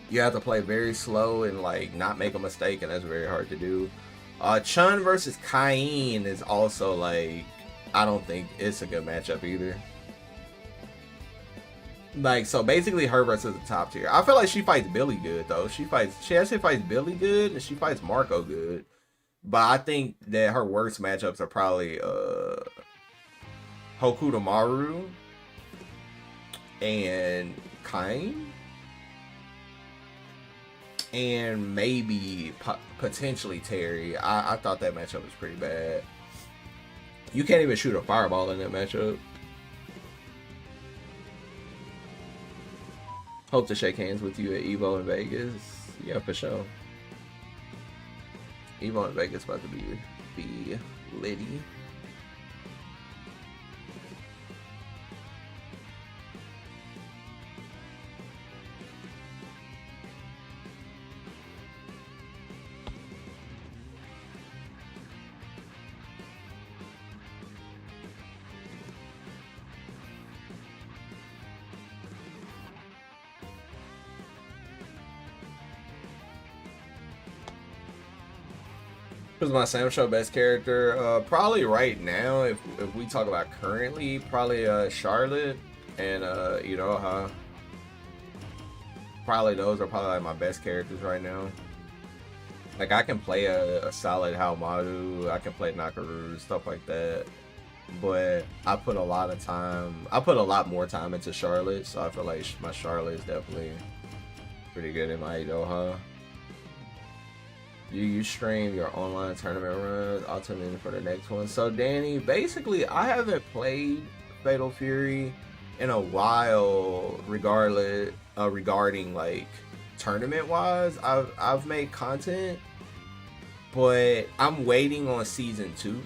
You have to play very slow and like not make a mistake, and that's very hard to do. Chun versus Kain is also like, I don't think it's a good matchup either. Like, so basically her versus the top tier. I feel like she fights Billy good though. She actually fights Billy good and she fights Marco good. But I think that her worst matchups are probably Hokudamaru and Kain. And maybe potentially Terry. I thought that matchup was pretty bad. You can't even shoot a fireball in that matchup. Hope to shake hands with you at Evo in Vegas. Yeah, for sure. Evo in Vegas about to be litty. Who's my Samsho best character? Probably right now, if we talk about currently, probably Charlotte and Iroha. Probably those are probably like my best characters right now. Like I can play a solid Haomaru, I can play Nakaru, stuff like that. But I put a lot more time into Charlotte, so I feel like my Charlotte is definitely pretty good in my Iroha. You stream your online tournament runs. I'll tune in for the next one. So Danny, basically I haven't played Fatal Fury in a while regarding like tournament wise. I've made content, but I'm waiting on season 2.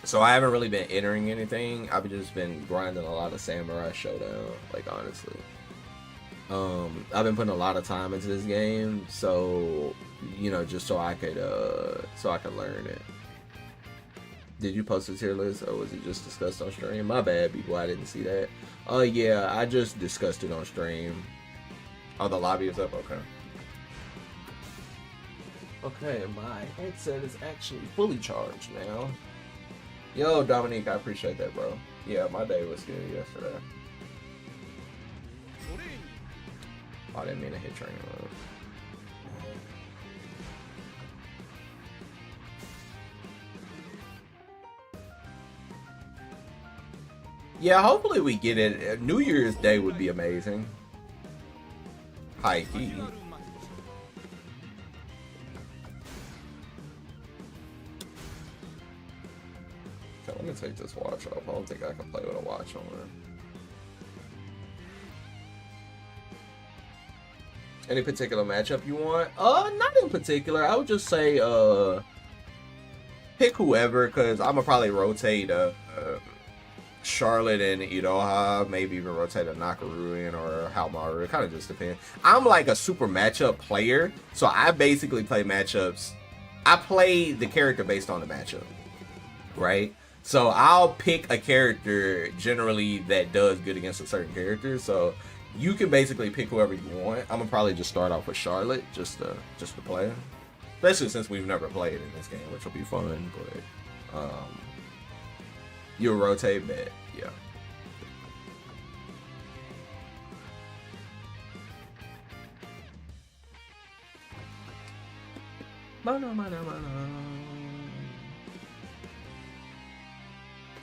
So I haven't really been entering anything. I've just been grinding a lot of Samurai Showdown, like honestly. I've been putting a lot of time into this game, so just so I could learn it. Did you post a tier list or was it just discussed on stream? My bad, people, I didn't see that. Yeah, I just discussed it on stream. Oh, the lobby is up. Okay, my headset is actually fully charged now. Yo, Dominique, I appreciate that, bro. Yeah, my day was good yesterday. Oh, I didn't mean to hit training mode. Yeah, hopefully we get it. New Year's Day would be amazing. High key. Okay, let me take this watch off. I don't think I can play with a watch on it. Any particular matchup you want? Not in particular. I would just say pick whoever, because I'm gonna probably rotate Charlotte and Iroha, maybe even rotate a Nakaru in or Halmaru. It kind of just depends. I'm like a super matchup player, so I basically play matchups. I play the character based on the matchup, right? So I'll pick a character generally that does good against a certain character. So you can basically pick whoever you want. I'm gonna probably just start off with Charlotte, just to play, especially since we've never played in this game, which will be fun. But you'll rotate, bet, yeah.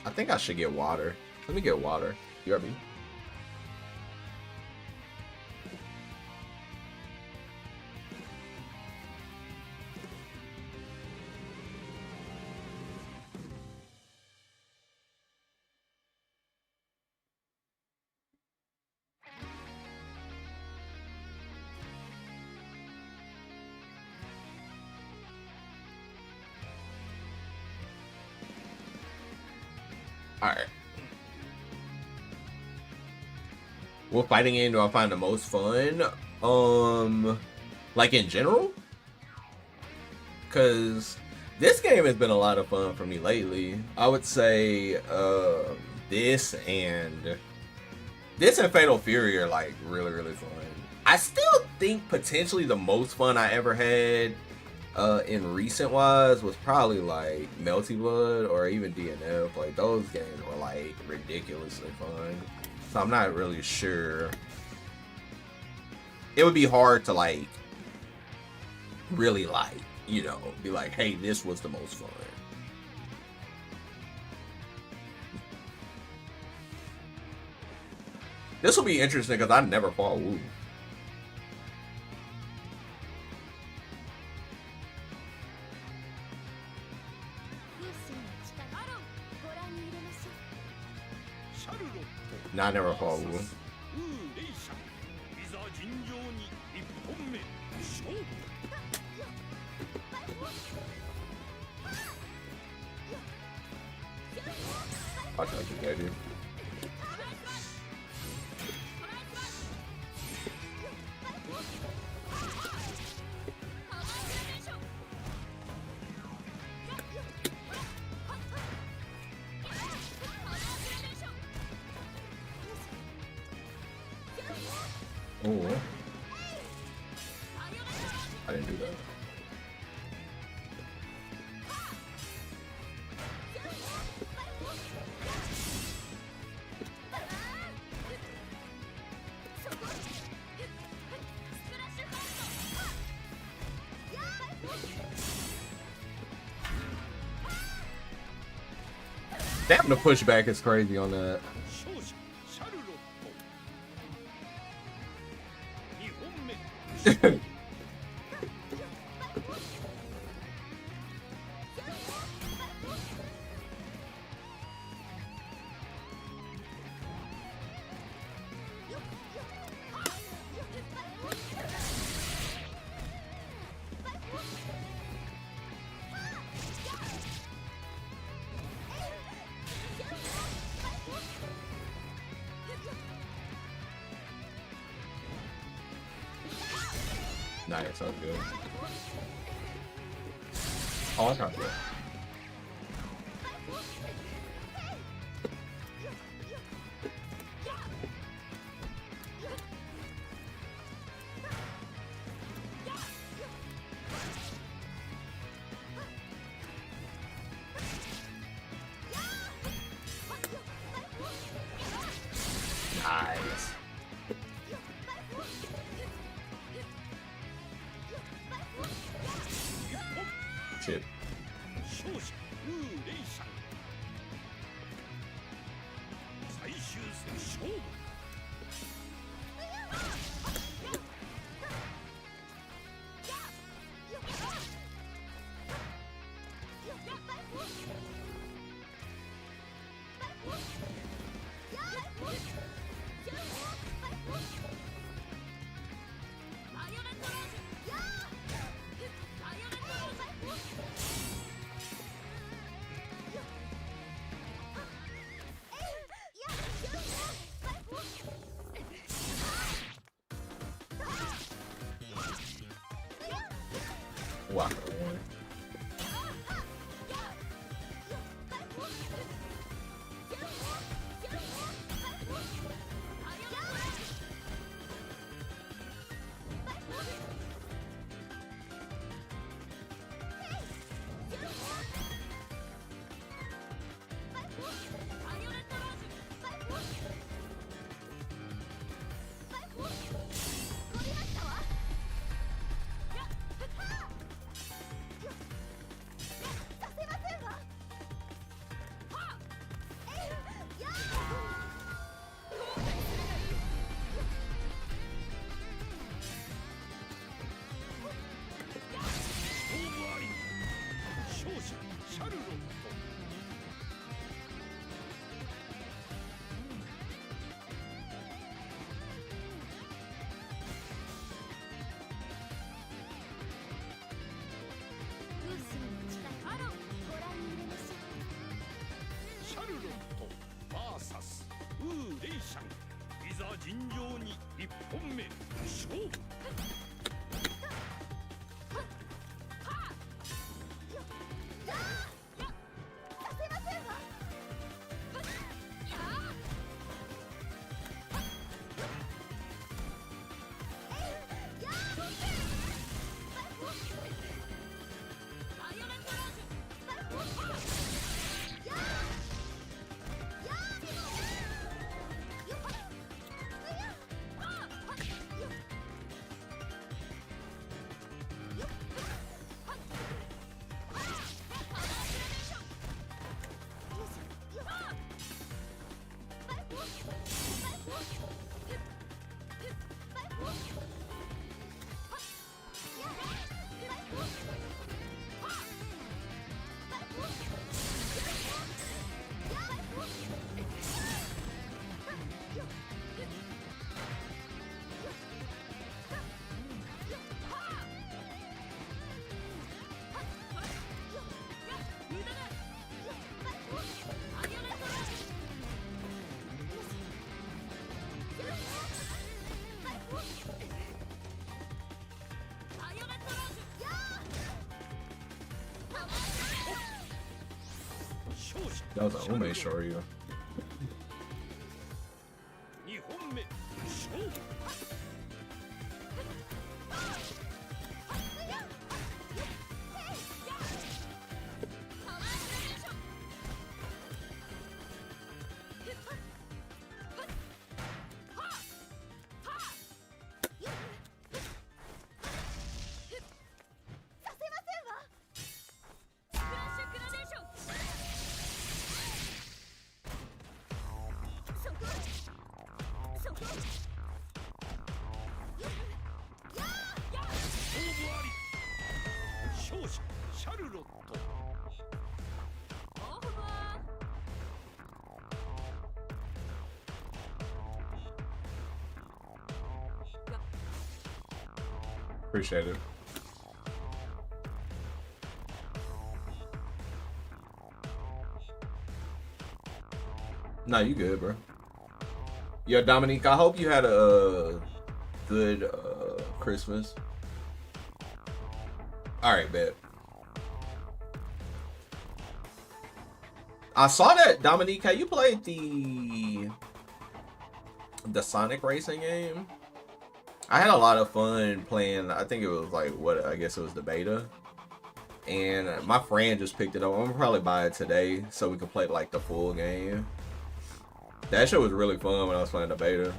I think I should get water. Let me get water. You heard me? Alright. What fighting game do I find the most fun? Like in general? Because this game has been a lot of fun for me lately. I would say this and Fatal Fury are like really, really fun. I still think potentially the most fun I ever had in recent wise was probably like Melty Blood or even DNF. Like those games were like ridiculously fun. So I'm not really sure. It would be hard to like really like, you know, be like, hey, this was the most fun. This will be interesting because I never fought Wu. No, I never fought Wu. I thought you gave you. Oh, I didn't do that. Damn, the pushback is crazy on that. Nice, sounds good. Oh, that's not good. Wow.シャルロット VS ウーレイシャン、いざ尋常に1本目勝負。That was an Ume Shoryu. 2本目勝負。勝者シャルロット。Appreciate it. Nah, you good, bro. Yo, Dominique, I hope you had a good Christmas. All right, bet. I saw that, Dominique. You played the Sonic racing game? I had a lot of fun playing. I think it was like I guess it was the beta, and my friend just picked it up. I'm gonna probably buy it today so we can play like the full game. That shit was really fun when I was playing the beta,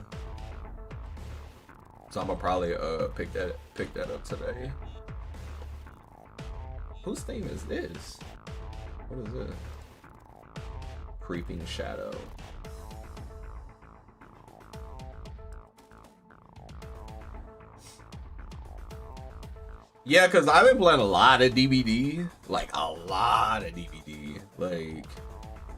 so I'm gonna probably pick that up today. Whose theme is this? What is this? Creeping Shadow. Yeah, because I've been playing a lot of DVD. Like, a lot of DVD. Like,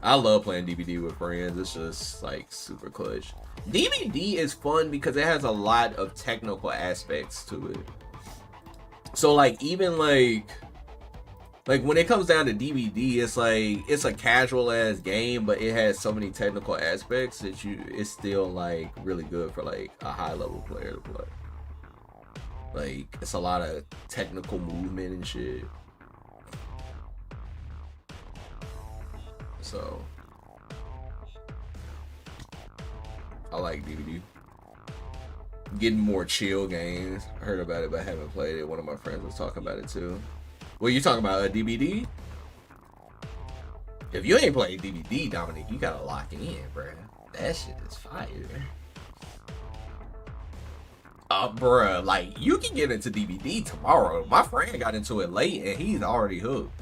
I love playing DBD with friends. It's just like super clutch. DBD is fun because it has a lot of technical aspects to it. So like even like when it comes down to DBD, it's like it's a casual ass game, but it has so many technical aspects that it's still like really good for like a high level player to play. Like it's a lot of technical movement and shit. So I like DBD. Getting more chill games. I heard about it, but I haven't played it. One of my friends was talking about it too. What you talking about? A DBD? If you ain't played DBD, Dominic, you gotta lock in, bro. That shit is fire. Bruh, like you can get into DBD tomorrow. My friend got into it late and he's already hooked.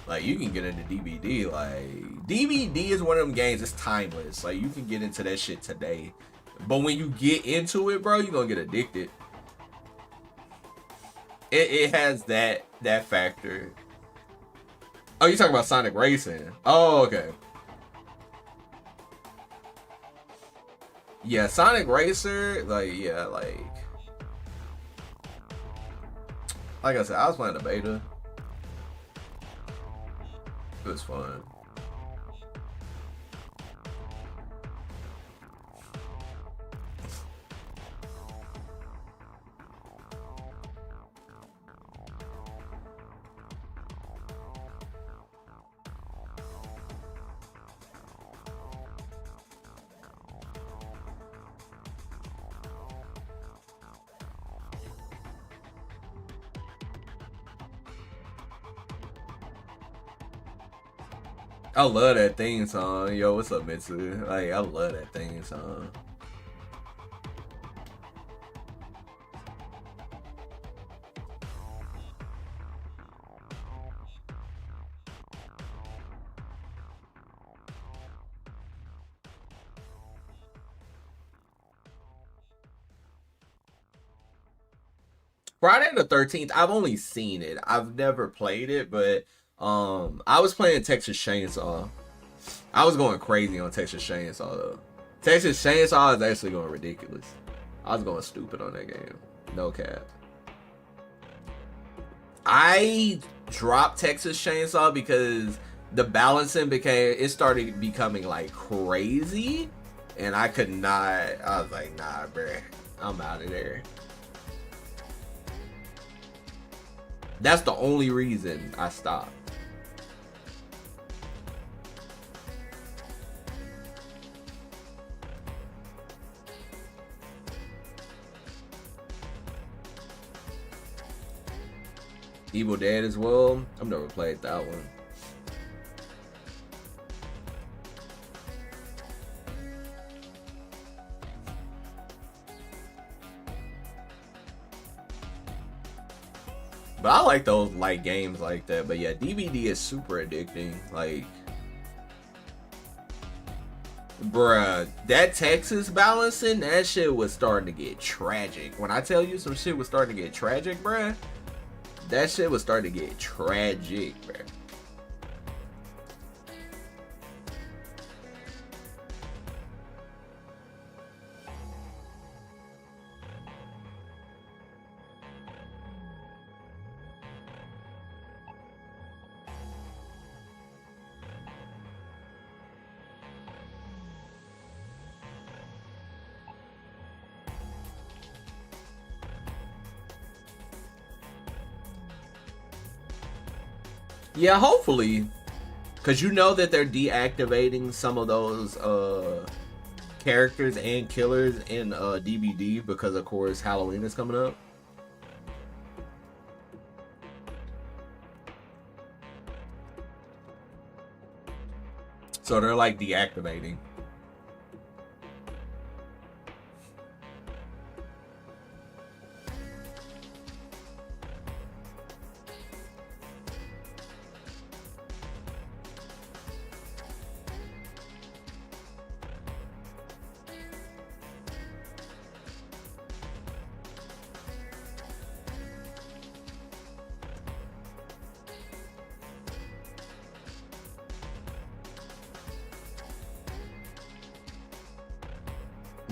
Like you can get into DBD. Like DBD is one of them games. It's timeless. Like you can get into that shit today. But when you get into it, bro, you're gonna get addicted. It has that factor. Oh, you talking about Sonic Racing? Oh, okay. Yeah, Sonic Racer, like I said, I was playing the beta. It was fun. I love that theme song. Yo, what's up, Mitsu? Like, I love that theme song. Friday the 13th, I've only seen it. I've never played it, but I was playing Texas Chainsaw. I was going crazy on Texas Chainsaw though. Texas Chainsaw is actually going ridiculous. I was going stupid on that game. No cap. I dropped Texas Chainsaw because the balancing started becoming like crazy, and I could not. I was like, nah, bruh, I'm out of there. That's the only reason I stopped. Evil Dead as well. I've never played that one. But I like those light games like that. But yeah, DBD is super addicting. Like, bruh, that Texas balancing, that shit was starting to get tragic. When I tell you some shit was starting to get tragic, bruh, that shit was starting to get tragic, bruh. Yeah, hopefully, because you know that they're deactivating some of those characters and killers in DBD because, of course, Halloween is coming up. So they're like deactivating.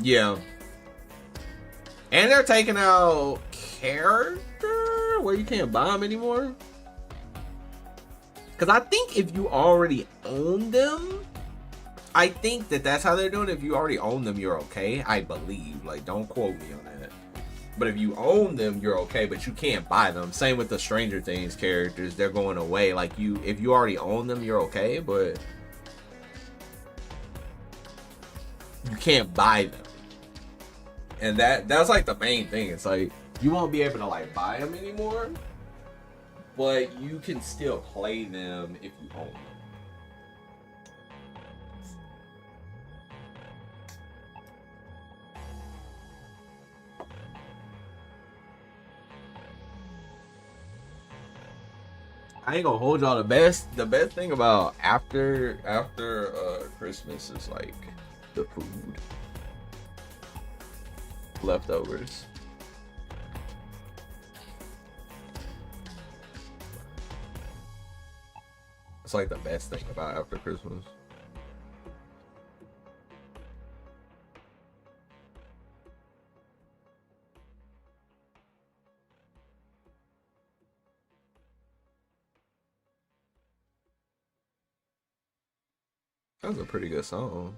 Yeah. And they're taking out character where you can't buy them anymore. Because I think if you already own them, I think that's how they're doing it. If you already own them, you're okay. I believe. Like, don't quote me on that. But if you own them, you're okay. But you can't buy them. Same with the Stranger Things characters. They're going away. Like, if you already own them, you're okay. But you can't buy them. And that's like the main thing. It's like you won't be able to like buy them anymore, but you can still play them if you own them. I ain't gonna hold y'all. The best thing about after Christmas is like the food, leftovers. It's like the best thing about after Christmas. That was a pretty good song.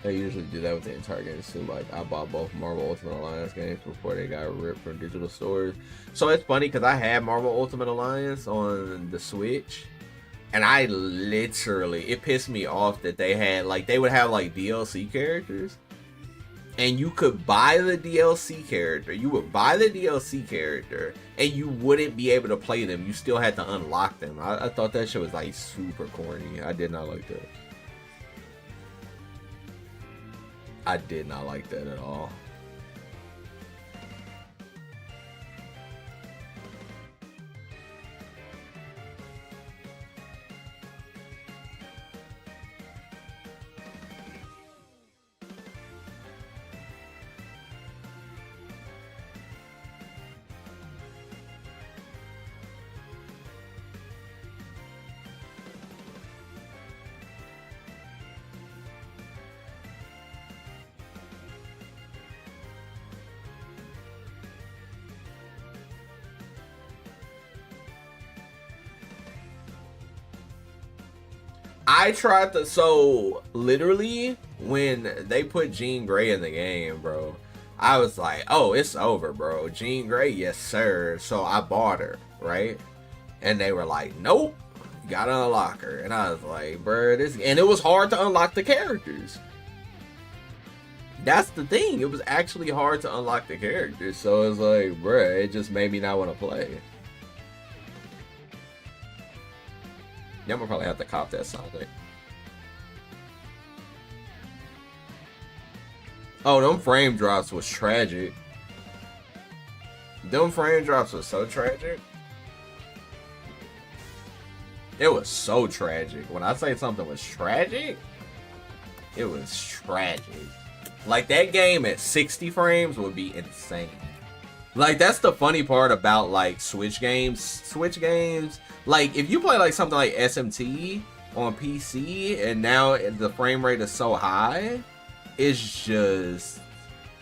They usually do that with the entire game too. Like, I bought both Marvel Ultimate Alliance games before they got ripped from digital stores. So it's funny because I had Marvel Ultimate Alliance on the Switch, and I literally, it pissed me off that they had like, they would have like DLC characters, and you could buy the DLC character. You would buy the DLC character, and you wouldn't be able to play them. You still had to unlock them. I thought that shit was like super corny. I did not like that. I did not like that at all. I tried to, so literally when they put Jean Grey in the game, bro, I was like, oh, it's over, bro. Jean Grey, yes sir. So I bought her, right? And they were like, nope, you gotta unlock her. And I was like, bro, this, and it was hard to unlock the characters. That's the thing. It was actually hard to unlock the characters. So it was like, bro, it just made me not want to play. Yeah, I'm gonna probably have to cop that Sonic. Oh, them frame drops was tragic. Them frame drops was so tragic. It was so tragic. When I say something was tragic, it was tragic. Like, that game at 60 frames would be insane. Like, that's the funny part about, like, Switch games. Switch games, like, if you play, like, something like SMT on PC, and now the frame rate is so high, it's just,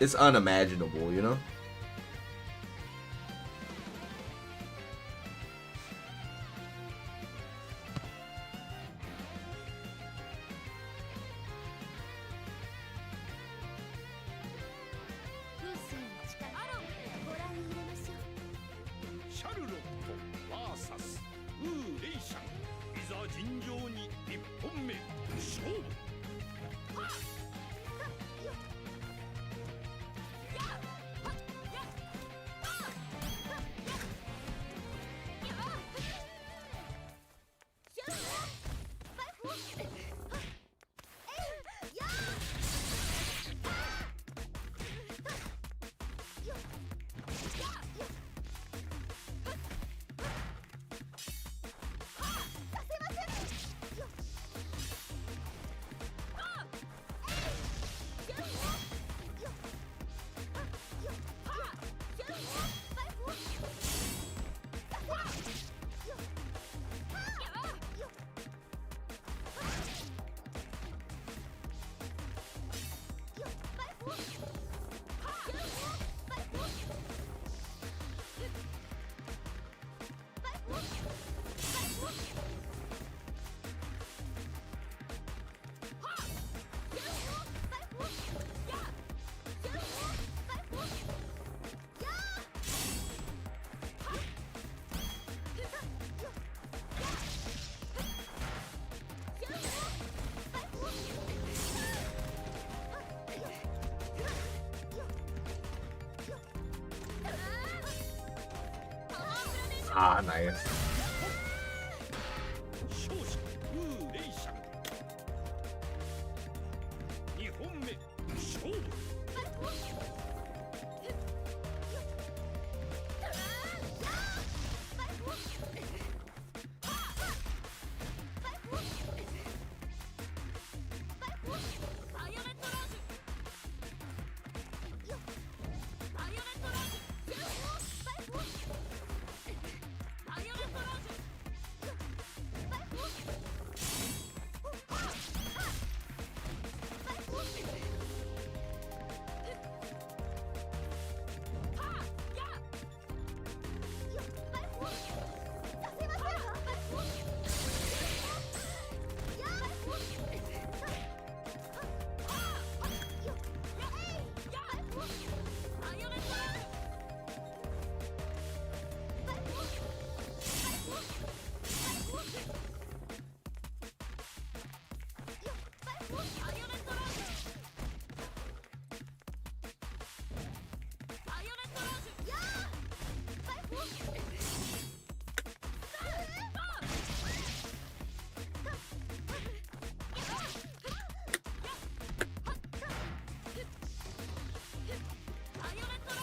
it's unimaginable, you know? Ah, nice. 勝者ウーレイシャン2本目勝負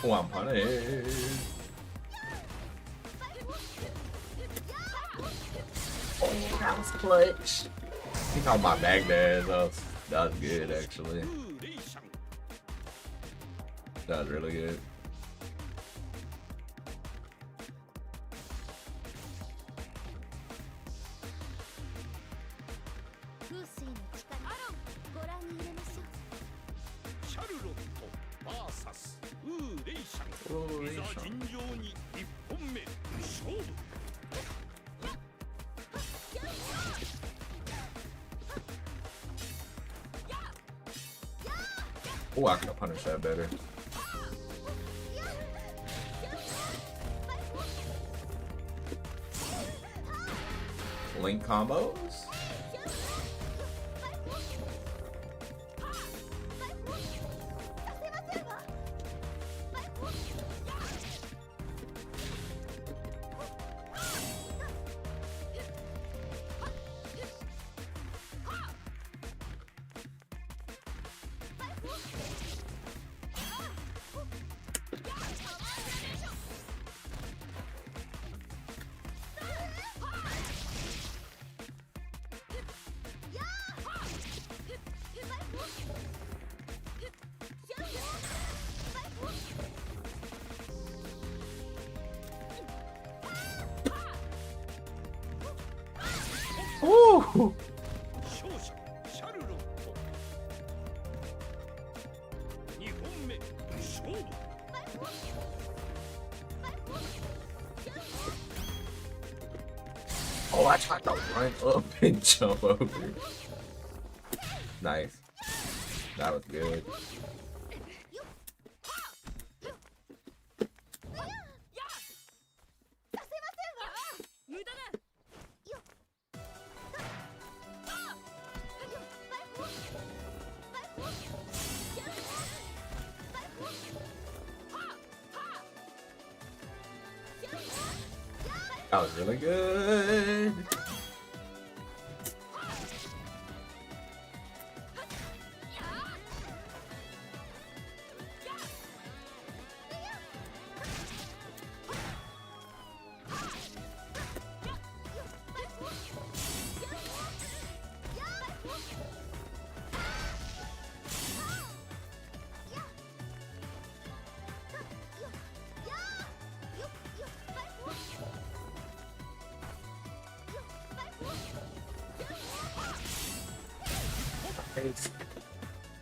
One punish. Oh, that was clutch. He called my back dash. That was good, actually. ウーレイシャン That was really good. 風水の力ご覧に入れましょう。シャルロット VS ウーレイシャンウーレイシャンいざ尋常に1本目勝負 Oh, I could have punished that better. Link combos? Ooh! 勝者シャルロット2本目勝負 Oh, I tried to run up and jump over. Nice. That was good. That was really good.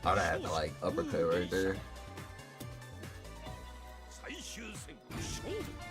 I would have had to like uppercut right there. 最終戦勝負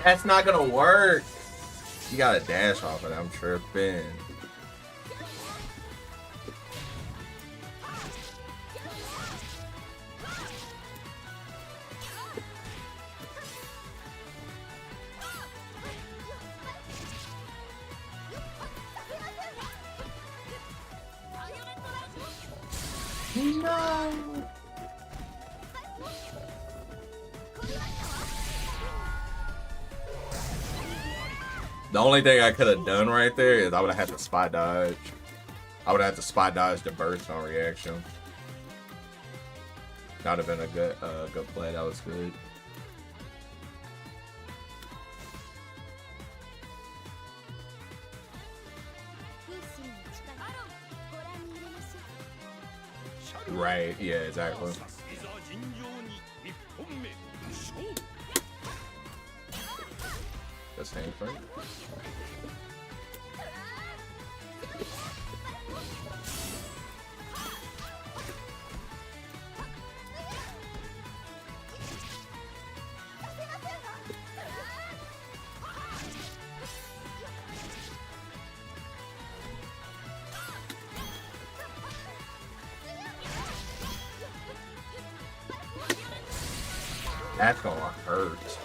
That's not gonna work. You gotta dash off it. I'm tripping. No. The only thing I could have done right there is I would have had to spot dodge. I would have had to spot dodge the burst on reaction. That would have been a good play. That was good. Right, yeah, exactly. いざ尋常に1本目勝負 That's hang frame. That's gonna hurt.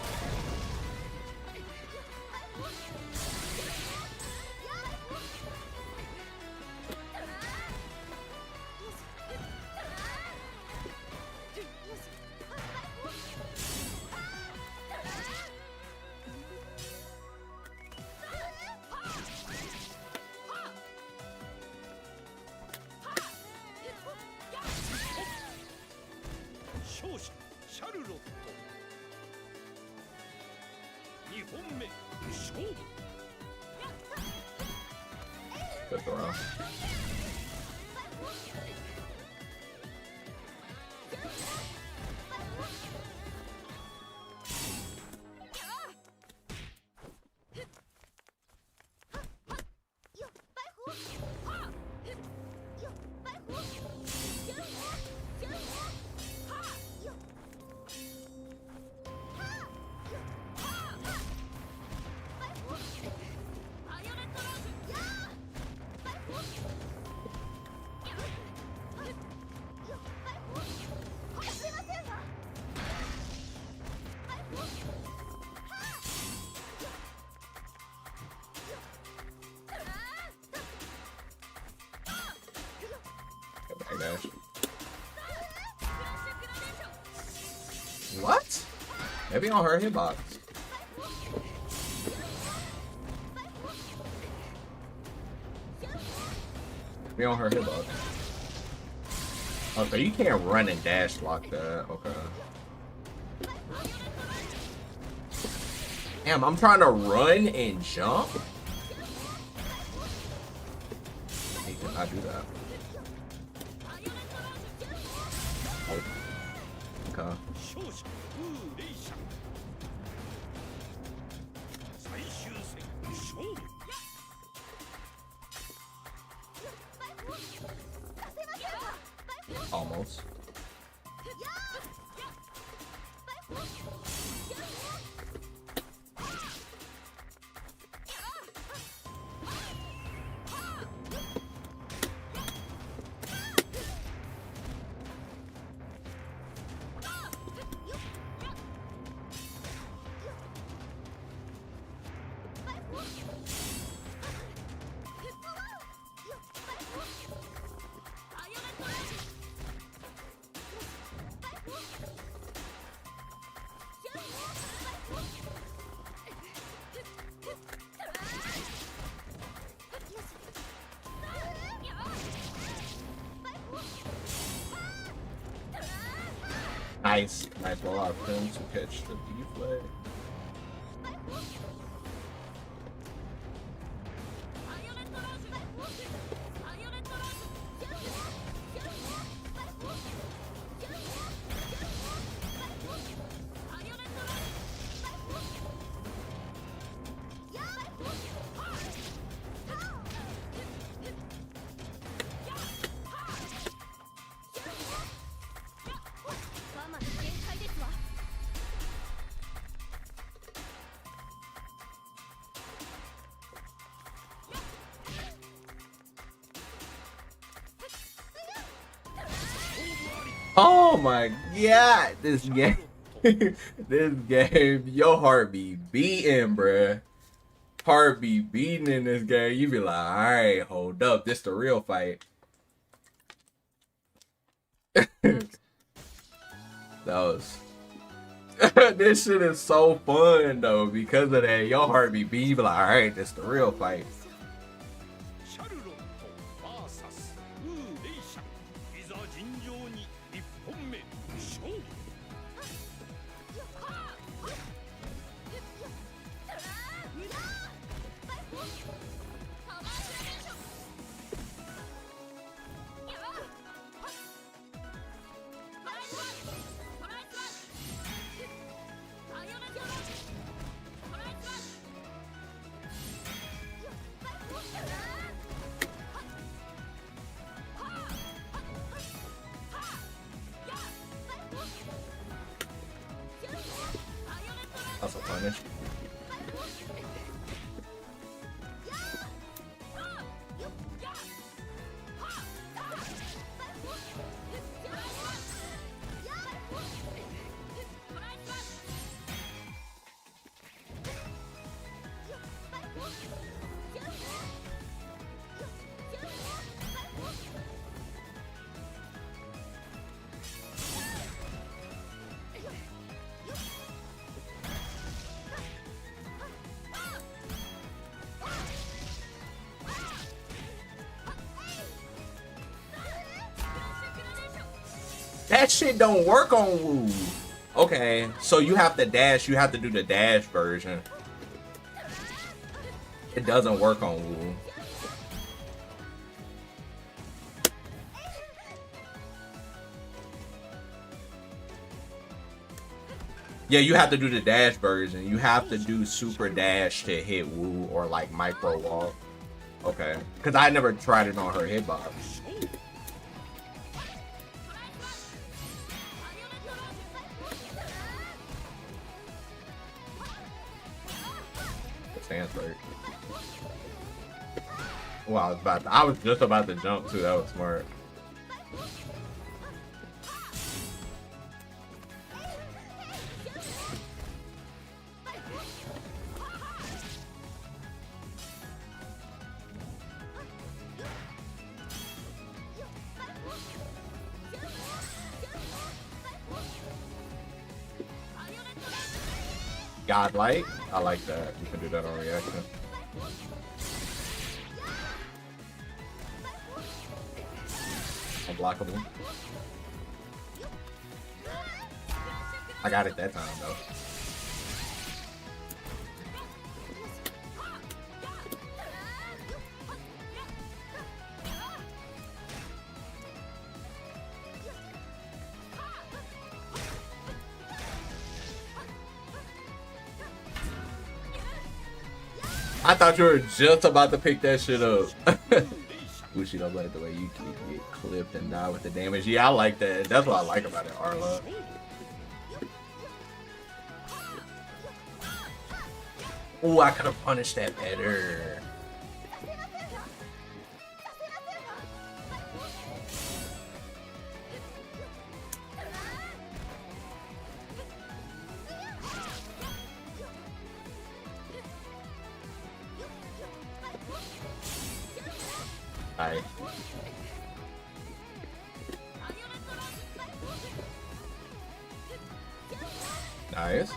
Good throw. Dash. What? Maybe on her hitbox. Maybe on her hitbox. Okay, you can't run and dash like that. Okay. Damn, I'm trying to run and jump. He cannot do that. Okay. 勝者レイシャン最終戦勝負 Almost. Nice. Nice roll out of him to catch the B flag. Oh my god, this game, this game, your heart be beating, bruh. Heart be beating in this game. You be like, all right, hold up, this the real fight. That was. This shit is so fun though because of that. Your heart be beating. You be like, all right, this the real fight. シャルロット VS ウーレイシャンいざ尋常に1本目勝負 That's a punish. That shit don't work on Woo. Okay, so you have to dash. You have to do the dash version. It doesn't work on Woo. Yeah, you have to do the dash version. You have to do super dash to hit Woo or like micro walk. Okay, because I never tried it on her hitbox. Stanford. Well, I was just about to jump too. That was smart. Godlike. I like that. You can do that on reaction. Unblockable. I got it that time though. I thought you were just about to pick that shit up. Wish you don't like the way you get clipped and die with the damage. Yeah, I like that. That's what I like about it, Arla. Ooh, I could have punished that better. Alright. Nice.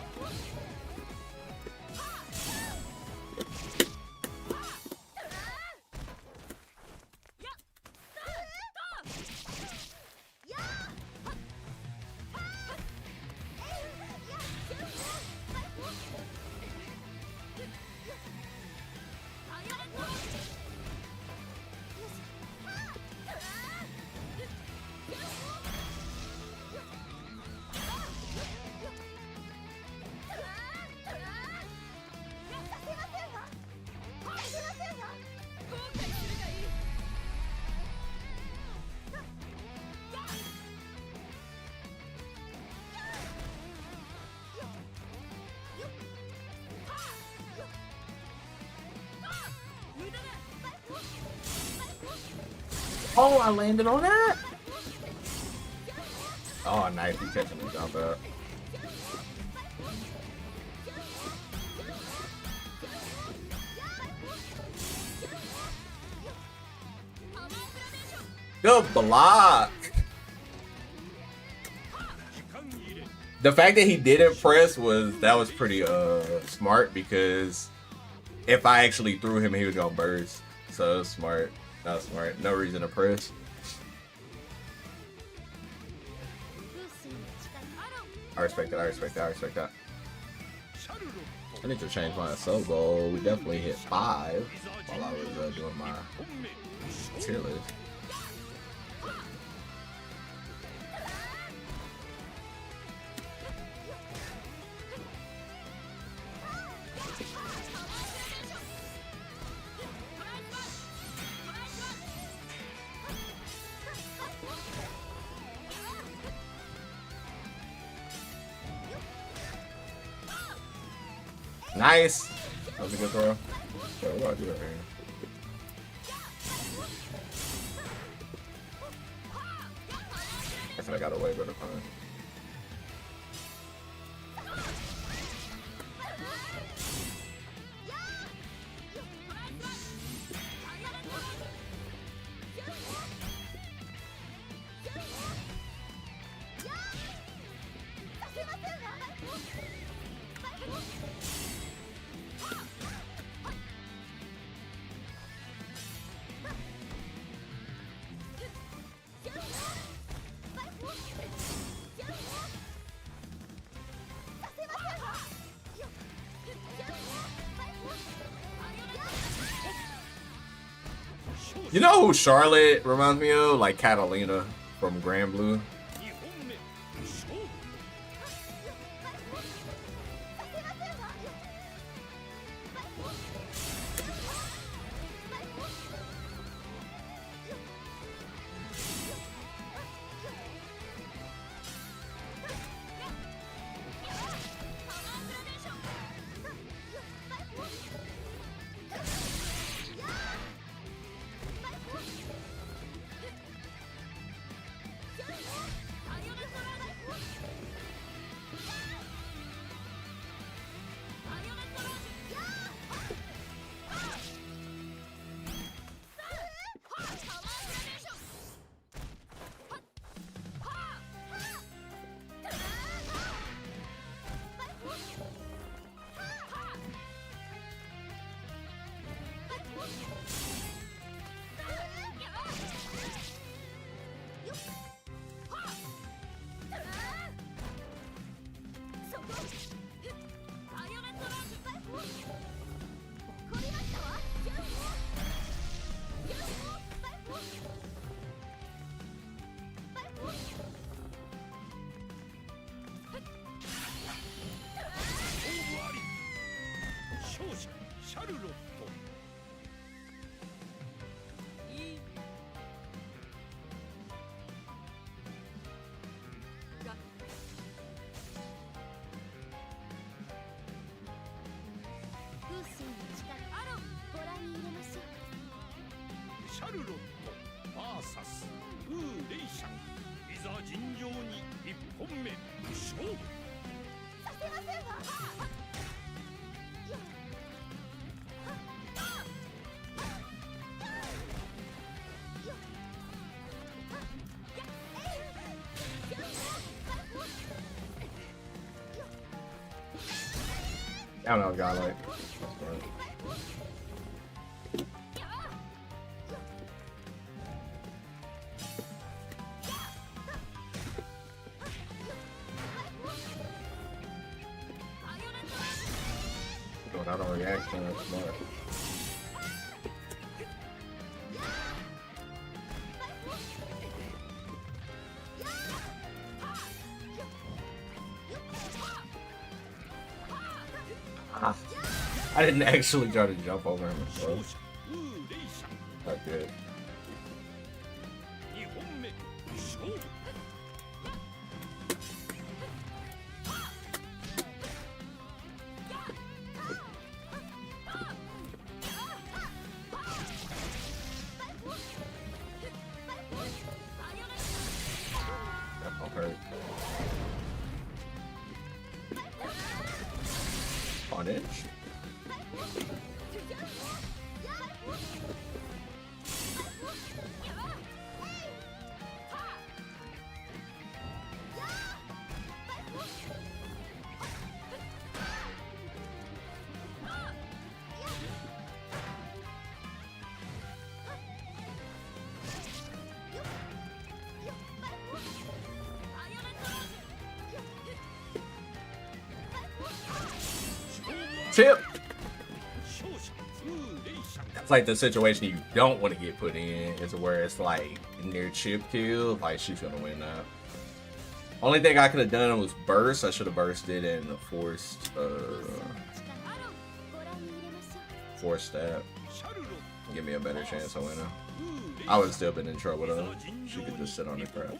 Oh, I landed on that. Oh, nice. He's catching the jump up. Good block. The fact that he didn't press was pretty smart, because if I actually threw him, he was gonna burst. So smart. That was smart. No reason to press. I respect that. I respect that. I respect that. I need to change my sub goal. We definitely hit 5 while I was doing my tier list. Nice. That was a good throw. So what do I do right here? I think I got away better fun. You know who Charlotte reminds me of? Like Catalina from Grand Blue. I don't know, godlike. Going out on reaction, that's smart. I didn't actually try to jump over him, so not good. punish. Tip. It's like the situation you don't want to get put in is where it's like near chip kill. Like she's gonna win that. Only thing I could have done was burst. I should have bursted and forced that. Give me a better chance of winning. I would have still been in trouble though. She could just sit on the crap.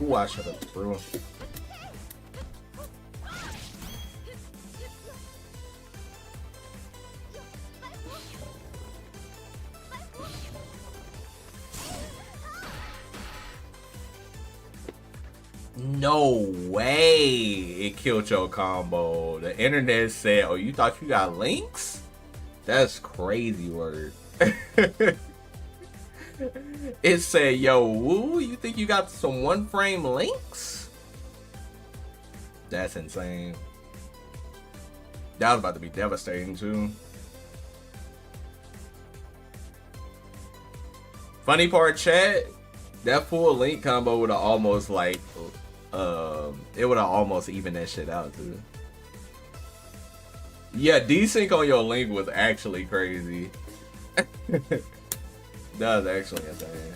Ooh, I should have threw him. No way it killed your combo. The internet said, oh, you thought you got links? That's crazy word. It said, yo, woo, you think you got some one frame links? That's insane. That was about to be devastating too. Funny part, chat, that full link combo would have almost like it would have almost evened that shit out too. Yeah, desync on your link was actually crazy. That was actually insane.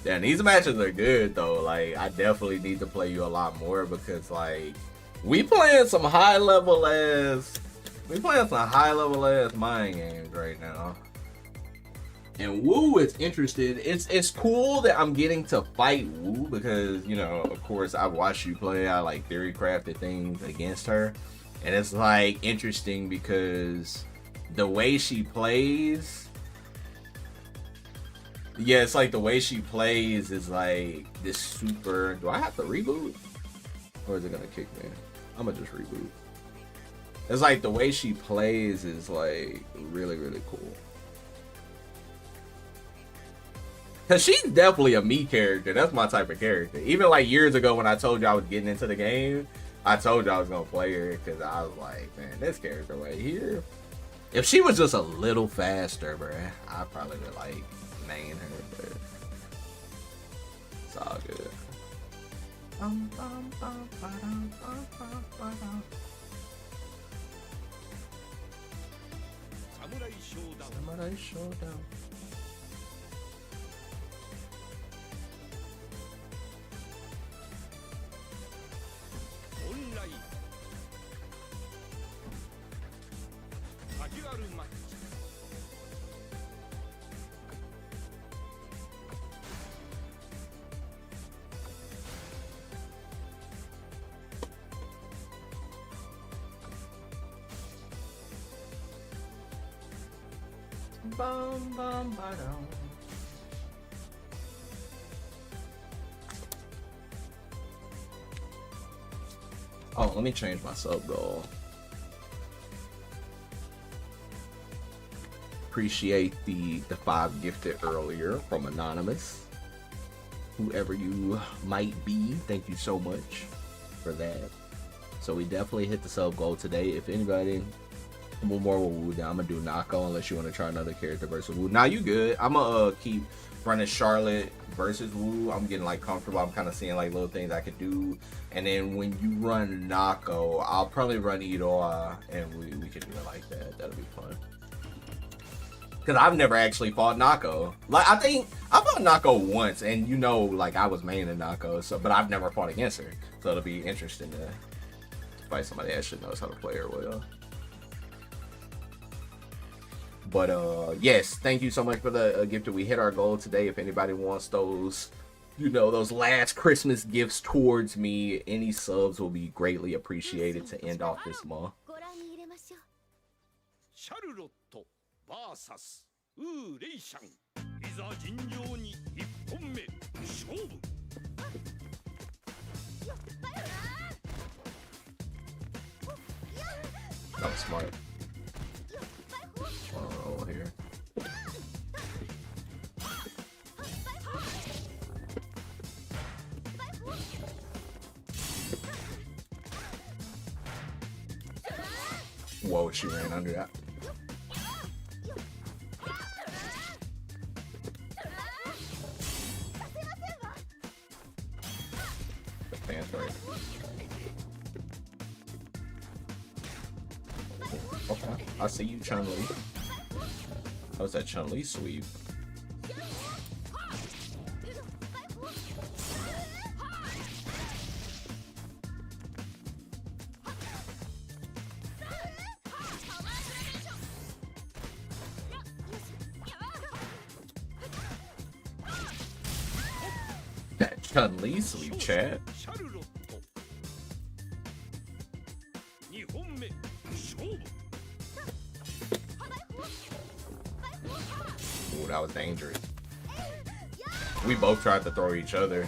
Damn, these matches are good though. Like, I definitely need to play you a lot more because like we playing some high level ass mind games right now. And Wu is interested. It's cool that I'm getting to fight Wu because, you know, of course I watched you play. I like theory crafted things against her. And it's like interesting because the way she plays, yeah, it's like the way she plays is like this super. Do I have to reboot? Or is it gonna kick me? I'm gonna just reboot. It's like the way she plays is like really, really cool. Cause she's definitely a me character. That's my type of character. Even like years ago when I told you I was getting into the game, I told you I was gonna play her because I was like, man, this character right here. If she was just a little faster, bruh, I probably would like main her, but it's all good. Samurai Showdown. Bum, bum, ba-dum. Oh, let me change my sub goal. Appreciate the 5 gifted earlier from Anonymous. Whoever you might be, thank you so much for that. So we definitely hit the sub goal today. If anybody One more with Wu. Then I'm gonna do Nako unless you want to try another character versus Wu. Now you good. I'm gonna keep running Charlotte versus Wu. I'm getting like comfortable. I'm kind of seeing like little things I could do. And then when you run Nako, I'll probably run Iroha and we can do it like that. That'll be fun. Cause I've never actually fought Nako. Like I think I fought Nako once, and you know, like I was maining Nako, so but I've never fought against her. So it'll be interesting to fight somebody that actually knows how to play her well. But yes, thank you so much for the gift. We hit our goal today. If anybody wants those, you know, those last Christmas gifts towards me, any subs will be greatly appreciated to end off this month. ご覧に入れましょう。シャルロット VS ウーレイシャン、いざ尋常に一本目勝負。 That was smart. Oh, here. Whoa, she ran under that. The pants right. Okay, I see you, Chun-Li. How's that Chun-Li sweep? That Chun-Li sweep, Chad. シャルロット2本目勝負。 Ooh, that was dangerous. We both tried to throw each other.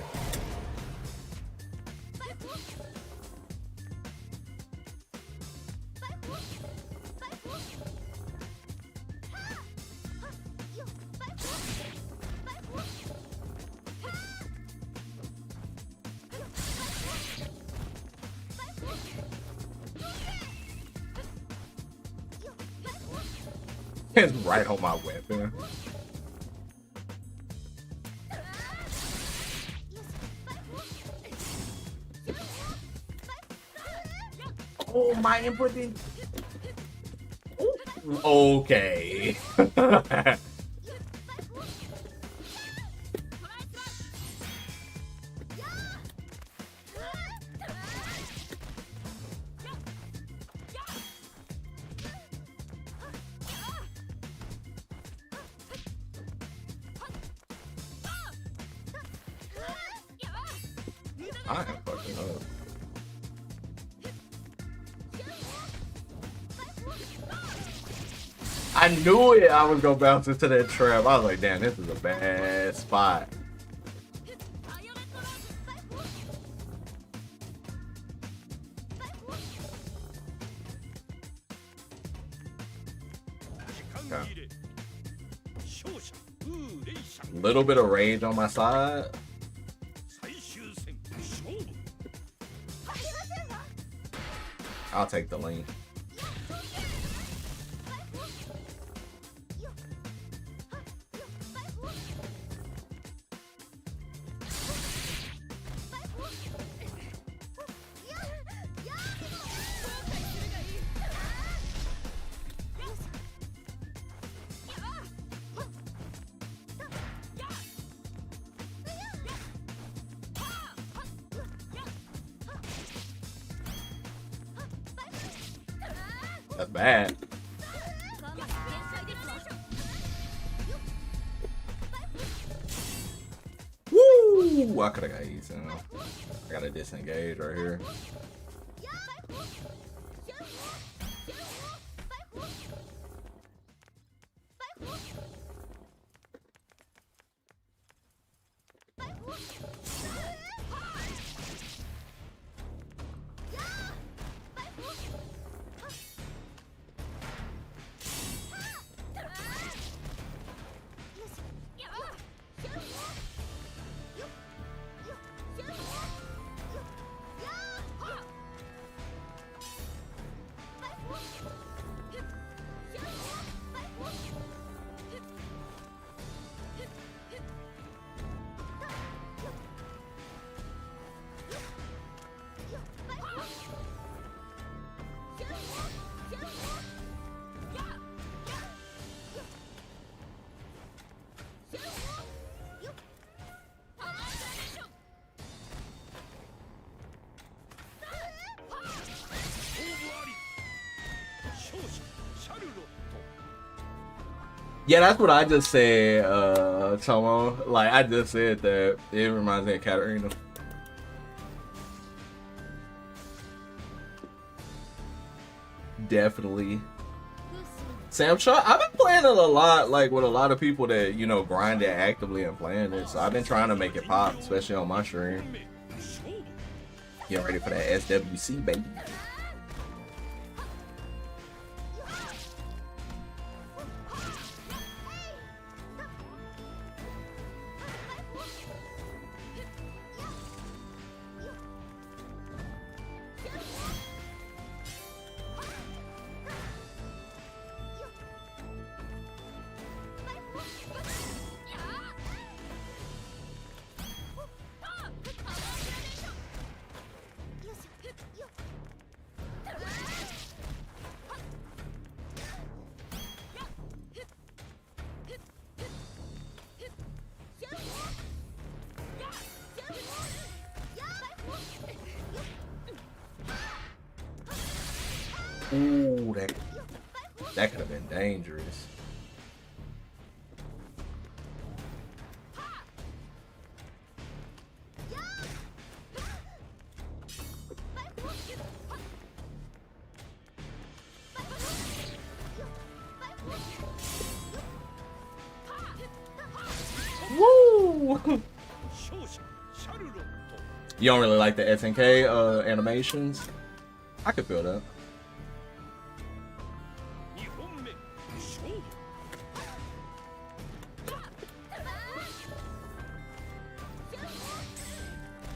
It's right on my weapon. Oh, my input didn't. Okay. I am fucking up. I knew it. I was gonna bounce into that trap. I was like, damn, this is a bad spot. Okay. Little bit of rage on my side. 最終戦勝負。 I'll take the lane. That's bad. Woo! I could have got Ethan. I got to disengage right here. Yeah, that's what I just said, Tomo. Like, I just said that it reminds me of Katarina. Definitely. Samsho, I've been playing it a lot, like with a lot of people that, you know, grind it actively and playing it. So I've been trying to make it pop, especially on my stream. Getting ready for that SWC, baby. Ooh, that could have been dangerous. Woo! You don't really like the SNK animations? I could feel that.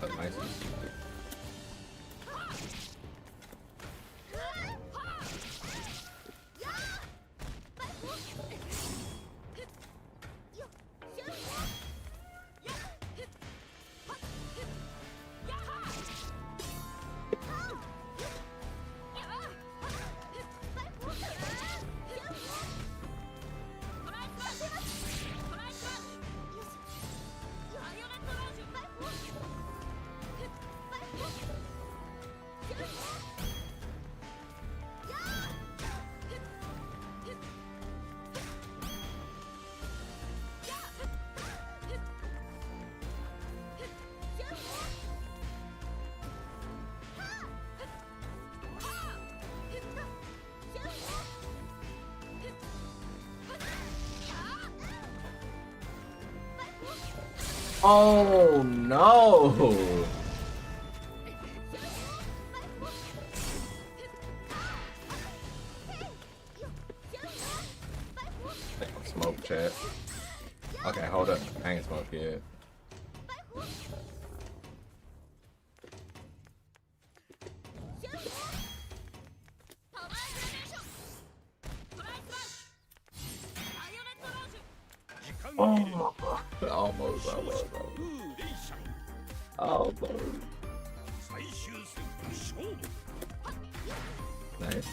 That's nice. Oh no! Smoke chat. Okay, hold up. I ain't smoked yet. Oh, almost. Nice.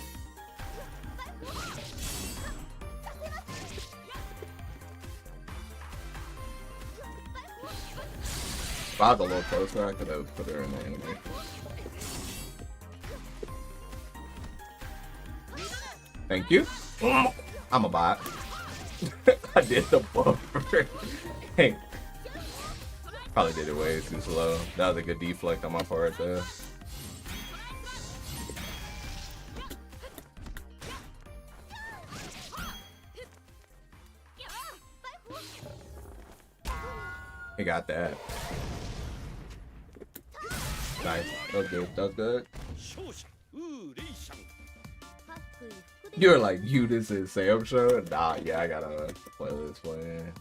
If I was a little closer, I could have put her in the anime. Thank you. I'm a bot. I did the bumper. Hey. Probably did it way too slow. That was a good deflect on my part there. He got that. Nice. That was good. That was good. You're like, this is Samsho? Nah, yeah, I gotta play this one.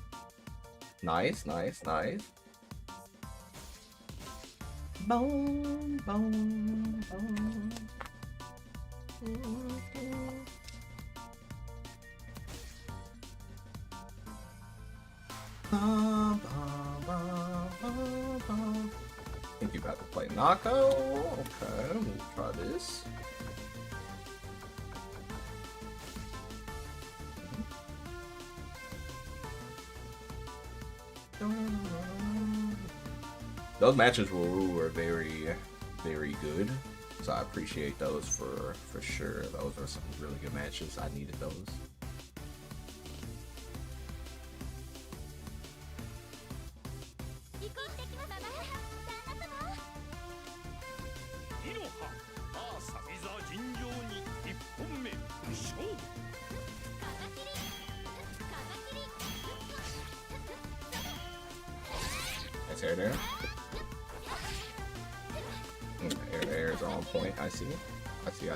Nice. Boom, boom, boom. I think you about to play Nako. Okay, let me try this. Those matches were very, very good. So I appreciate those for sure. Those are some really good matches. I needed those. That's air there. Airs are on point. I see. I see.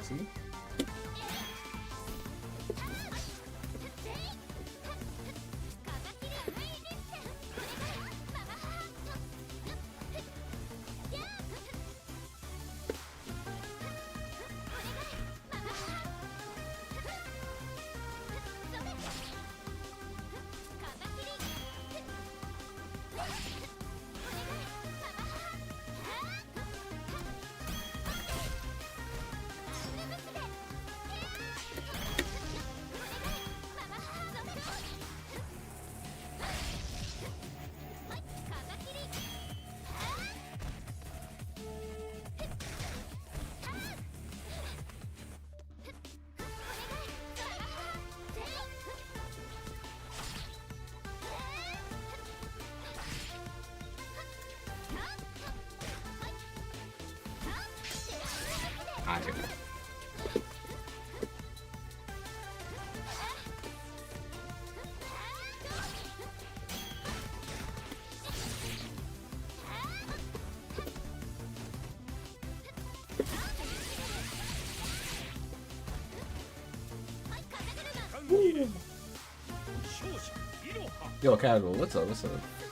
I hear it. Yo, Casual, what's up?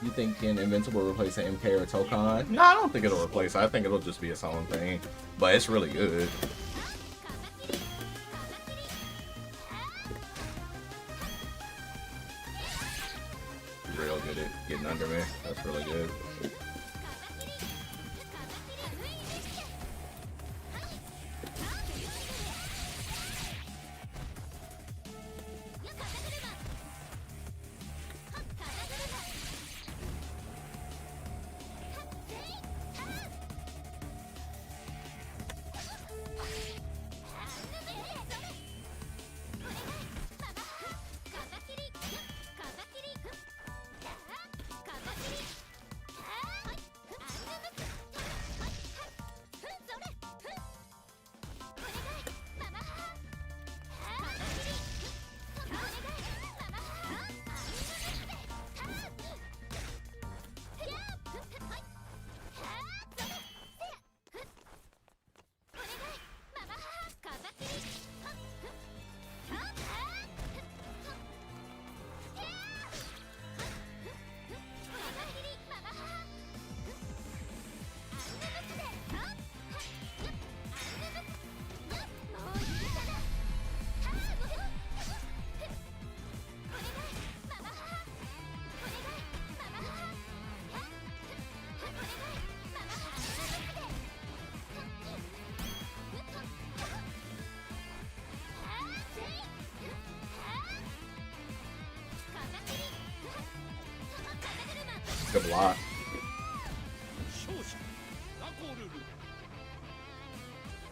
You think can Invincible replace an MK or Tokon? No, I don't think it'll replace it. I think it'll just be its own thing. But it's really good. Real good at getting under me. That's really good. Good block.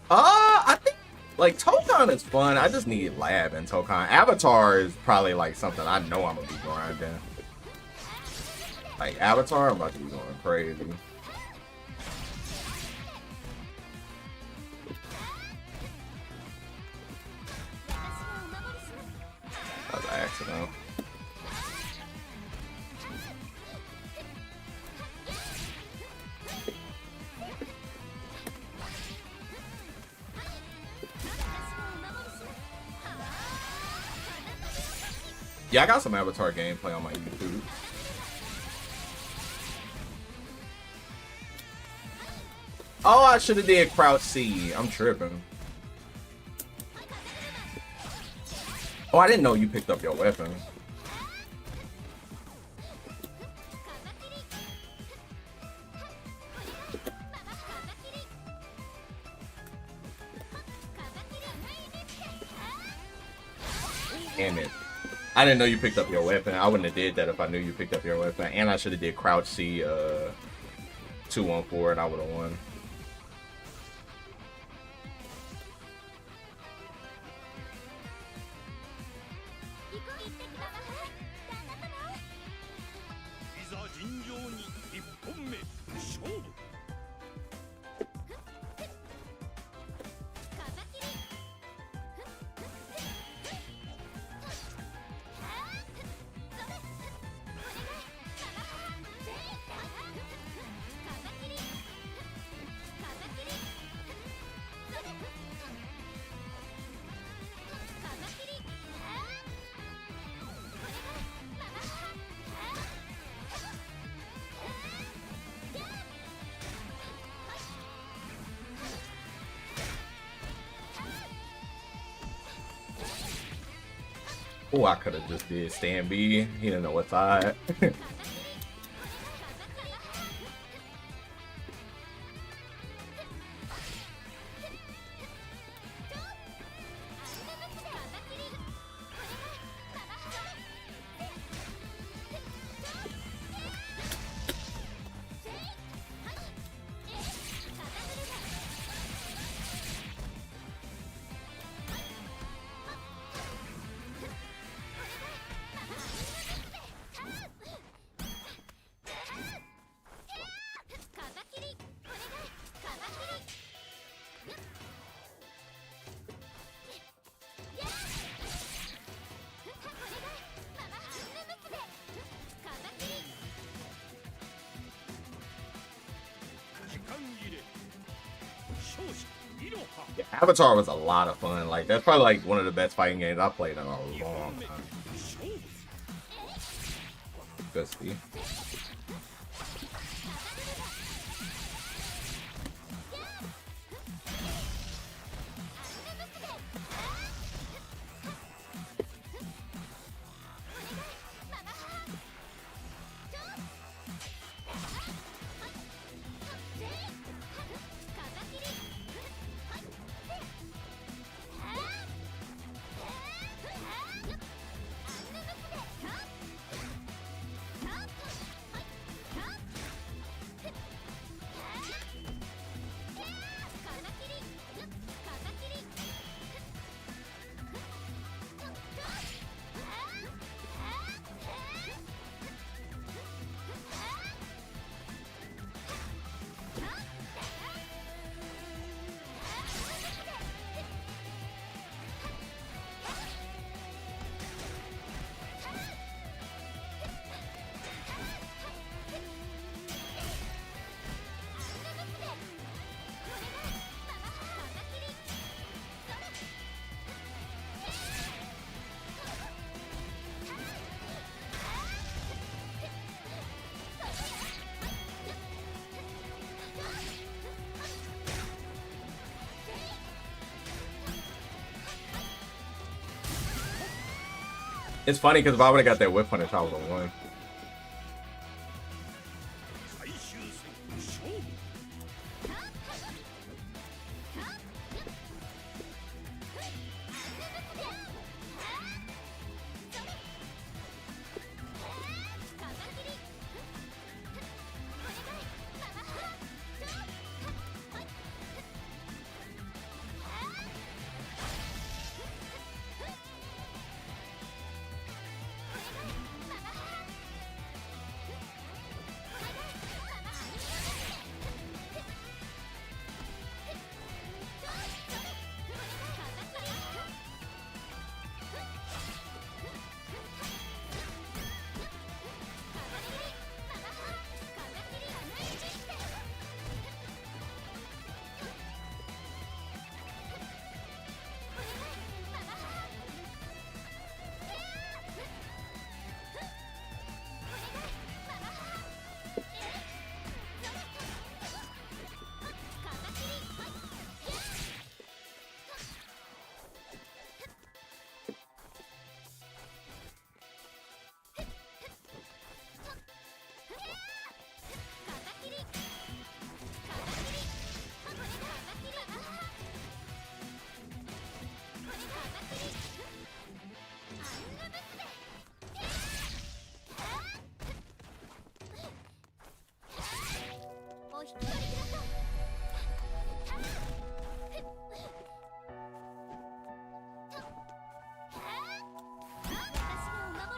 I think like Tokon is fun. I just need Lab and Tokon. Avatar is probably like something I know I'm gonna be grinding. Like Avatar, I'm about to be going crazy. That was an accident. Yeah, I got some Avatar gameplay on my YouTube. Oh, I should have did Crouch C. I'm tripping. Oh, I didn't know you picked up your weapon. Damn it. I didn't know you picked up your weapon. I wouldn't have did that if I knew you picked up your weapon. And I should have did Crouch C 2-1-4 and I would have won. いざ尋常に一本目勝負。Oh, I could have just did stand B. He didn't know what side. Yeah, Avatar was a lot of fun. Like, that's probably like one of the best fighting games I played in a long time. Good Steve. It's funny because if I would have got that whip punish, I would have won.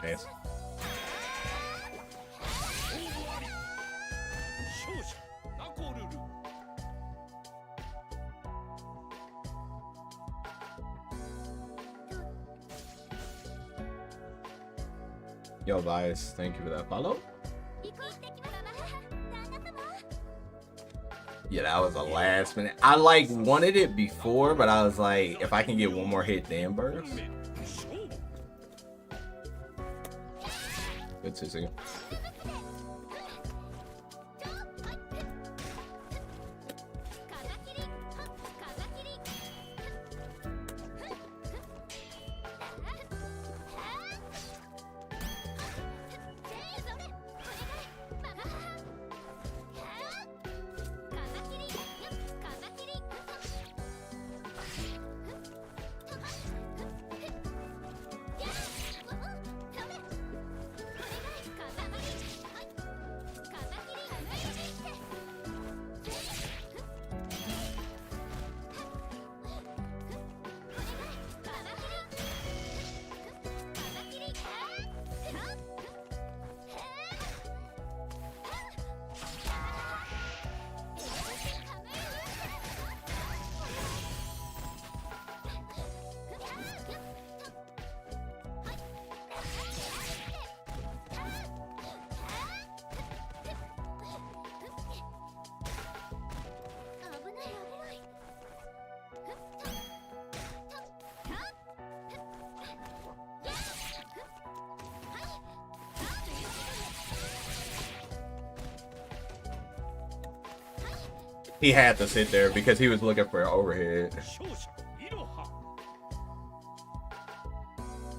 Nice. 勝者ナコルル Yo, Vice, thank you for that follow. 行ってきます旦那様 Yeah, that was a last minute. I like wanted it before, but I was like, if I can get one more hit, then burst. 勝負 Good to see you. 危ない危ない He had to sit there because he was looking for an overhead. 勝者イロハ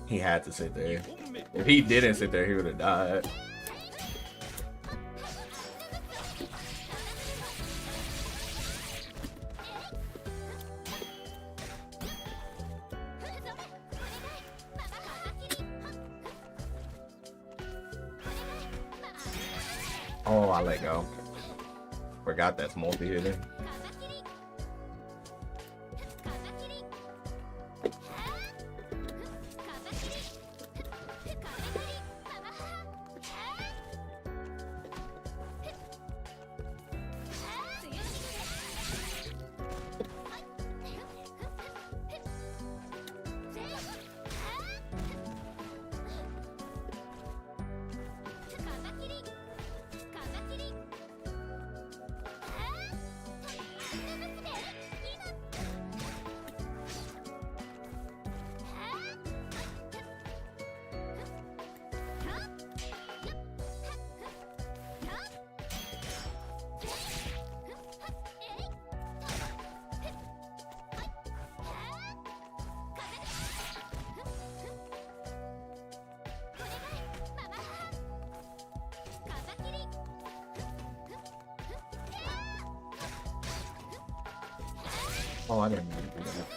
He had to sit there. 本目 If he didn't sit there, he would have died. Oh, I let go. Forgot that's multi-hitting. Oh, I didn't mean to do that.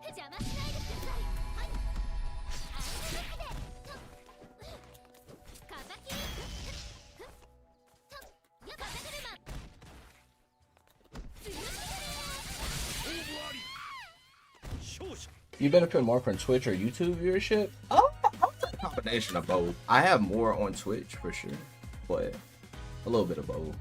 邪魔しないでください。はい。風切り。風車。 勝負あり勝者 You benefit more from Twitch or YouTube viewership? Oh, a combination of both. I have more on Twitch for sure, but a little bit of both.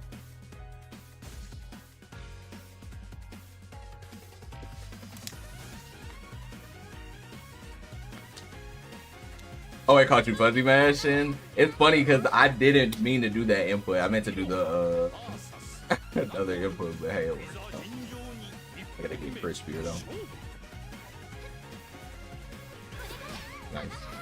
Oh, it caught you fuzzy mashing. It's funny because I didn't mean to do that input. I meant to do the バーサス other input, but hey, it い worked. ざ尋常に一 I gotta get crispier though. 勝負 Nice.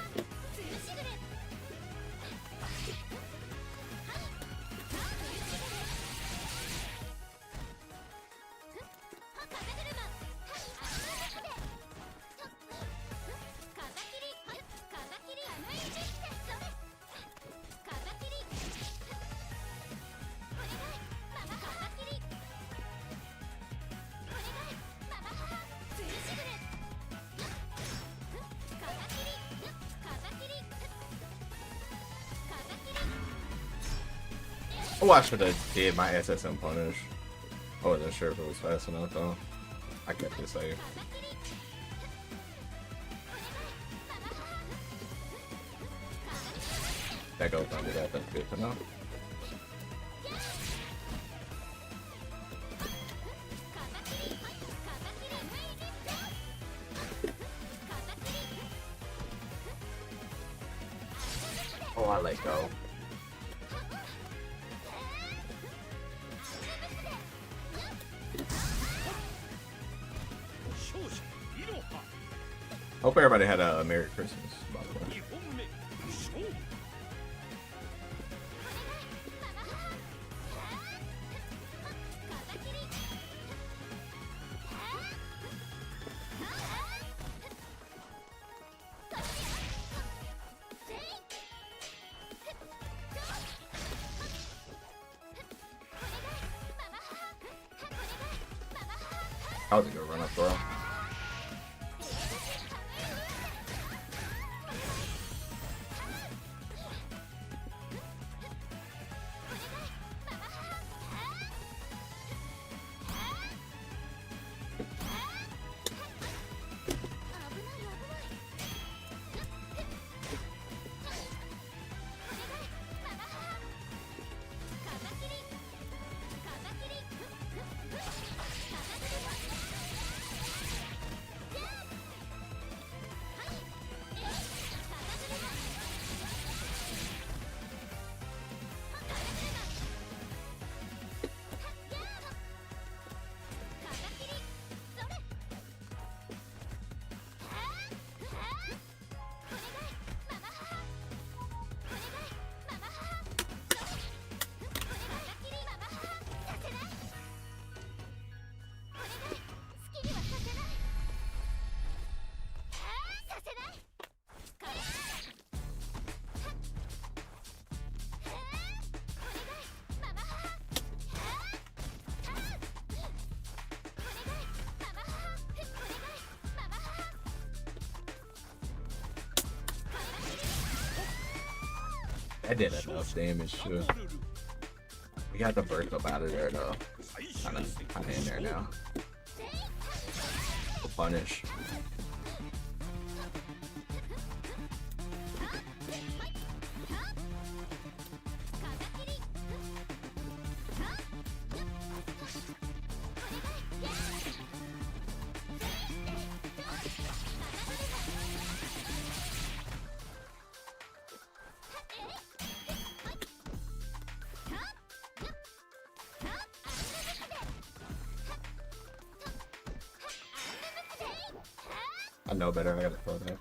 Oh, I should have did my SSM punish. I wasn't sure if it was fast enough though. I kept it safe. That goes under that. That's good to know. Oh, I let go. 勝者いろは Hope everybody had a Merry Christmas, by the way. 2本目勝負 That was a good run up throw. That did enough damage too. We got the burst up out of there though. Kinda in there now. The punish. I know better. I gotta throw that.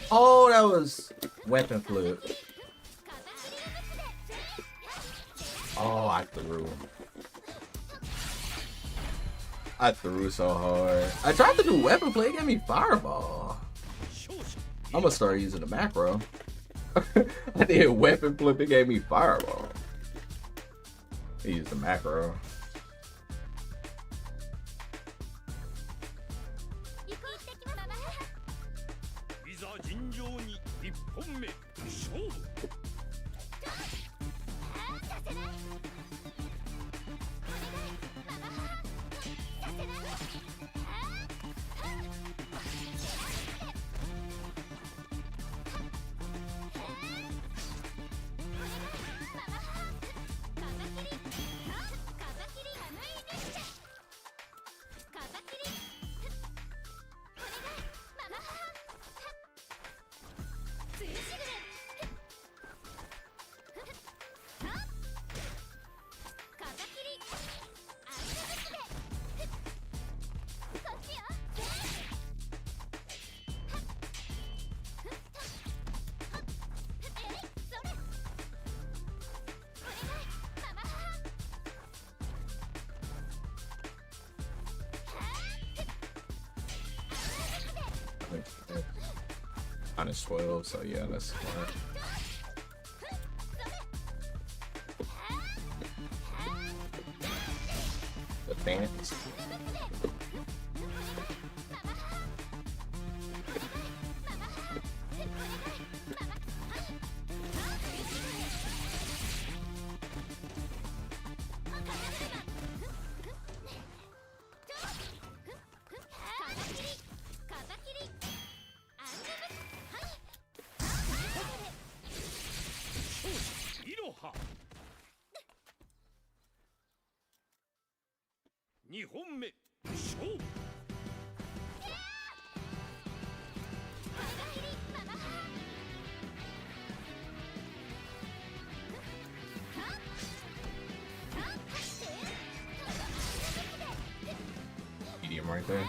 Oh, that was weapon flip. Oh, I threw so hard. I tried to do weapon play, it gave me fireball. I'm gonna start using the macro. I did weapon flip, it gave me fireball. I used the macro. いざ尋常に1本目勝負 「Minus 12, so yeah, that's smart. Advance.2本目勝負Medium right there.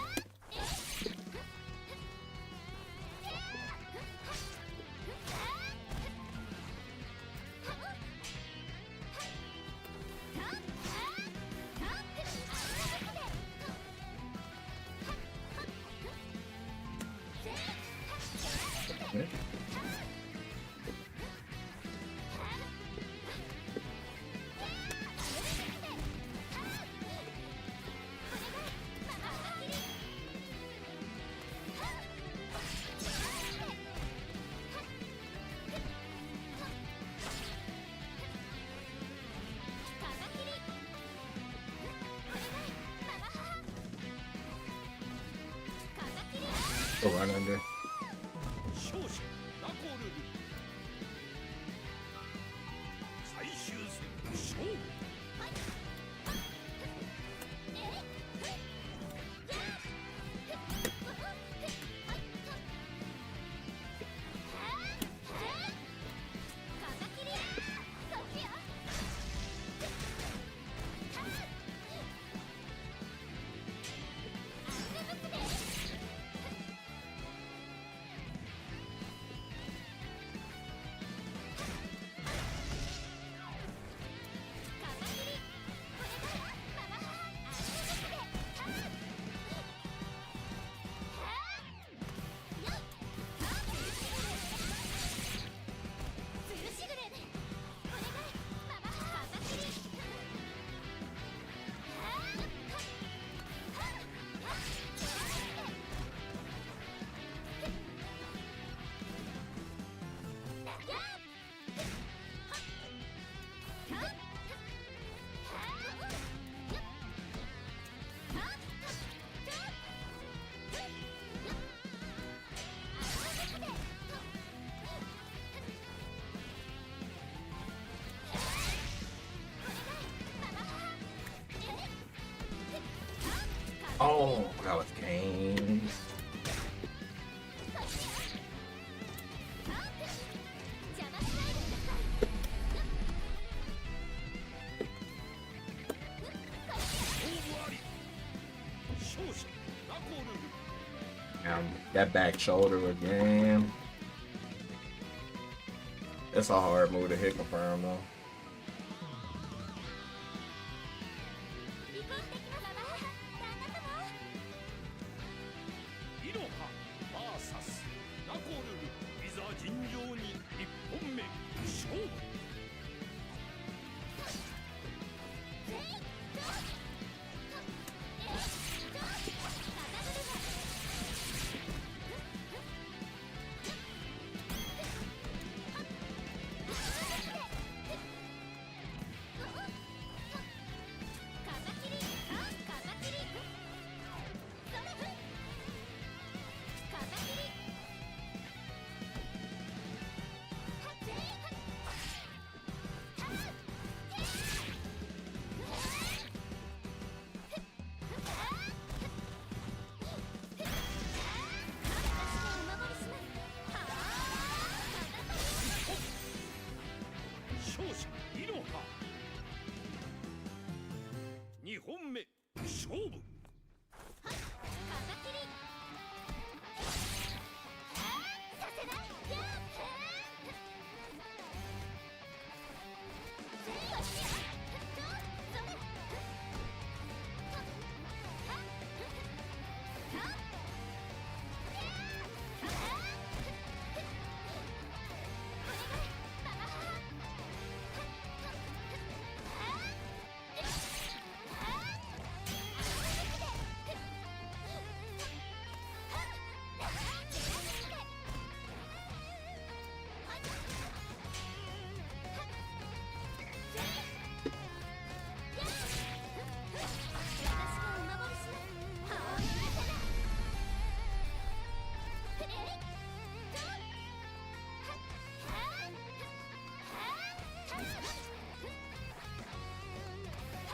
Okay. Go right under. 勝者ナコルル最終戦勝負Oh, that was games. That back shoulder again. It's a hard move to hit confirm though.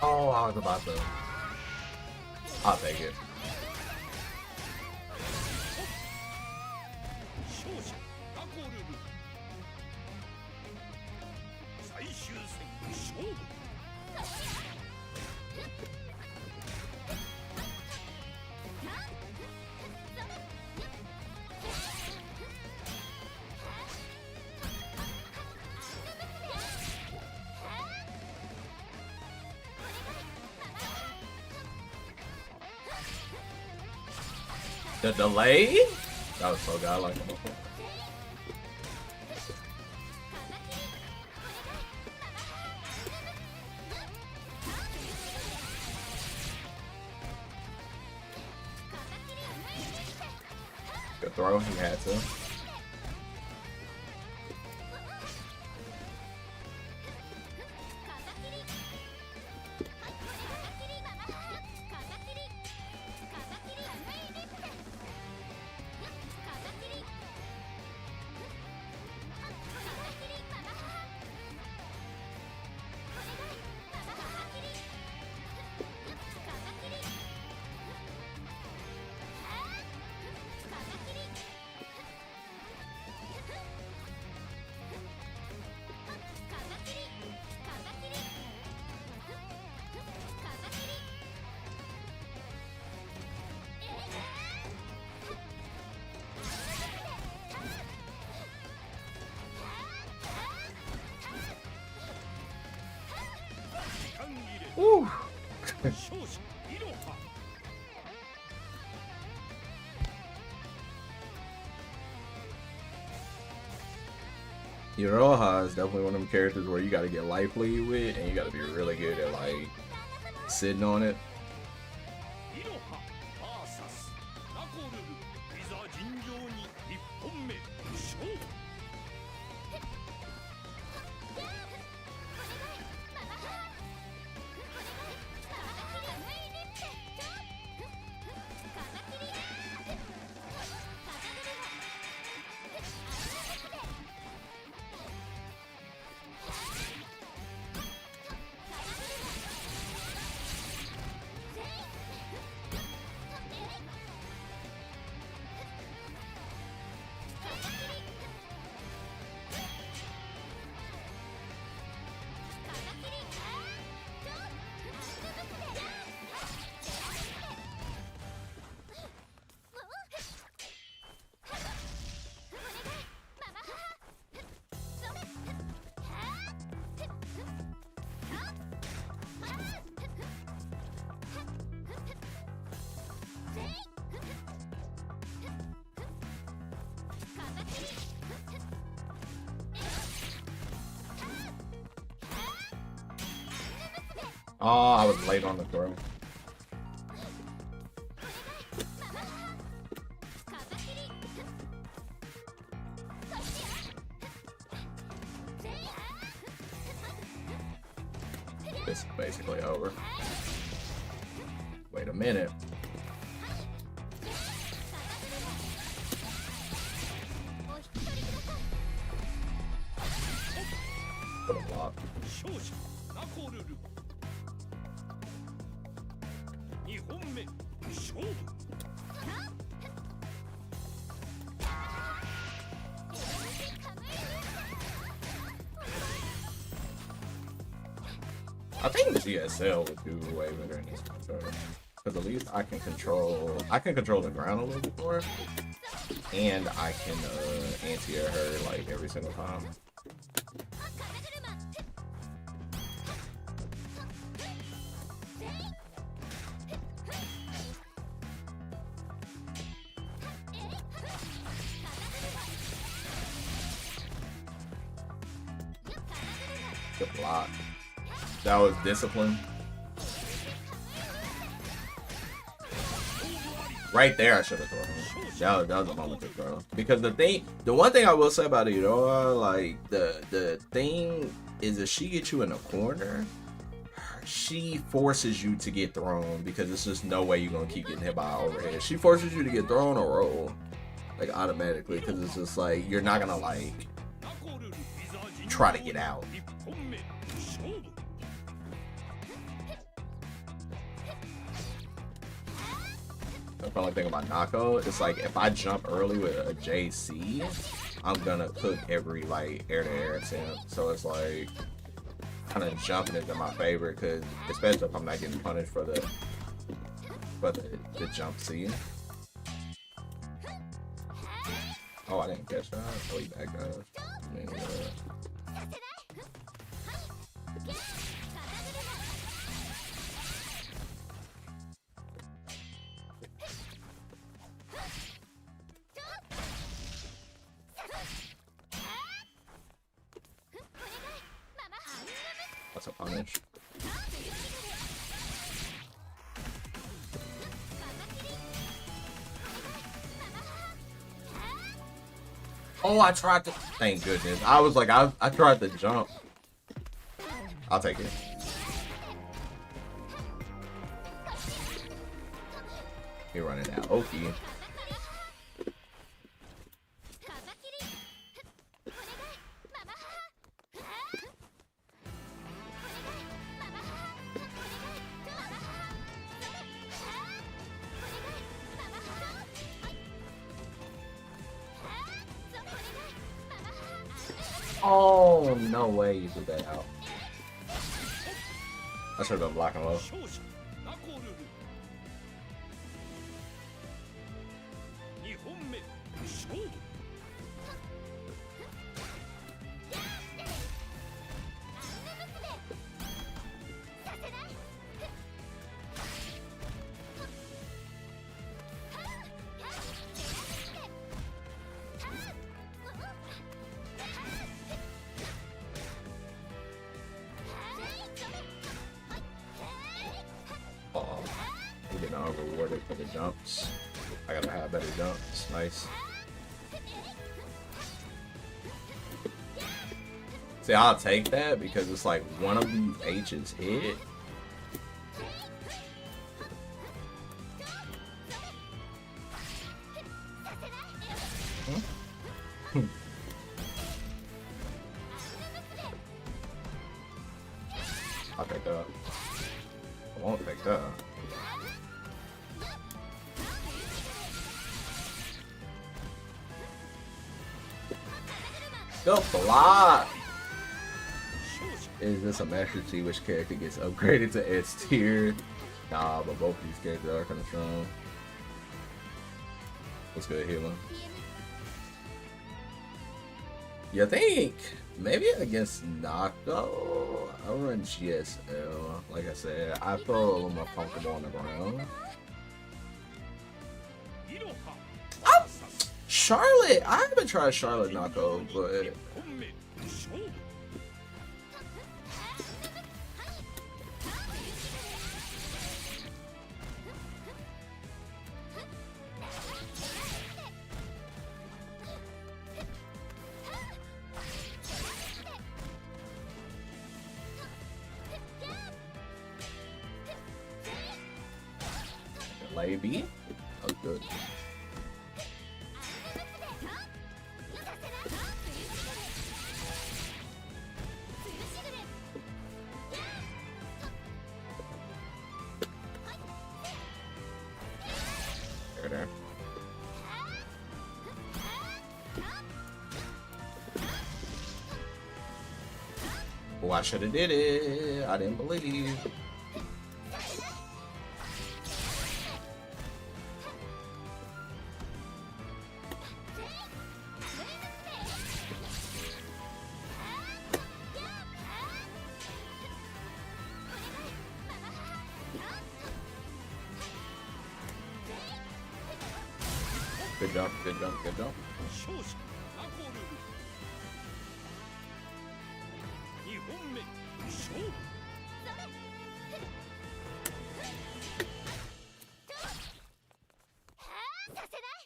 Oh, I was about to. I'll take it. 勝者ラコルル最終戦勝負 The delay? That was so godlike. Good throw, he had to. Woo. 勝者イロハ Iroha is definitely one of them characters where you gotta get life lead with, and you gotta be really good at like sitting on it. イロハ VS ラコルルいざ尋常に1本目勝負 Oh, I was late on the throw. This is basically over. Wait a minute. Put a block. 勝者ラコルル2本目勝負 I think GSL would do way better in this one, because at least I can control the ground a little bit more, and I can anti-air her like every single time. Good block. That was discipline. Right there, I should have thrown him. That was a moment to throw. Because the one thing I will say about it, like the thing is, if she gets you in a corner, she forces you to get thrown, because there's just no way you're gonna keep getting hit by overhead. She forces you to get thrown or roll, like automatically, because it's just like you're not gonna like try to get out. the funny thing about Nako, it's like if I jump early with a JC, I'm gonna cook every like air-to-air attempt. So it's like kind of jumping into my favor, because especially if I'm not getting punished for the jump C. Oh, I didn't catch that. Oh, he back up. That's a punish. Oh, I tried to. Thank goodness. I was like, I tried to jump. I'll take it. You're running out. Oki. Oh, no way you did that out. I should have been blocking low. 勝者ナコルル2本目勝負 Oh, we're getting all rewarded for the jumps. I gotta have better jumps. Nice. See, I'll take that because it's like one of these H's hit. I'll take that. I won't take that. Good block! Is this a Master T? Which character gets upgraded to S tier? Nah, but both of these characters are kind of strong. What's good, healing? You think maybe against Nako, I'll run GSL. Like I said, I feel a little more comfortable on the ground. Charlotte, I haven't tried Charlotte Nako, but 1本目勝負 Maybe. Oh, good. There. Oh, I should have did it. I didn't believe. Good jump, good jump, good jump. 勝者ナコルル2本目勝負 させない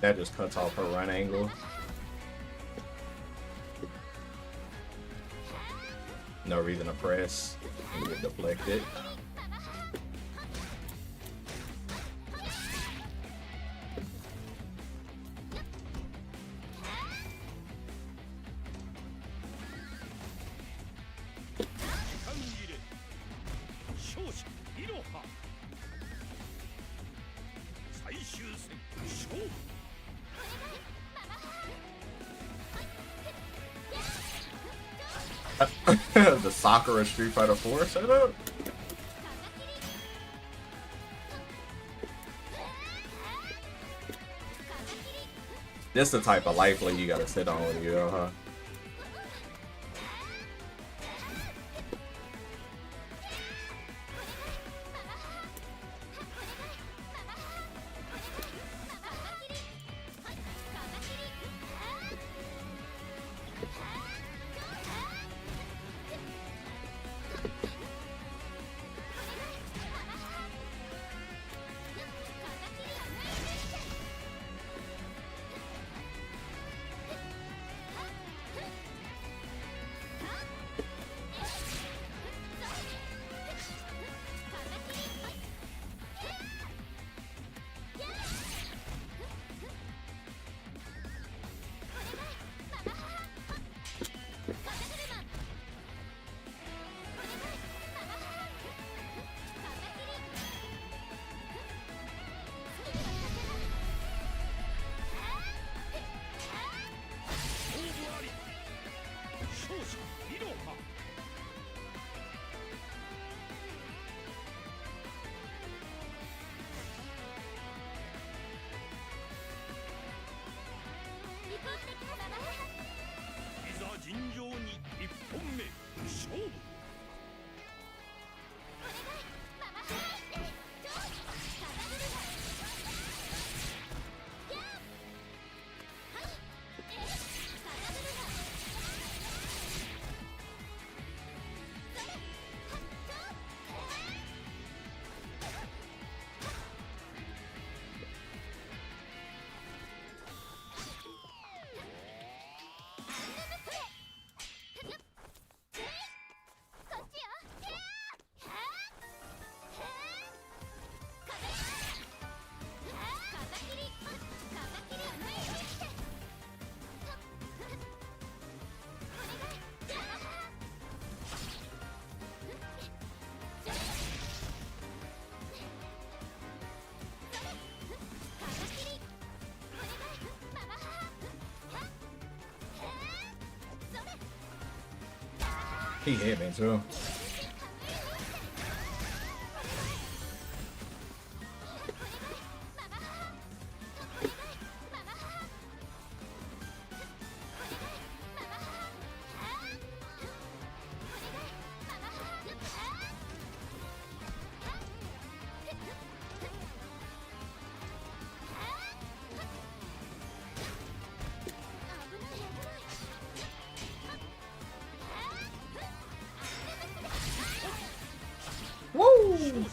That just cuts off her run angle. No reason to press. And get deflected. The Sakura Street Fighter 4 setup? This the type of life link you gotta sit on with you, huh? He hit me too. Woo!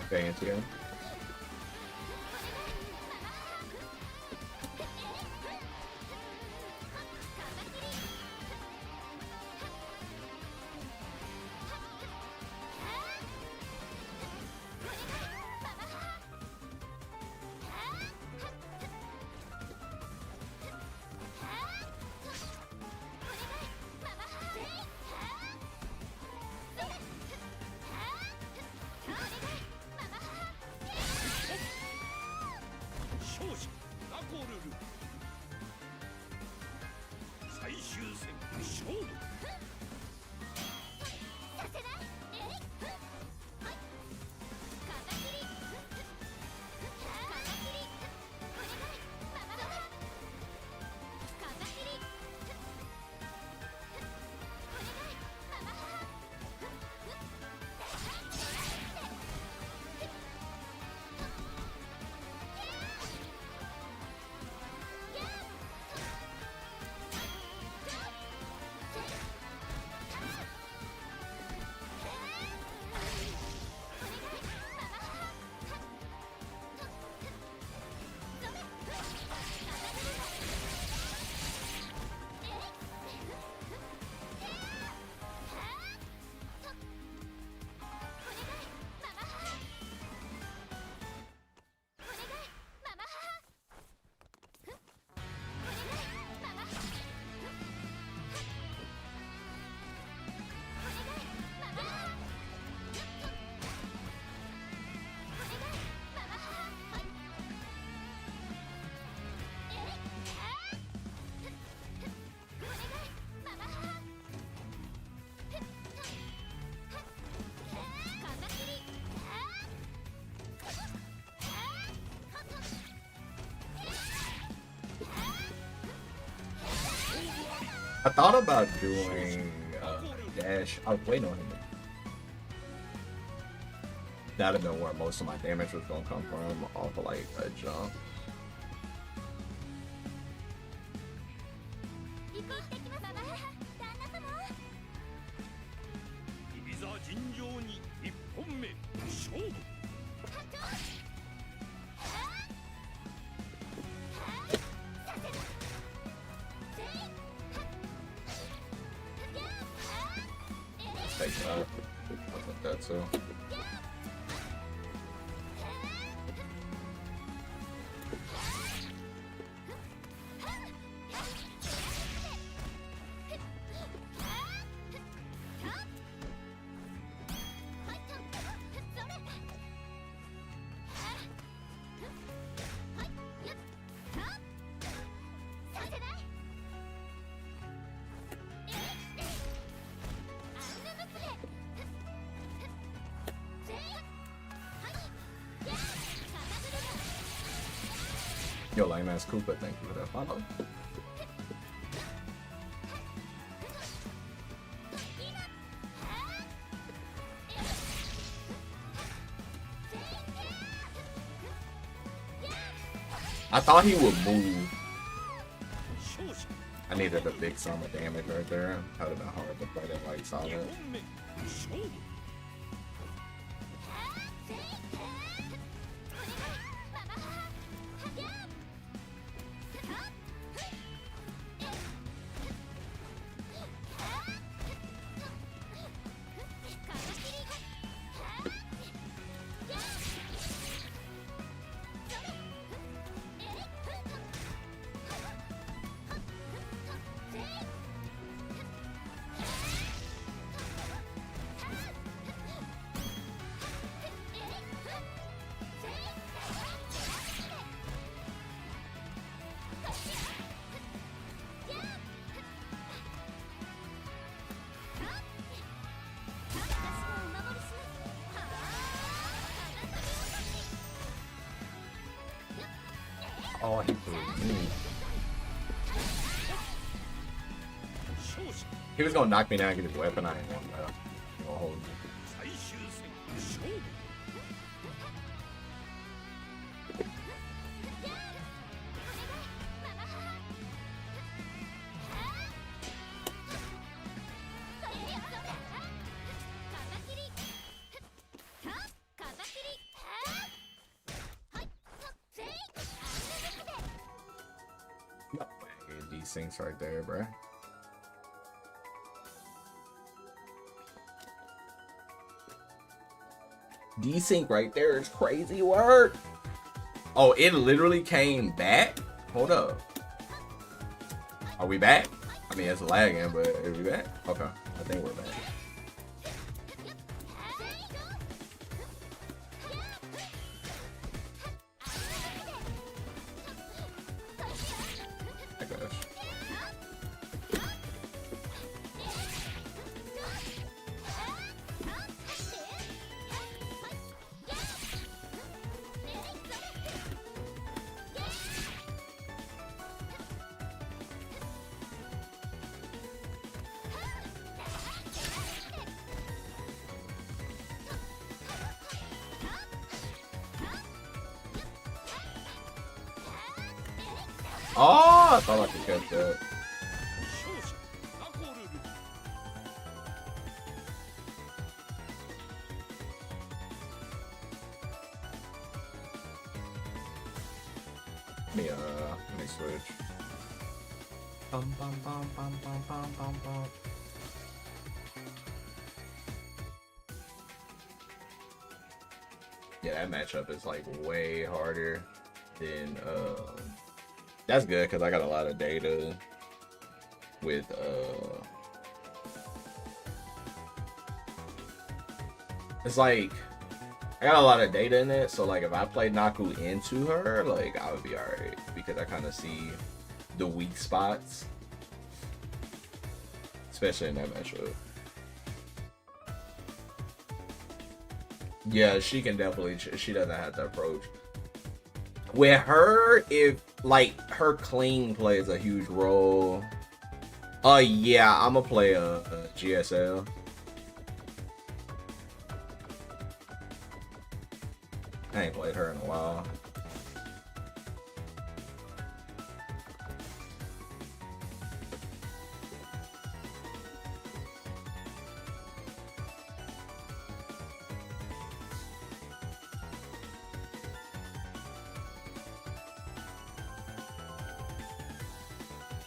Fancy him. I thought about doing dash. I was waiting on him. That'd have been where most of my damage was gonna come from, off of like a jump. 行ってきます旦那様 いざ尋常に1本目勝負 Take that. I think that too. Yo, lame ass Koopa, thank you for that follow. I thought he would move. I needed a big sum of damage right there. That would have been hard to play that like solid. 2本目勝負 Oh, he threw me. 勝者 He was gonna knock me down and get his weapon. I ain't want that. I'm gonna hold you. 最終戦勝負 These things right there, bruh. Desync right there is crazy work. Oh, it literally came back? Hold up. Are we back? I mean, it's lagging, but are we back? Okay, I think we're back. I guess. Oh, I thought I could catch that. 勝者ナコルル Let me switch. Bum, bum, bum, bum, bum, bum, bum, bum. Yeah, that matchup is like way harder than that's good because I got a lot of data with it's like I got a lot of data in it, so like if I play Naku into her, like I would be alright because I kind of see the weak spots, especially in that matchup. Yeah, she can definitely. She doesn't have to approach. With her, if like her clean plays a huge role. Yeah, I'm gonna play a GSL. I ain't played her in a while.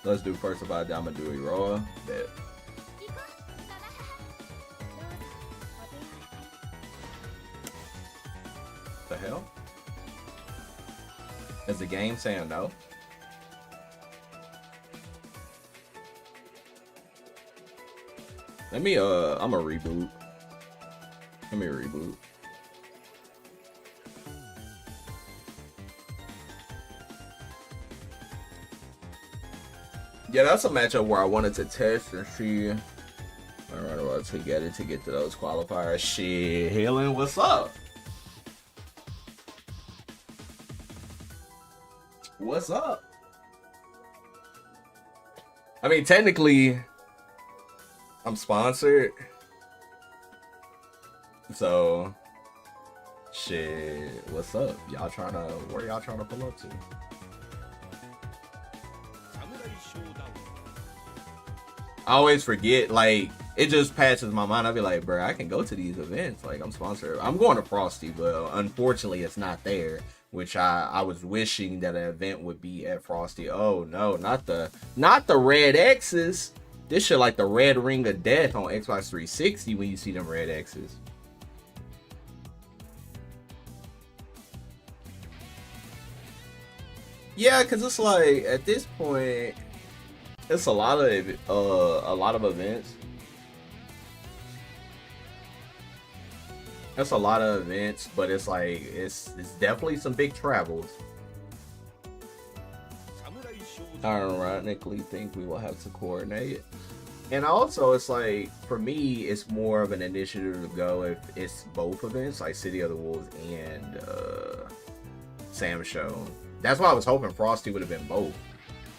Let's do first of all, I'm gonna do Iroha. Bet. 行こうどうぞお手柔らかに The hell? Is the game saying no? Let me I'm a reboot. Let me reboot. Yeah, that's a matchup where I wanted to test and see. Alright, well, to get to those qualifiers. Shit, Helen, what's up? What's up? I mean, technically, I'm sponsored. So, shit, what's up? Y'all trying to, where y'all trying to pull up to? 侍ショーダウン I always forget, like, it just passes my mind. I'll be like, bro, I can go to these events. Like, I'm sponsored. I'm going to Frosty, but unfortunately, it's not there. Which I was wishing that an event would be at Frosty. Oh no, not the red X's. This shit like the red ring of death on Xbox 360 when you see them red X's. Yeah, cause it's like at this point, it's a lot of events. That's a lot of events, but it's like it's definitely some big travels. 侍ショーダウン I ironically think we will have to coordinate. And also, it's like for me, it's more of an initiative to go if it's both events, like City of the Wolves and Samsho. That's why I was hoping Frosty would have been both,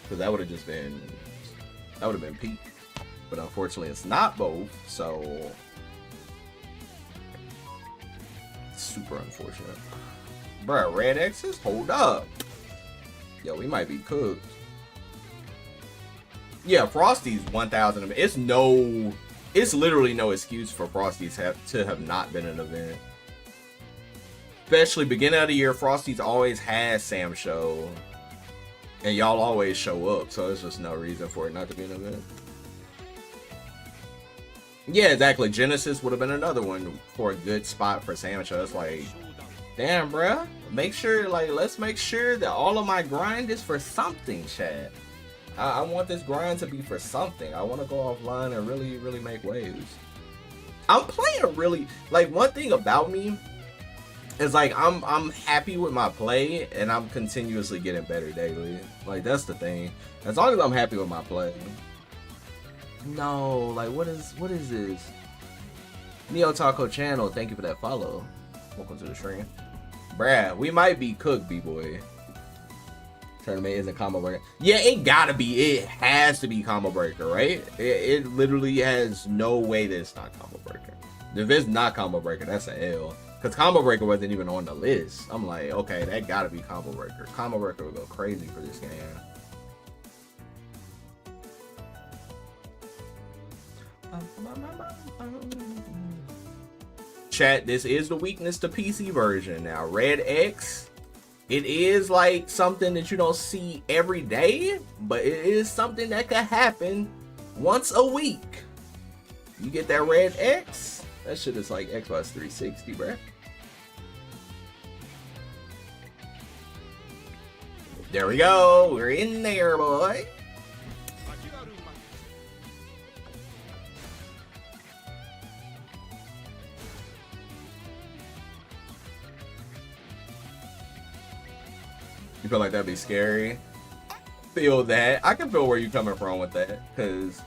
because that would have been peak. But unfortunately, it's not both, so. Super unfortunate. Bruh, red X's? Hold up. Yo, we might be cooked. Yeah, Frosty's 1,000. It's literally no excuse for Frosty's to have not been an event. Especially beginning of the year, Frosty's always has Samsho. And y'all always show up, so there's just no reason for it not to be an event. Yeah, exactly. Genesis would have been another one for a good spot for Samsho. It's like, ショーダウン damn, bruh. Make sure, like, let's make sure that all of my grind is for something, Chad. I want this grind to be for something. I want to go offline and really, really make waves. I'm playing really, like, one thing about me is, like, I'm happy with my play, and I'm continuously getting better daily. Like, that's the thing. As long as I'm happy with my play. No, like, what is this? Neo Taco Channel, thank you for that follow. Welcome to the stream. Brad, we might be cooked, B-boy. Tournament isn't combo breaker. Yeah, it gotta be. It has to be combo breaker, right? It literally has no way that it's not combo breaker. If it's not combo breaker, that's an L. Because combo breaker wasn't even on the list. I'm like, okay, that gotta be combo breaker. Combo breaker would go crazy for this game. Chat, this is the weakness to PC version. Now, Red X, it is like something that you don't see every day, but it is something that could happen once a week. You get that Red X, that shit is like Xbox 360, bruh. There we go. We're in there, boy. 先があるマッチ You feel like that'd be scary? Feel that. I can feel where you're coming from with that, because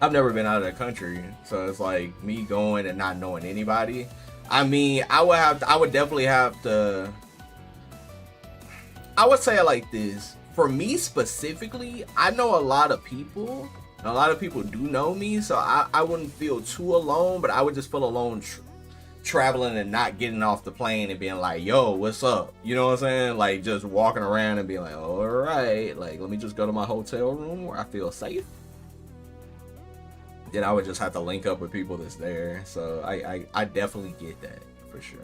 I've never been out of the country, so it's like me going and not knowing anybody. I mean, I would definitely have to. I would say it like this. For me specifically, I know a lot of people And a lot of people do know me, so I wouldn't feel too alone, but I would just feel alone traveling and not getting off the plane and being like, yo, what's up? You know what I'm saying? Like, just walking around and being like, all right, like, let me just go to my hotel room where I feel safe. Then I would just have to link up with people that's there. So I definitely get that for sure.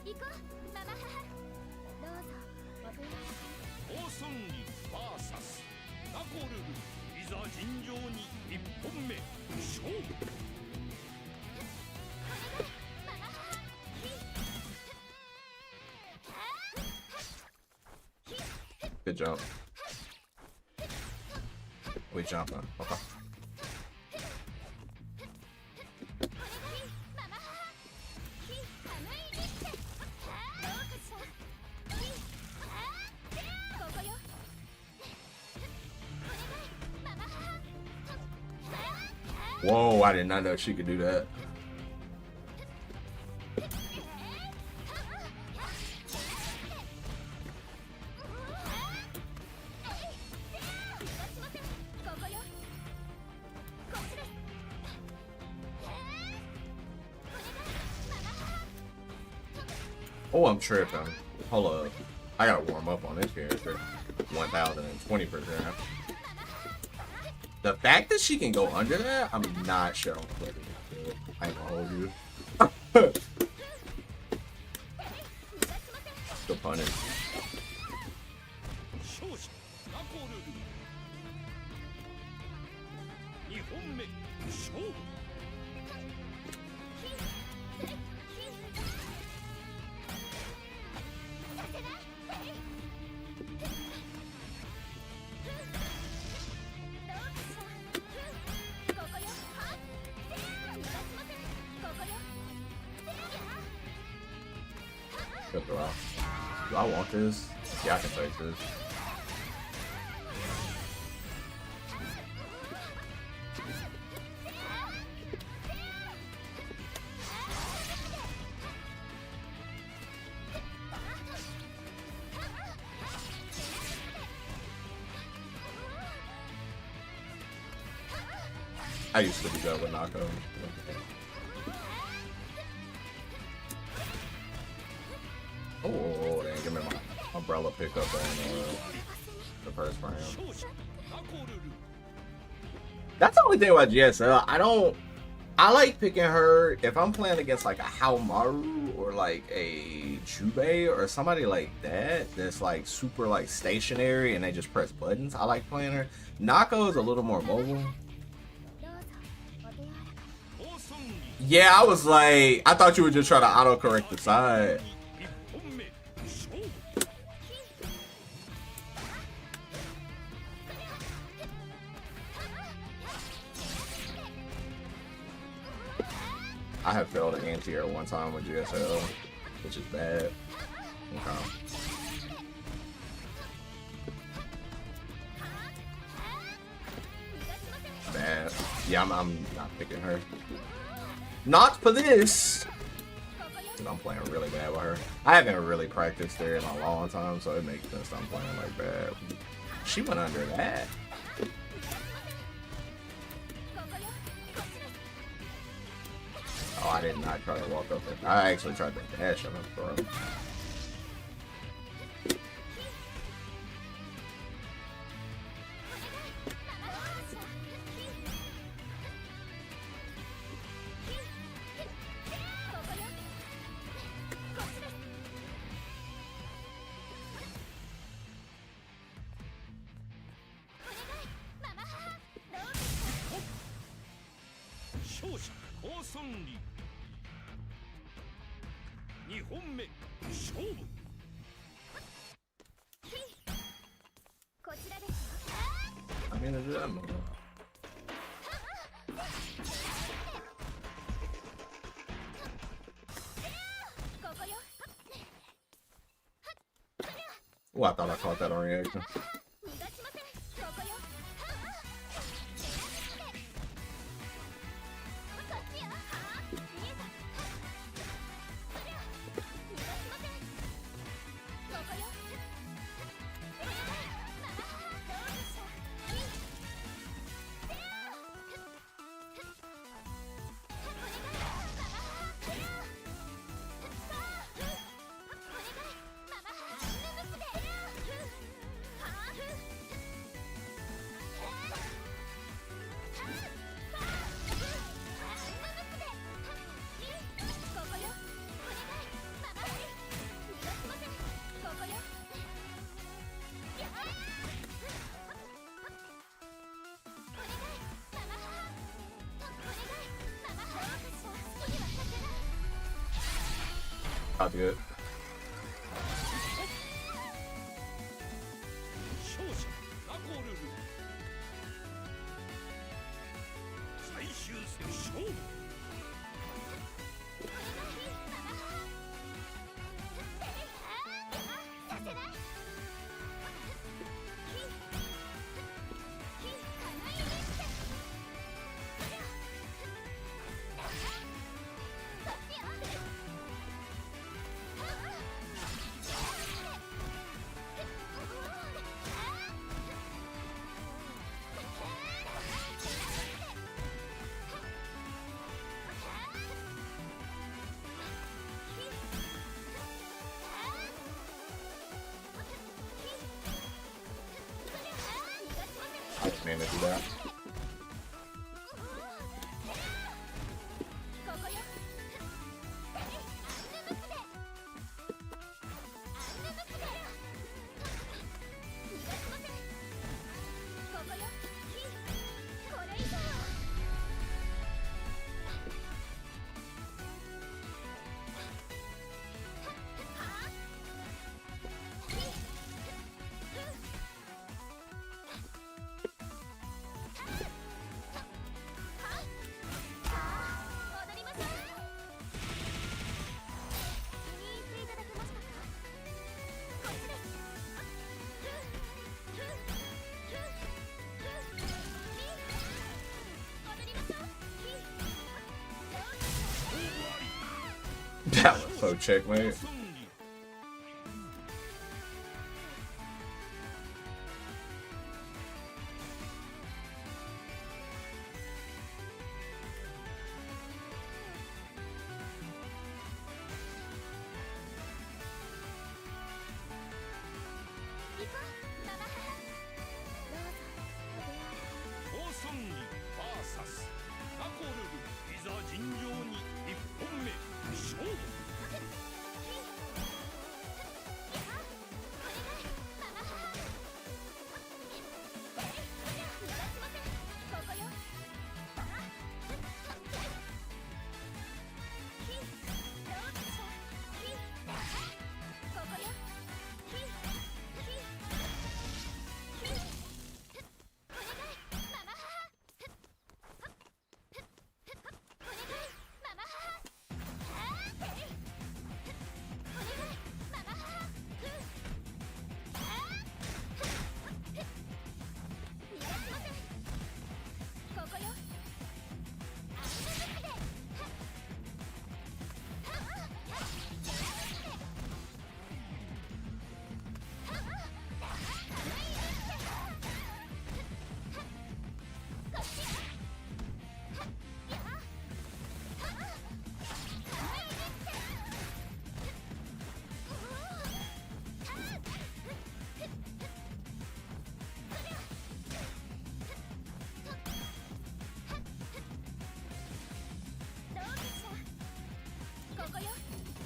行こうママ母どうぞお手オーソンリ VS ナコルルいざ尋常に1本目勝負 Good jump. We jumping. Okay. Whoa, I did not know she could do that. Oh, I'm tripping. Hold up. I gotta warm up on this character. 1020%. The fact that she can go under that, I'm not sure on Twitter. I ain't gonna hold you. Good punish. 勝者ナコルル2本目勝負 Good throw. Do I want this? Yeah, I can take this. I used to be good with Nako. Oh, dang, give me my umbrella pickup on the first round. 勝者ナコルル That's the only thing about GSL. I like picking her if I'm playing against like a Haomaru or like a Jubei or somebody like that that's like super like stationary and they just press buttons. I like playing her. Nako is a little more mobile. どうぞお手柔らか オーソンリ Yeah, I was like, I thought you would just try to autocorrect the side. 1本目勝負 I have failed an anti-air one time with GSL, which is bad. Okay. Bad. Yeah, I'm not picking her. Not for this! 'Cause I'm playing really bad with her. I haven't really practiced there in a long time, so it makes sense I'm playing like bad. She went under that. Oh, I did not try to walk up there. I actually tried to dash him, bro.勝者オーソンリ2本目勝負 こちらですよ I mean, it's that move. Oh, I thought I caught that on reaction. 逃がしませんここよこっちよ見えた逃がしませんここよママ母どうでしょう Not good. 勝者ナコルル最終戦勝負I just managed to do that. that was so checkmate. オーソンリ VS ナコルルいざ尋常に1本目勝負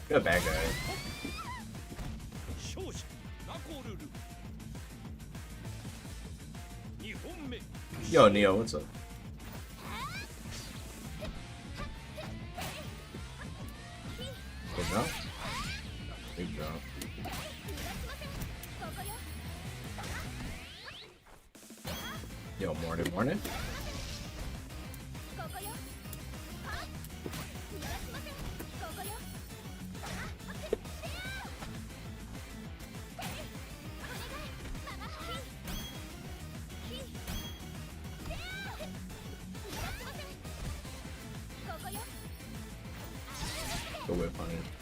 You're a bad guy. 勝者ナコルル2本目 Yo, Neo, what's up? Good job. Big job. Yo, morning, morning. The whip on it.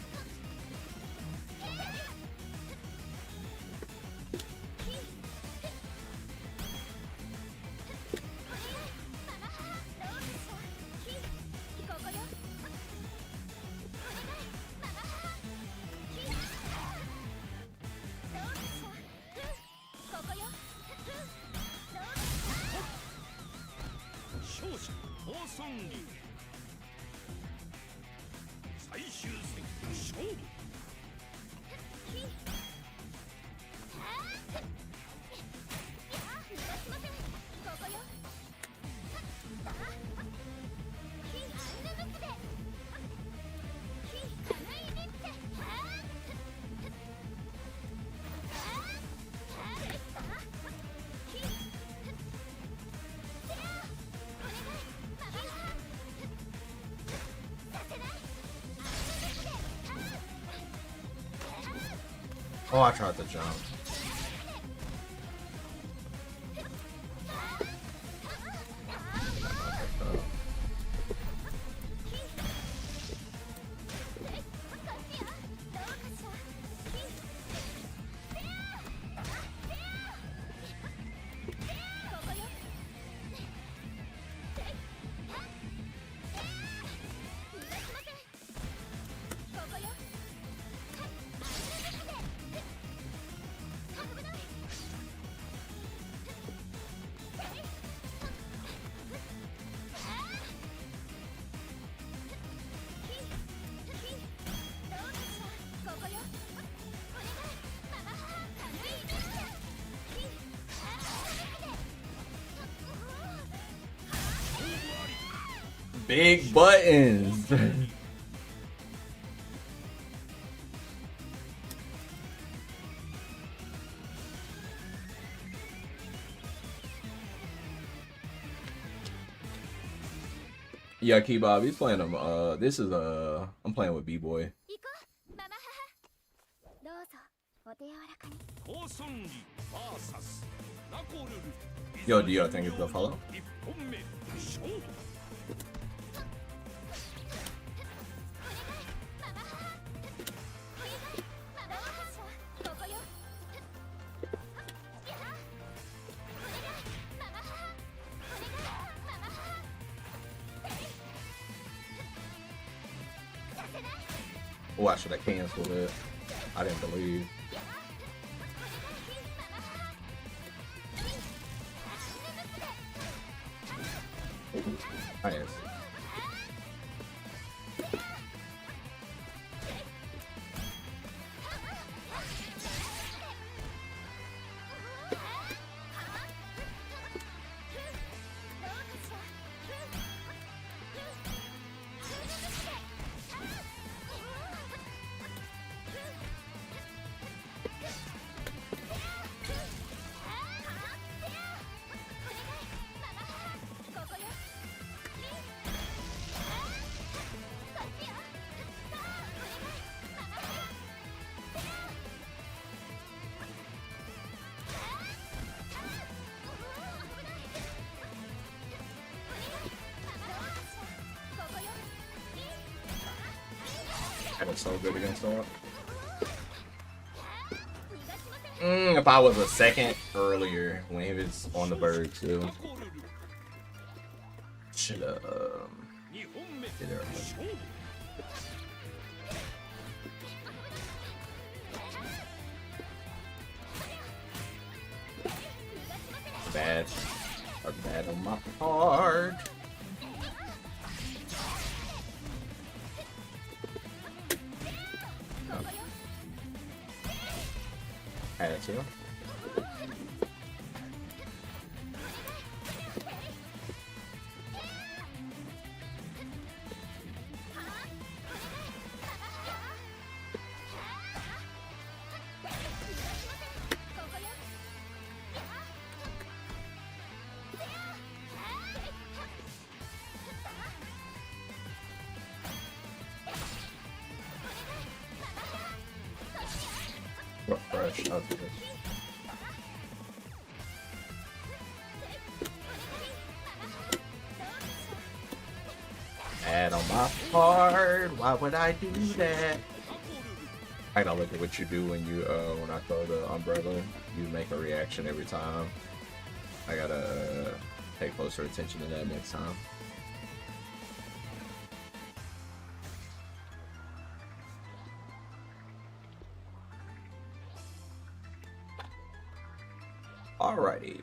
Oh, I tried to jump. Big buttons. Yeah, Kebab, he's playing them. This is I'm playing with B-Boy. 行こうママ母どうぞお手柔らかにコーソンリ VS ナコルル Yo, do you think it's the follow? 1本目勝負Oh, I should have canceled it. I didn't believe. Nice. That was so good against that. If I was a second earlier when he was on the bird too. ナコルル Should have 2本目 did it early. 勝負 Bad. Or bad on my part. Had it too. What fresh? I'll do this. Bad on my part. Why would I do that? I gotta look at what you do when you when I throw the umbrella. You make a reaction every time. I gotta pay closer attention to that next time. Alrighty.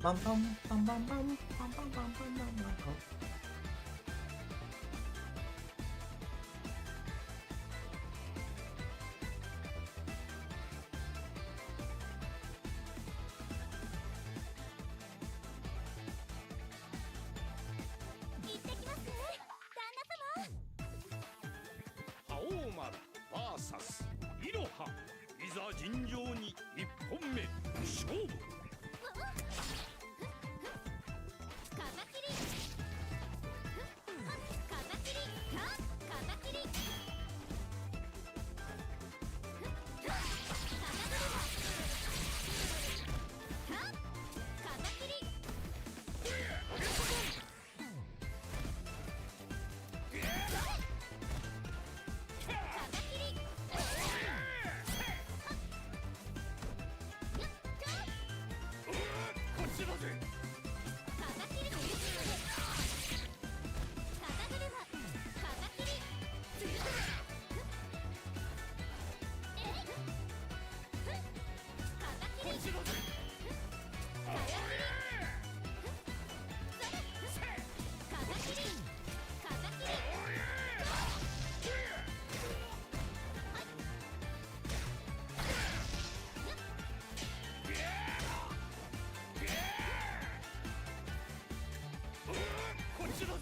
Bum, bum, bum, bum, bum, bum, bum, bum, bum, bum, bum. ざ尋常に1本目勝負。風切り風切り風切りこっちだぜ。こっちだぜ。こっちだぜ。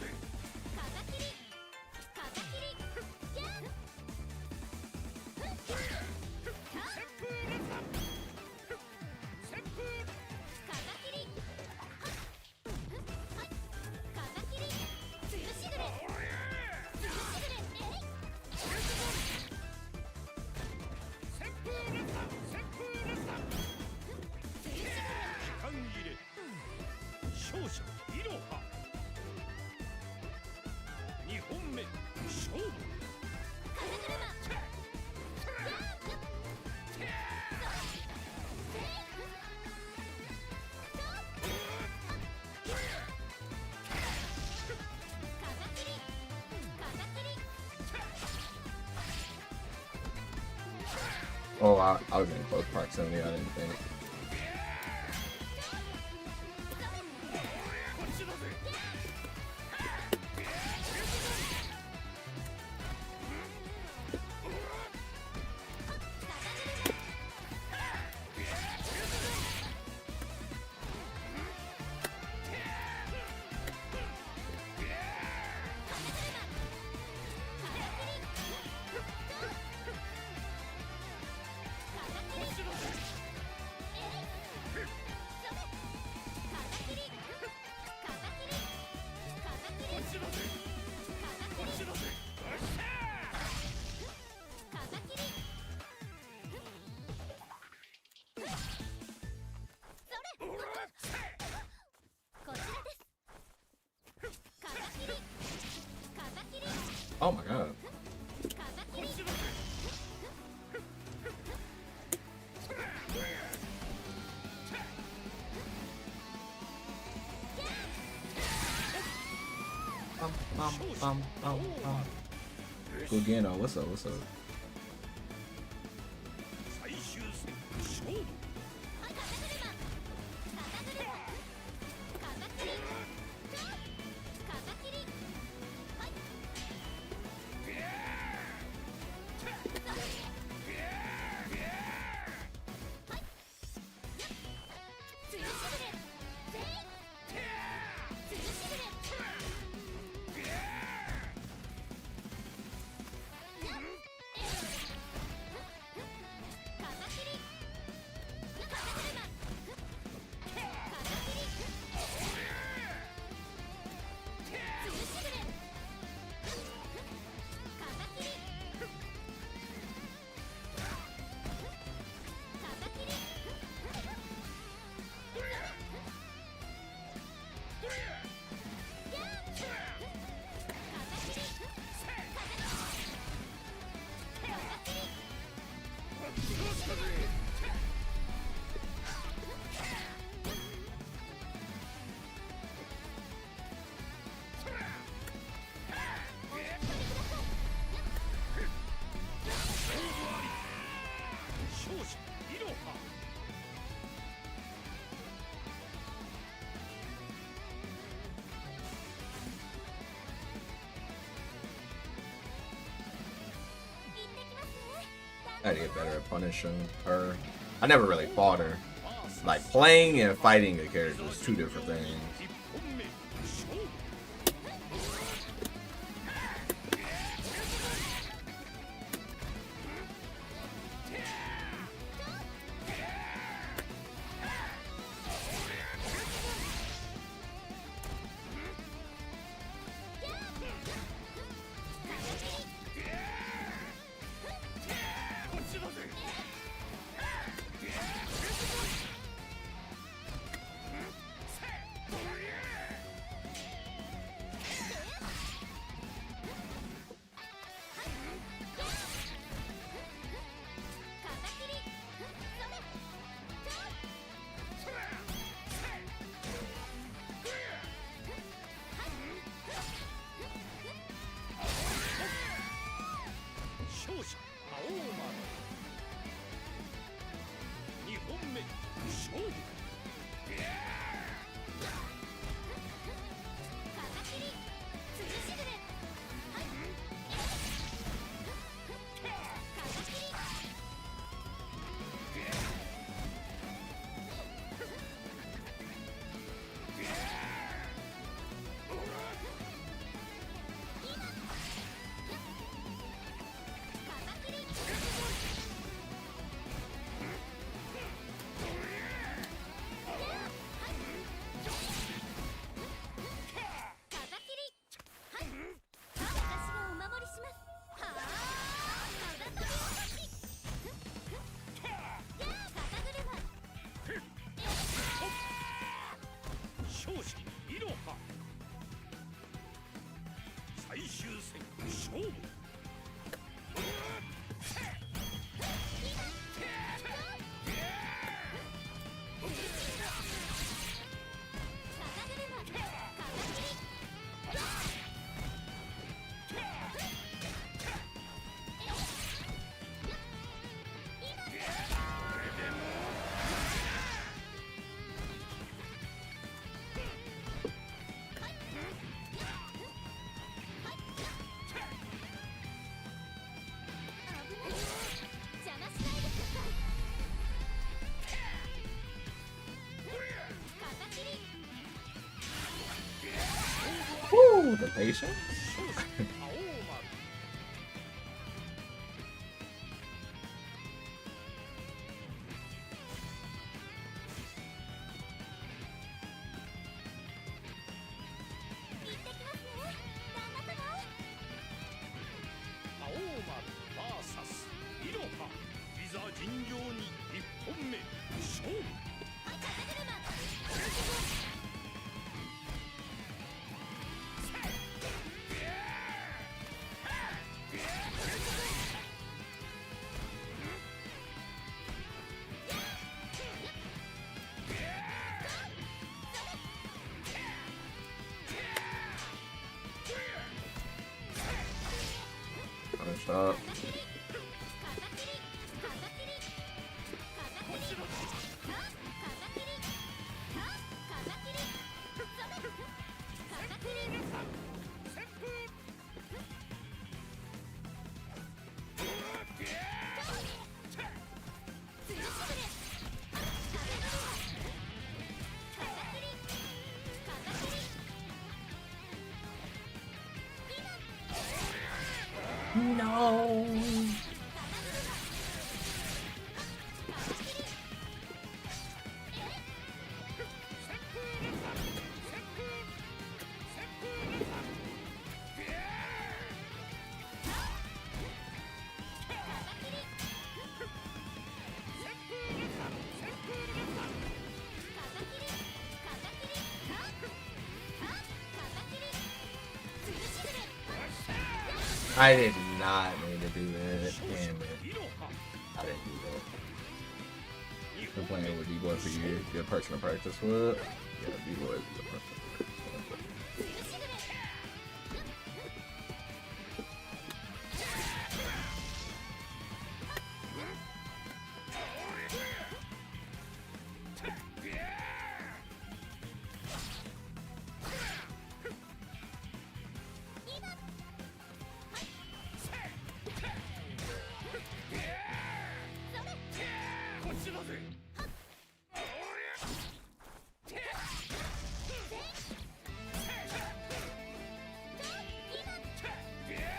旋風時間切れ。勝者いろは。2本目勝負。Oh, I was in close proximity. I didn't think. こっちだぜ。Oh my god. Gugino, what's up? What's up? 最終戦勝負。I gotta get better at punishing her. I never really fought her. Like, playing and fighting a character is two different things. 戦勝負Woo, the patience. 青丸 青丸 VS いろはいざ尋常に一本目勝負Punished up. No. I did not mean to do that. Damn it. I didn't do that. Been playing with D-Boy for years. Good person to practice with. Yeah, D-Boy is a good person to practice with.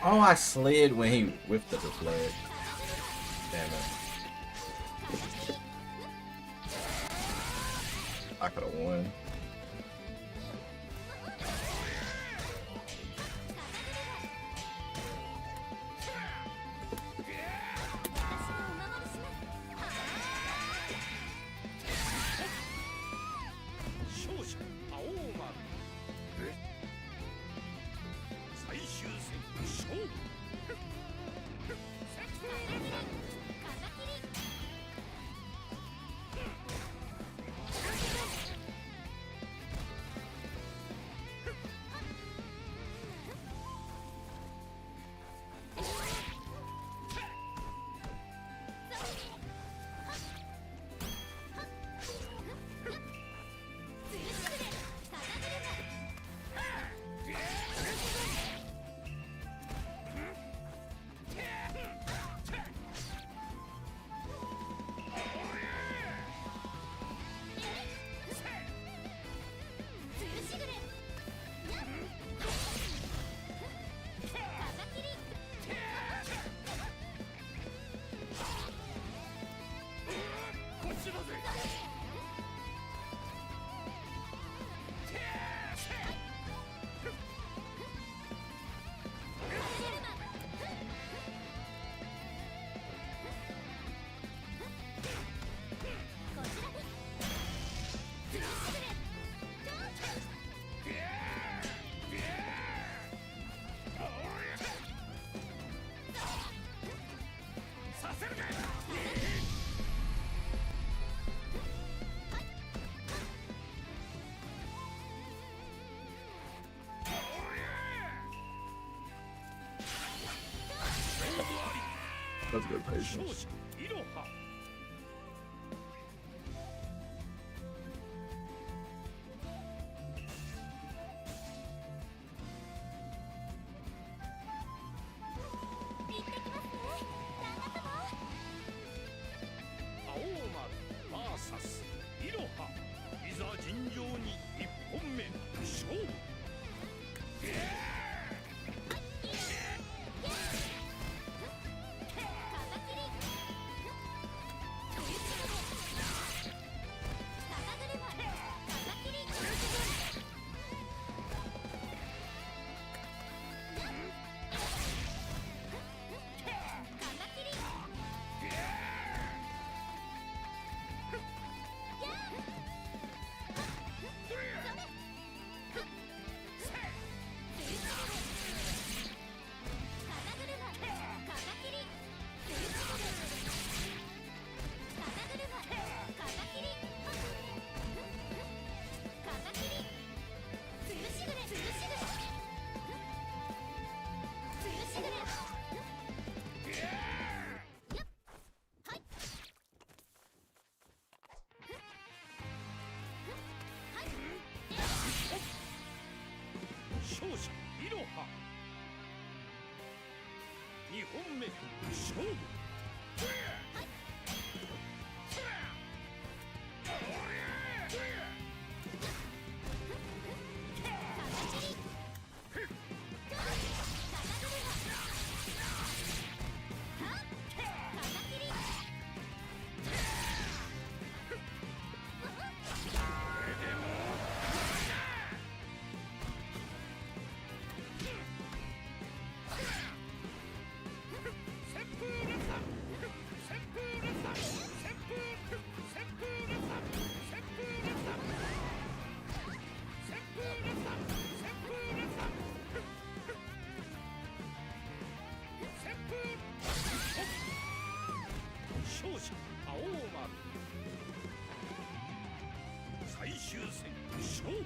Oh, I slid when he whiffed the deflect. Damn it. I could have won. That's good 勝 patience. 者いろは行ってきますね旦那様青丸 VS いろはいざ尋常に1本目勝負勝者いろは2本目勝負勝者青丸最終戦勝負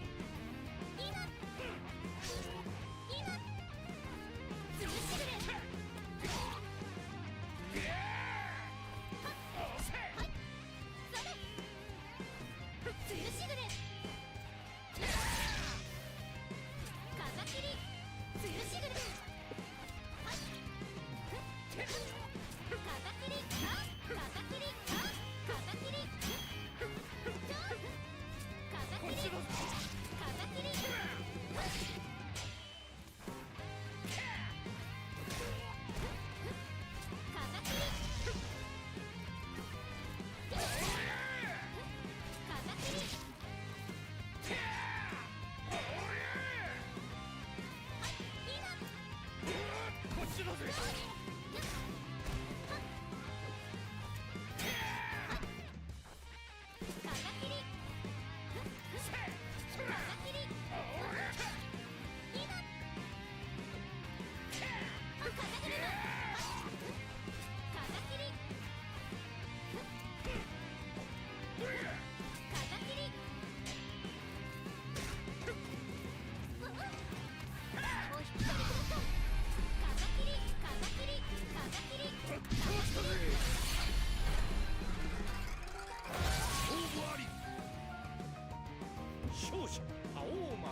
勝者青丸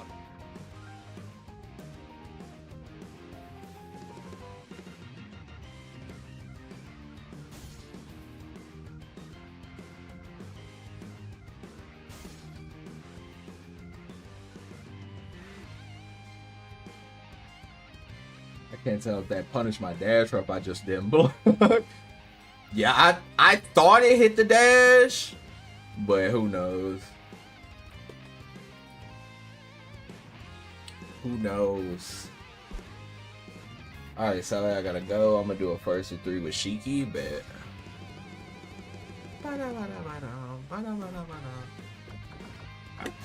I can't tell if that punished my dash or if I just didn't block. Yeah, I thought it hit the dash, but who knows? Who knows? Alright, so I gotta go. I'm gonna do a first and 3 with Shiki, but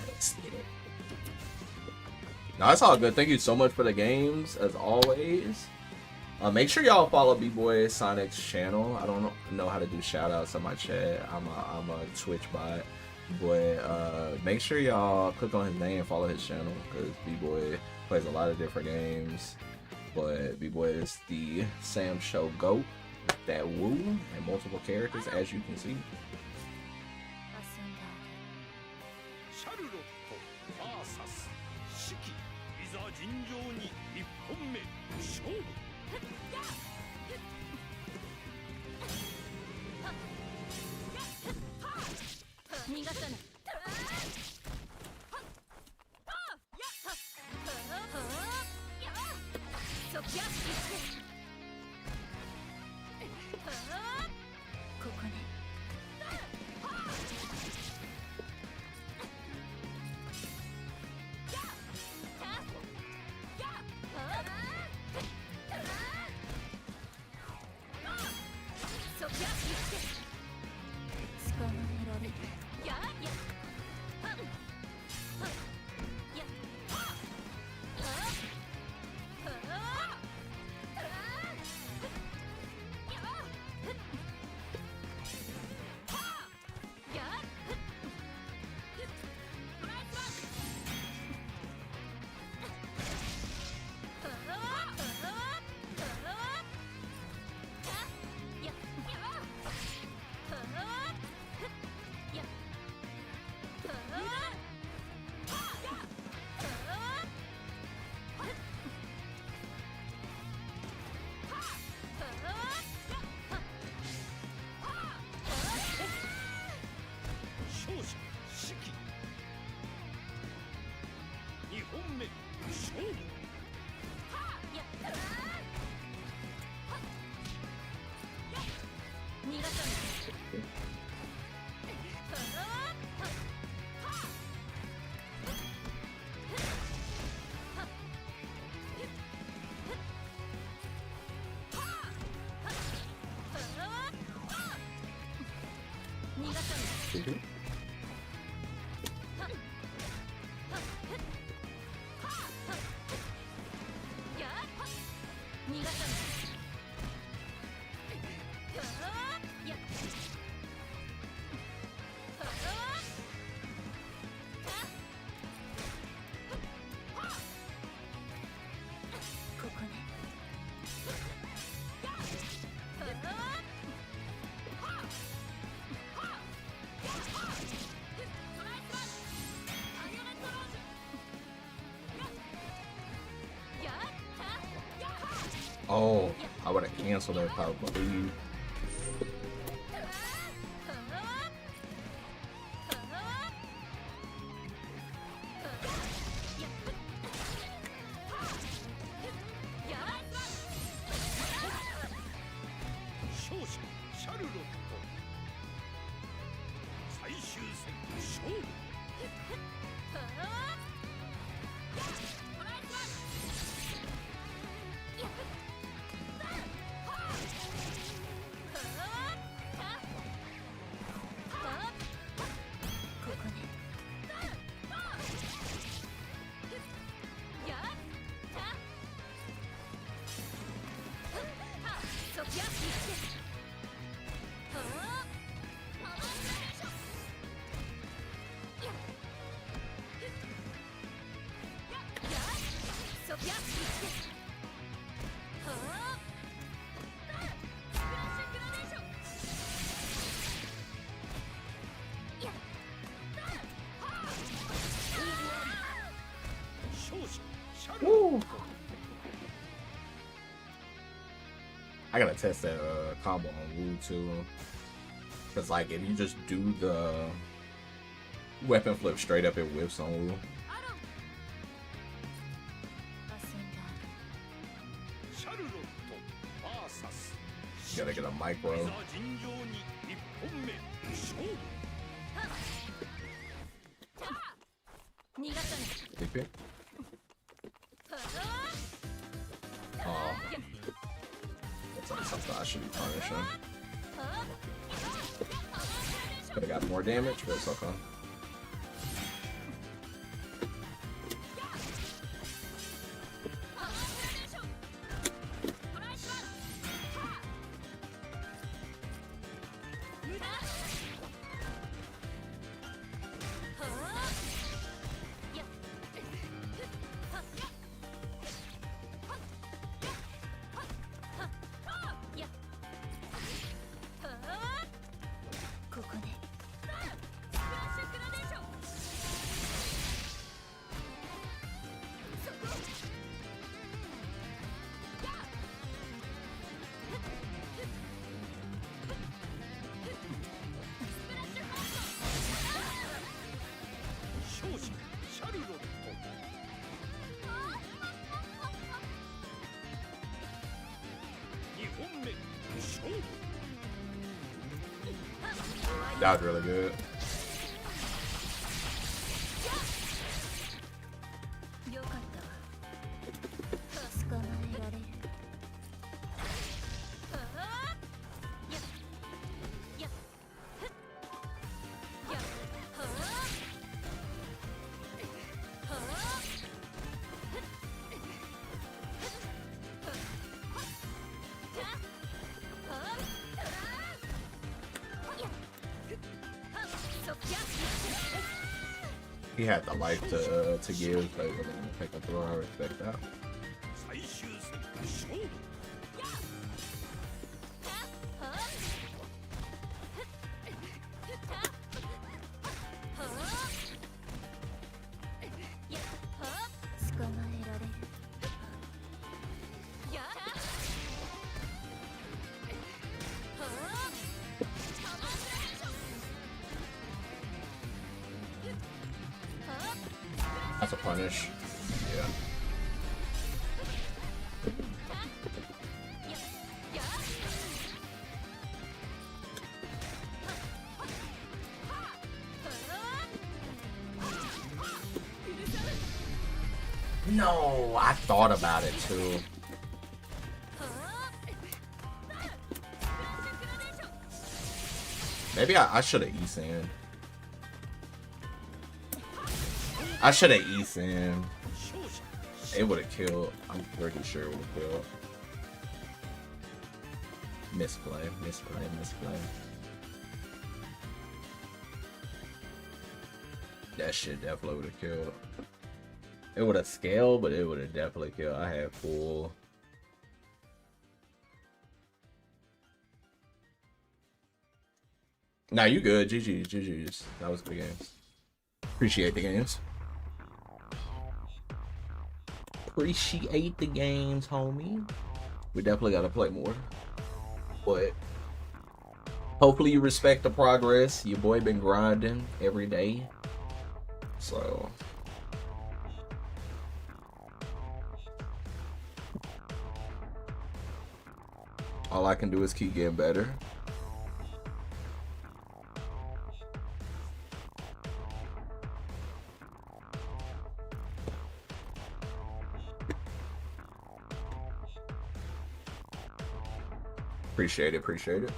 let's get it. No, it's all good. Thank you so much for the games, as always. Make sure y'all follow B-Boy Sonic's channel. I don't know how to do shout-outs on my chat. I'm a Twitch bot. But make sure y'all click on his name and follow his channel, because B-Boy plays a lot of different games. But B-Boy is the Samsho GOAT. that woo and multiple characters, as you can see. 遊んだシャルロット VS 四季いざ尋常に1本目勝負逃がさないそきゃここねそきゃ捕まえられるやや勝者四季2本目勝負逃がさない逃がさない逃がさないここねOh, I would have canceled that power believe. Woo. I gotta test that combo on Wu too. Cause like if you just do the weapon flip straight up, it whips on Wu. Gotta get a micro. Big pick. Oh. That's like something I should be punishing. Could've got more damage, but it's okay. That was really good. よかったわ。捕まえられる。やっやっふっやっはあはあふっじゃはあやっはっそっや He had the life to give, but he wasn't gonna take a throw. I respect that. 最終戦勝負 捕まえられる。やっ That's a punish. Yeah. No, I thought about it too. Maybe I should have Esan. I should have Esan. It would have killed. I'm pretty sure it would have killed. Misplay, misplay, misplay. That shit definitely would have killed. It would have scaled, but it would have definitely killed. I had full. Nah, you good. GG's, GG's. That was good games. Appreciate the games. Appreciate the games, homie. We definitely gotta play more. But hopefully you respect the progress. Your boy been grinding every day. So all I can do is keep getting better. Appreciate it, appreciate it.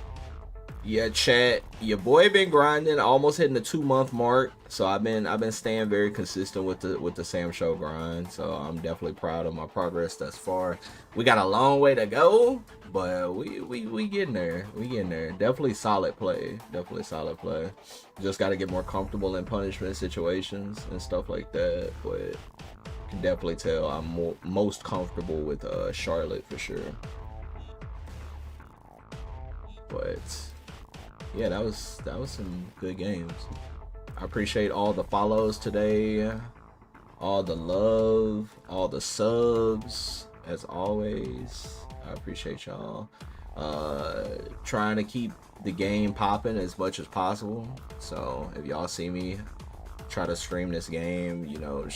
Yeah, chat. Your boy been grinding, almost hitting the 2-month mark. So I've been staying very consistent with the Samsho grind. So I'm definitely proud of my progress thus far. We got a long way to go, but we getting there. We getting there. Definitely solid play. Definitely solid play. Just got to get more comfortable in punishment situations and stuff like that. But you can definitely tell I'm most comfortable with Charlotte for sure. But yeah, that was some good games. I appreciate all the follows today, all the love, all the subs, as always. I appreciate y'all. Trying to keep the game popping as much as possible. So if y'all see me try to stream this game, you know,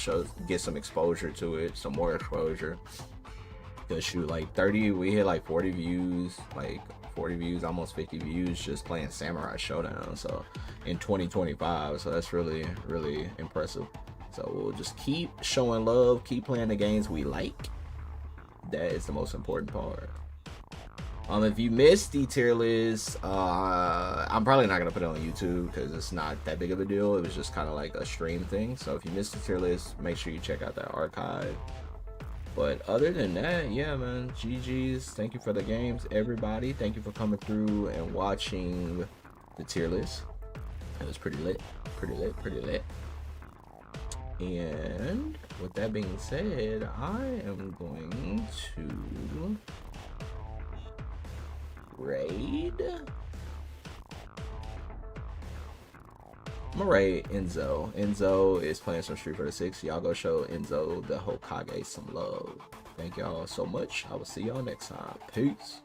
get some exposure to it, some more exposure. Cause shoot, like 30, we hit like 40 views, like 40 views, almost 50 views just playing Samurai Showdown. So in 2025, so that's really, really impressive. So we'll just keep showing love, keep playing the games we like. That is the most important part. If you missed the tier list, I'm probably not gonna put it on YouTube because it's not that big of a deal. It was just kind of like a stream thing. So if you missed the tier list, make sure you check out that archive. But other than that, yeah, man, GG's. Thank you for the games, everybody. Thank you for coming through and watching the tier list. It was pretty lit, pretty lit, pretty lit. And with that being said, I am going to raid. I'm gonna raid Enzo. Enzo is playing some Street Fighter 6. Y'all go show Enzo the Hokage some love. Thank y'all so much. I will see y'all next time. Peace.